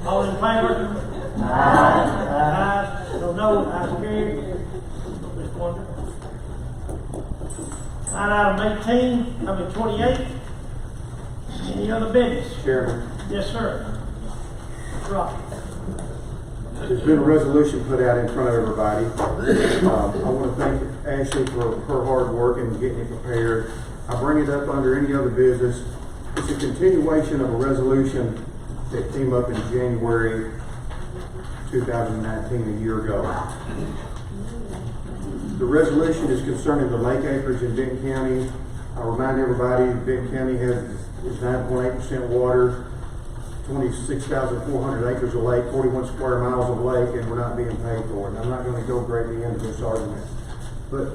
All in favor? Aye. No, ayes carried. This one. Line item 28. Any other business? Chairman. Yes, sir. Rocky. There's been a resolution put out in front of everybody. I want to thank Ashley for her hard work in getting it prepared. I bring it up under any other business. It's a continuation of a resolution that came up in January 2019, a year ago. The resolution is concerning the lake acreage in Benton County. I remind everybody, Benton County is 9.8% water, 26,400 acres of lake, 41 square miles of lake, and we're not being paid for it. I'm not going to go greatly into this argument. But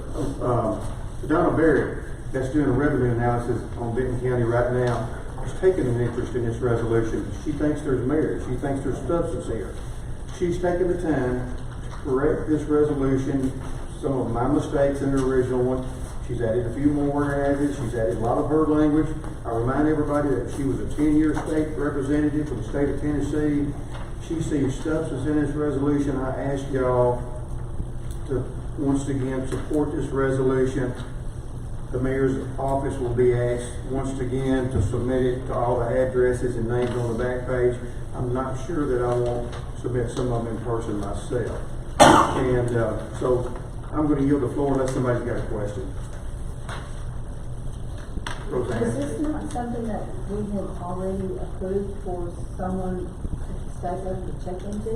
Donna Barrett, that's doing a revenue analysis on Benton County right now, has taken an interest in this resolution. She thinks there's merit. She thinks there's substance here. She's taken the time to correct this resolution, some of my mistakes in the original one. She's added a few more added. She's added a lot of her language. I remind everybody that she was a 10-year state representative for the state of Tennessee. She sees substance in this resolution. I ask y'all to once again support this resolution. The mayor's office will be asked once again to submit it to all the addresses and names on the back page. I'm not sure that I won't submit some of them in person myself. And so I'm going to yield the floor unless somebody's got a question. Roseanne. Is this not something that we have already approved for someone to Staples to check into?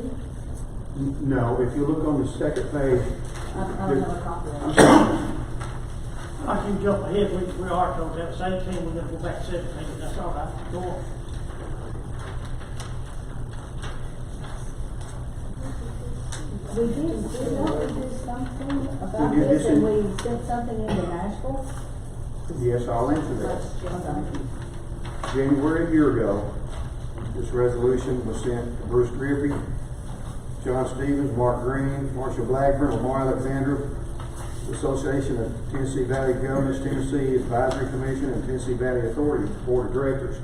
No, if you look on the second page. I don't have a copy of I'm it. sorry. I can jump ahead, we are told that 17, we're gonna go back to 17, that's all right, go on. We did not do something about We did this this and in- we sent something into Nashville? Yes, I'll answer that. Okay. January a year ago, this resolution was sent to Bruce Griffey, John Stevens, Mark Green, Marshall Blackburn, Lamar Alexander, the Association of Tennessee Valley Governors, Tennessee Advisory Commission, and Tennessee Valley Authority Board of Directors.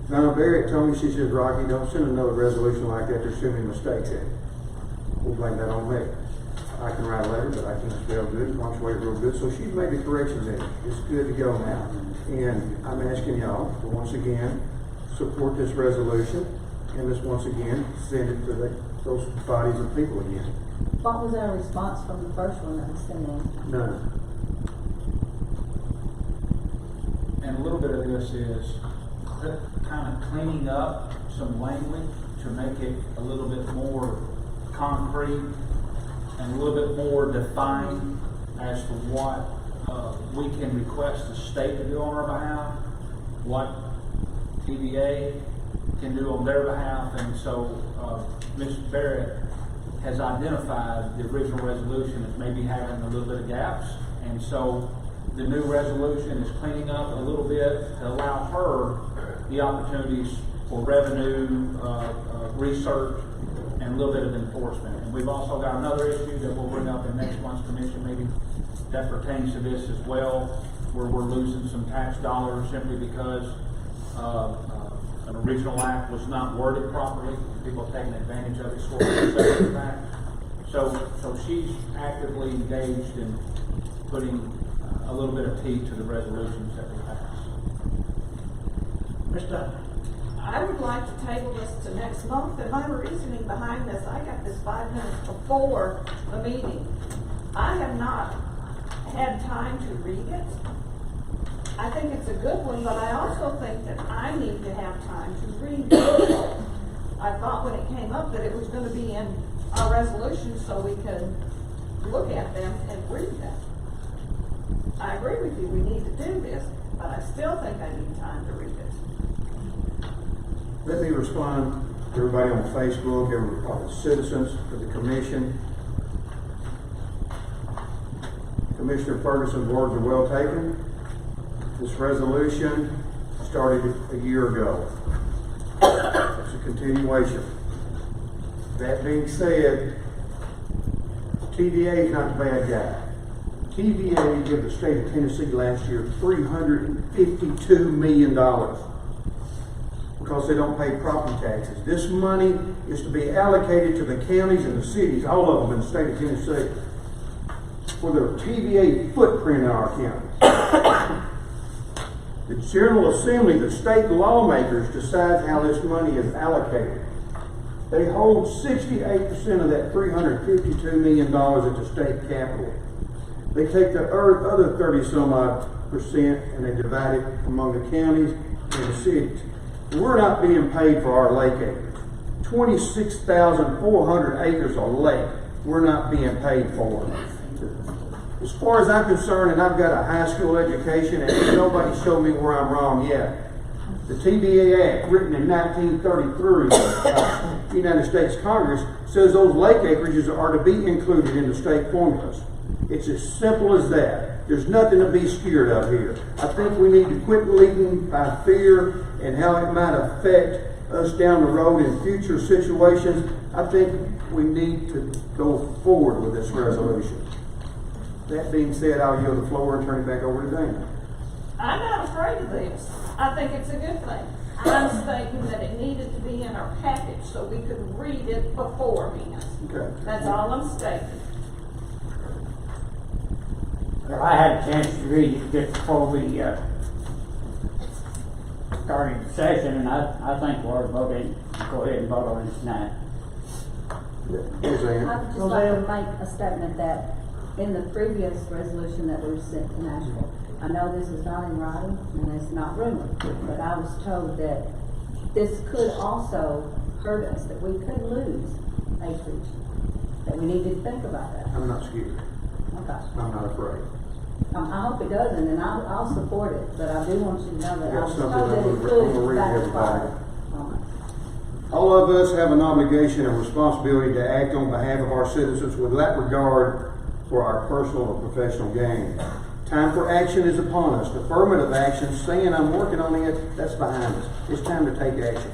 Donna Barrett told me, she says, Rocky, don't send another resolution like that, there's too many mistakes in it. We'll blame that on me. I can write a letter, but I can't spell good, punctuate real good, so she's made the corrections in it. It's good to go now. And I'm asking y'all to once again support this resolution, and let's once again send it to those bodies of people again. What was our response from the first one that was sent in? None. And a little bit of this is kind of cleaning up some language to make it a little bit more concrete and a little bit more defined as to what we can request the state to do on our behalf, what TVA can do on their behalf, and so Ms. Barrett has identified the original resolution as maybe having a little bit of gaps, and so the new resolution is cleaning up a little bit to allow her the opportunities for revenue, research, and a little bit of enforcement. And we've also got another issue that we'll bring up in next month's commission meeting that pertains to this as well, where we're losing some tax dollars simply because an original act was not worded properly. People have taken advantage of it, sort of the fact. So she's actively engaged in putting a little bit of teeth to the resolutions that we pass. Ms. Dunn. I would like to table this to next month, and my reasoning behind this, I got this 5 minutes before the meeting. I have not had time to read it. I think it's a good one, but I also think that I need to have time to read it. I thought when it came up that it was gonna be in our resolution so we could look at them and read them. I agree with you, we need to do this, but I still think I need time to read it. Let me respond to everybody on Facebook, all the citizens, to the commission. Commissioner Ferguson's words are well taken. This resolution started a year ago. It's a continuation. That being said, TVA is not the bad guy. TVA gave the state of Tennessee last year $352 million because they don't pay property taxes. This money is to be allocated to the counties and the cities, all of them in the state of Tennessee, for their TVA footprint in our county. The General Assembly, the state lawmakers, decide how this money is allocated. They hold 68% of that $352 million at the state capitol. They take the other 30-some-odd% and they divide it among the counties and the cities. We're not being paid for our lake acres. 26,400 acres of lake we're not being paid for. As far as I'm concerned, and I've got a high school education, and nobody showed me where I'm wrong yet. The TVA Act, written in 1933, the United States Congress, says those lake acreages are to be included in the state formulas. It's as simple as that. There's nothing to be scared of here. I think we need to quit leading by fear and how it might affect us down the road in future situations. I think we need to go forward with this resolution. That being said, I'll yield the floor and turn it back over to Dana. I'm not afraid of this. I think it's a good thing. I'm stating that it needed to be in our package so we could read it beforehand. Okay. That's all I'm stating. Well, I had a chance to read it just before we started the session, and I think we're voting, go ahead and vote on it tonight. I would just like to make a statement that in the previous resolution that was sent to Nashville, I know this is not in writing and it's not rumored, but I was told that this could also hurt us, that we could lose acreage, that we needed to think about that. I'm not scared. Okay. I'm not afraid. I hope it doesn't, and I'll support it, but I do want you to know that I Got was something told that I'm it gonna could read to backfire. All of us have an obligation and responsibility to act on behalf of our citizens without regard for our personal or professional gain. Time for action is upon us. Affirmative action, saying I'm working on it, that's behind us. It's time to take action.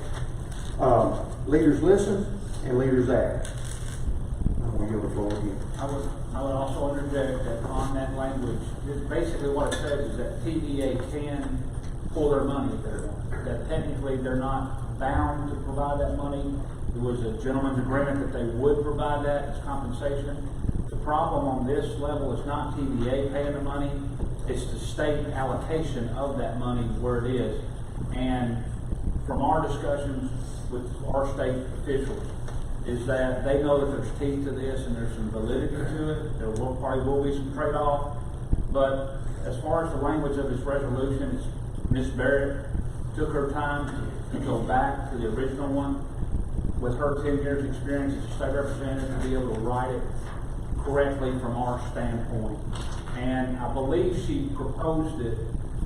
Leaders listen and leaders act. I'm going to give the floor again. I would also interject that on that language, basically what it says is that TVA can pull their money if they're done. That technically they're not bound to provide that money. It was a gentleman's agreement that they would provide that as compensation. The problem on this level is not TVA paying the money, it's the state allocation of that money where it is. And from our discussions with our state officials, is that they know that there's teeth to this and there's some validity to it. There probably will be some trade-off. But as far as the language of this resolution, it's Ms. Barrett took her time to go back to the original one with her 10 years experience as a state representative to be able to write it correctly from our standpoint. And I believe she proposed it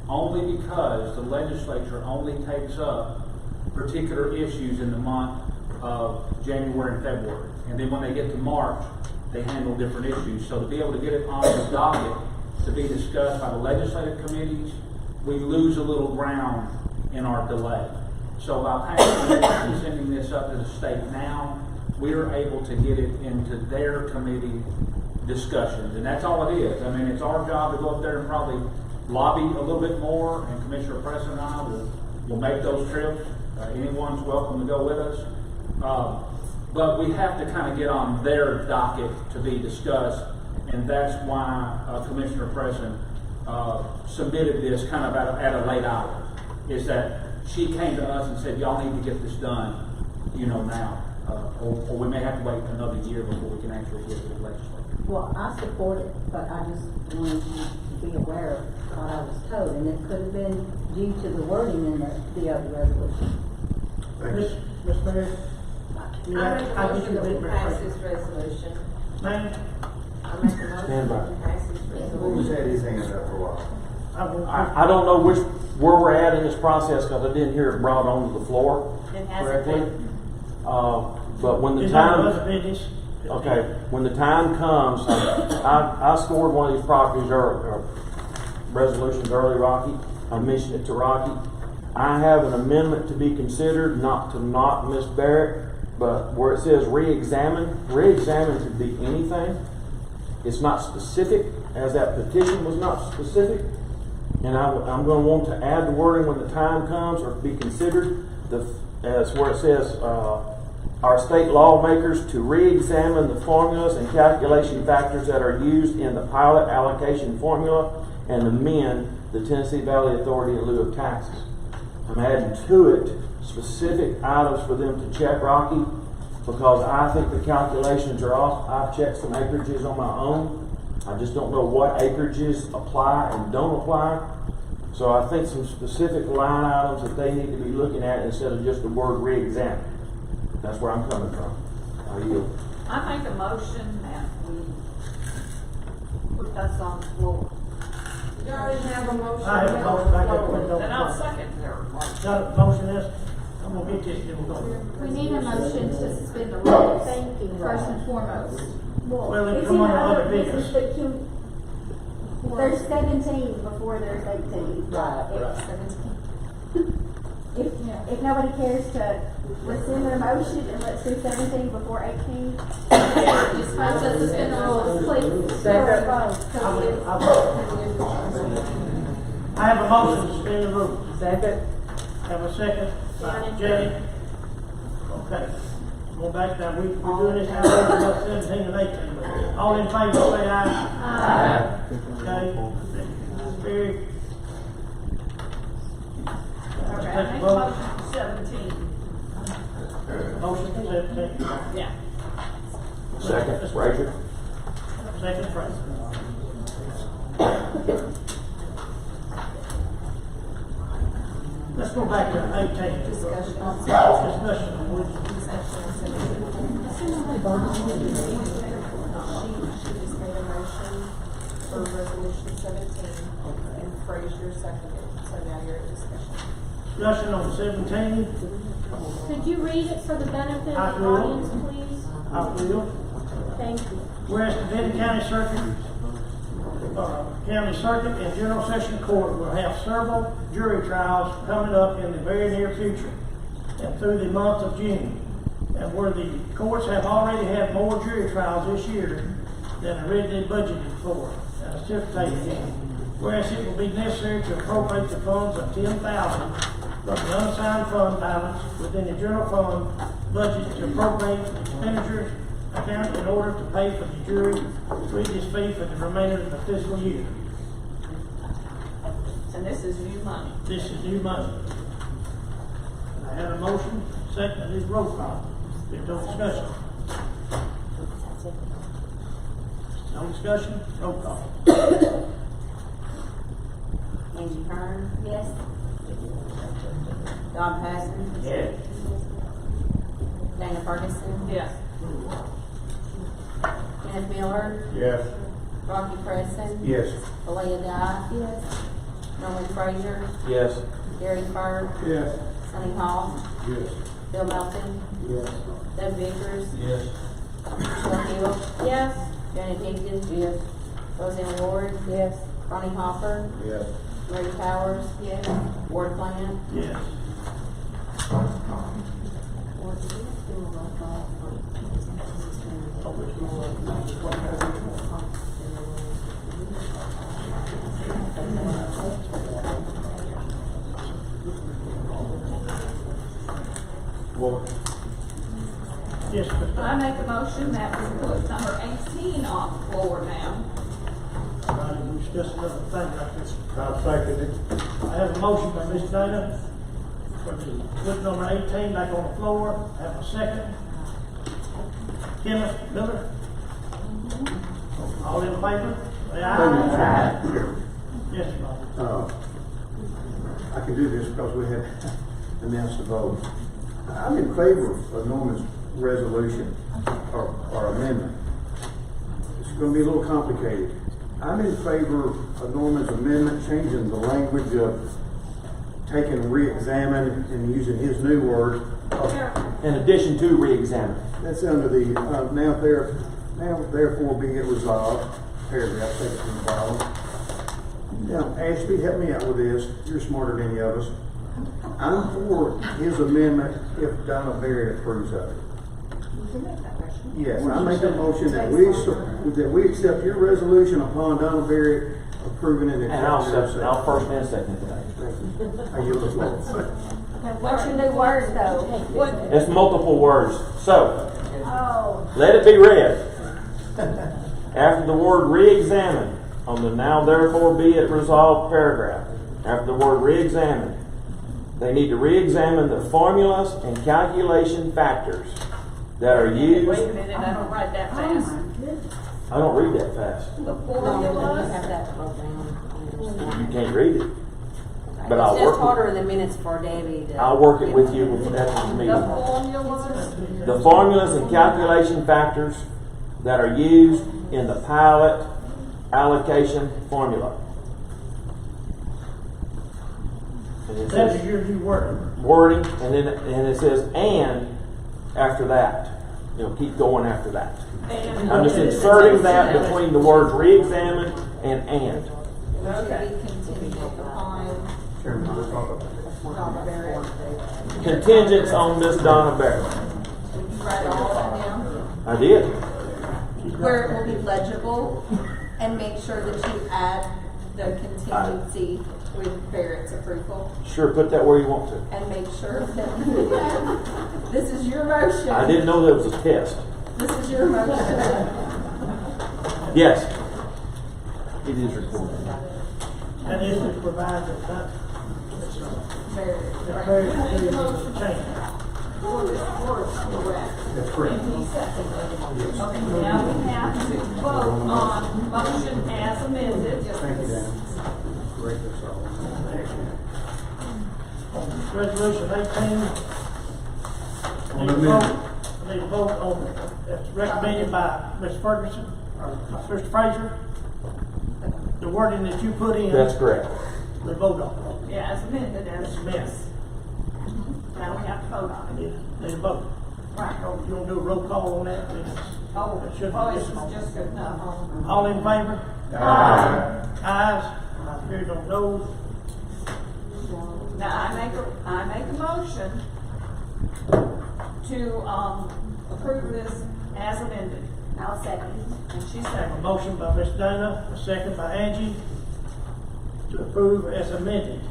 only because the legislature only takes up particular issues in the month of January and February. And then when they get to March, they handle different issues. So to be able to get it on the docket to be discussed by the legislative committees, we lose a little ground in our delay. So by passing and sending this up to the state now, we are able to get it into their committee discussions. And that's all it is. I mean, it's our job to go up there and probably lobby a little bit more, and Commissioner Preston and I will make those trips. Anyone's welcome to go with us. But we have to kind of get on their docket to be discussed, and that's why Commissioner Preston submitted this kind of at a late hour. Is that she came to us and said, y'all need to get this done, now. Or we may have to wait another year before we can actually get to the legislature. Well, I support it, but I just wanted you to be aware of what I was told, and it could have been due to the wording in the other resolution. Ms. Mayor? I make a motion that we pass this resolution. Ma'am? I make a motion Stand by. that we pass this Who's resolution. had his hand up for a while? I don't know where we're at in this process because I didn't hear it brought onto the floor It hasn't correctly. been. But when the Is that time, other business? okay, when the time comes, I scored one of these properties or resolutions early, Rocky. I mentioned it to Rocky. I have an amendment to be considered, not to knock Ms. Barrett, but where it says re-examine could be anything. It's not specific, as that petition was not specific. And I'm going to want to add the wording when the time comes, or be considered, as where it says, our state lawmakers to re-examine the formulas and calculation factors that are used in the pilot allocation formula and amend the Tennessee Valley Authority in lieu of taxes. I'm adding to it specific items for them to check, Rocky, because I think the calculations are off. I've checked some acreages on my own. I just don't know what acreages apply and don't apply. So I think some specific line items that they need to be looking at instead of just the word re-examine. That's where I'm coming from. I yield. I make a motion that we put this on the floor. You already have a motion. I have a motion back there. And I'll second her. Got a motion is, I'm gonna get this, then we're gonna. We need a motion to suspend the rules, first and foremost. Well, it come on other business. But There's 17 before there's 18. Right. If nobody cares to rescind their motion and let's do 17 before 18. Just find us suspend the rules, please. Second. I have a motion to suspend the rules. Second. Have a second by Jenny. Okay. Go back down. We're doing this now, about 17 and 18. All in favor, say aye. Aye. Okay. Very. Okay, I make a motion for 17. Motion for 17. Yeah. Second, Frazier. Second, Frazier. Let's go back to 18. Discussion on which. She just made a motion for resolution 17, and Frazier seconded, so now you're at discussion. Discussion on 17. Could you read it for the benefit I of the will. audience, please? I will. Thank you. Whereas the Benton County Circuit and General Session Court will have several jury trials coming up in the very near future and through the month of June. And where the courts have already had more jury trials this year than originally budgeted for and anticipated. Whereas it will be necessary to appropriate the funds of $10,000 from the unassigned fund balance within the general fund budget to appropriate the expenditures account in order to pay for the jury Regis fee for the remainder of the fiscal year. And this is new money. This is new money. I have a motion, second, and this roll call. There's no discussion. No discussion, roll call. Angie Kern, Yes. Don Passon, Yes. Dana Ferguson, Yes. Kenneth Miller, Yes. Rocky Preston, Yes. Leah Dyke, Yes. Norman Frazier, Yes. Gary Fur, Yes. Sonny Hall, Yes. Bill Melton, Yes. Doug Bickers, Yes. Michelle Hill, Yes. Janet Higgins, yes. Roseanne Ward, Yes. Ronnie Hopper, Yes. Mary Powers, Yes. Ward Plan. Yes. Yes, but I make a motion that we put number 18 on the floor now. we discussed another thing like this. I'll second it. I have a motion by Ms. Dana for the put number 18 back on the floor. I have a second. Kenneth Miller. All in favor? Say aye. Yes, Bob. I can do this because we had announced the vote. I'm in favor of Norman's resolution or amendment. It's going to be a little complicated. I'm in favor of Norman's amendment, changing the language of taking re-examine and using his new word. In addition to re-examine. That's under the now therefore be it resolved paragraph. Take it from the bottom. Now, Ashby, help me out with this. You're smarter than any of us. I'm for his amendment if Donna Berry approves of it. Yes, I make a motion that we accept your resolution upon Donna Berry approving it. And I'll first and second today. I yield the floor. What's your new word though? It's multiple words. So, Oh. let it be read. After the word re-examine on the now therefore be it resolved paragraph, after the word re-examine, they need to re-examine the formulas and calculation factors that are used. Wait a minute, I don't write that fast. I don't read that fast. The You formulas. have that broke down. You can't read it. But I'll It's just work harder than minutes for Debbie to. I'll work it with you after the The meeting. formulas. The formulas and calculation factors that are used in the pilot allocation formula. And it That is says your new word. wording, and then it says and after that. Keep going after that. And I'm just inserting that between the words re-examine and. Okay. Contingent upon Chairman, we'll talk about Donna Barrett. Contingents on Miss Donna Barrett. Did you write all that down? I did. Where it will be legible, and make sure that you add the contingency with Barrett's approval, Sure, put that where you want to. and make sure that this is your motion. I didn't know that was a test. This is your motion. Yes. It is recorded. And this is provided that, Barrett. that very change. That's correct. Okay, now we have to vote on motion as amended. Thank you, Dan. Great, that's all. Resolution 18. On the amendment. Need a vote on, that's recommended by Ms. Ferguson, or Mr. Fraser. The wording that you put in. That's correct. We vote on. Yeah, as amended, as It's amended. Now we have to vote on it. Need a vote. Right. You don't do a roll call on that? Then it's- Oh, it should be this just on. is just good enough. All in favor? Aye. Ayes. I hear no noes. Now, I make a motion to, approve this as amended. I'll second. And she A seconded. motion by Ms. Dana, a second by Angie, to approve as amended.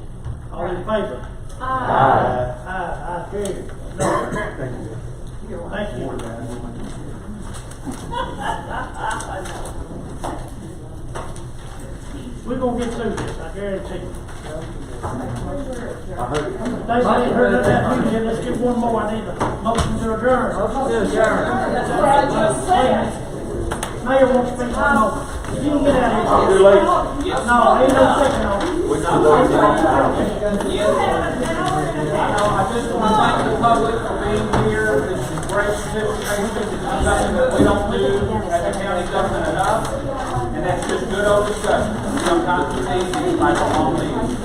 All in favor? Aye. Aye, I hear you. No. Thank you. Thank you. We're gonna get through this, I guarantee you. I heard it. They ain't heard of that music, let's get one more, I need a motion to adjourn. Mayor wants to speak one more. You can get out of here. Too late. No, ain't no second on it. We're not voting now. I just want to thank the public for being here. This is great participation. This is something that we don't do at the county government enough. And that's just good old discussion. Sometimes we need these like long meetings.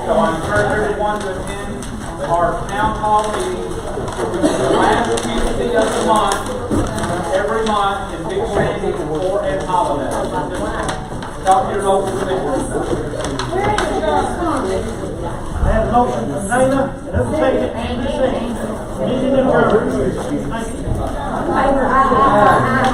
So I encourage everyone to attend our town hall meeting, which is the last Tuesday of the month, every month in Big Sandy or at Holiday. Talk to your local commissioner. I have a motion from Dana, and who's second? Andy second. Meeting adjourned. Thank you.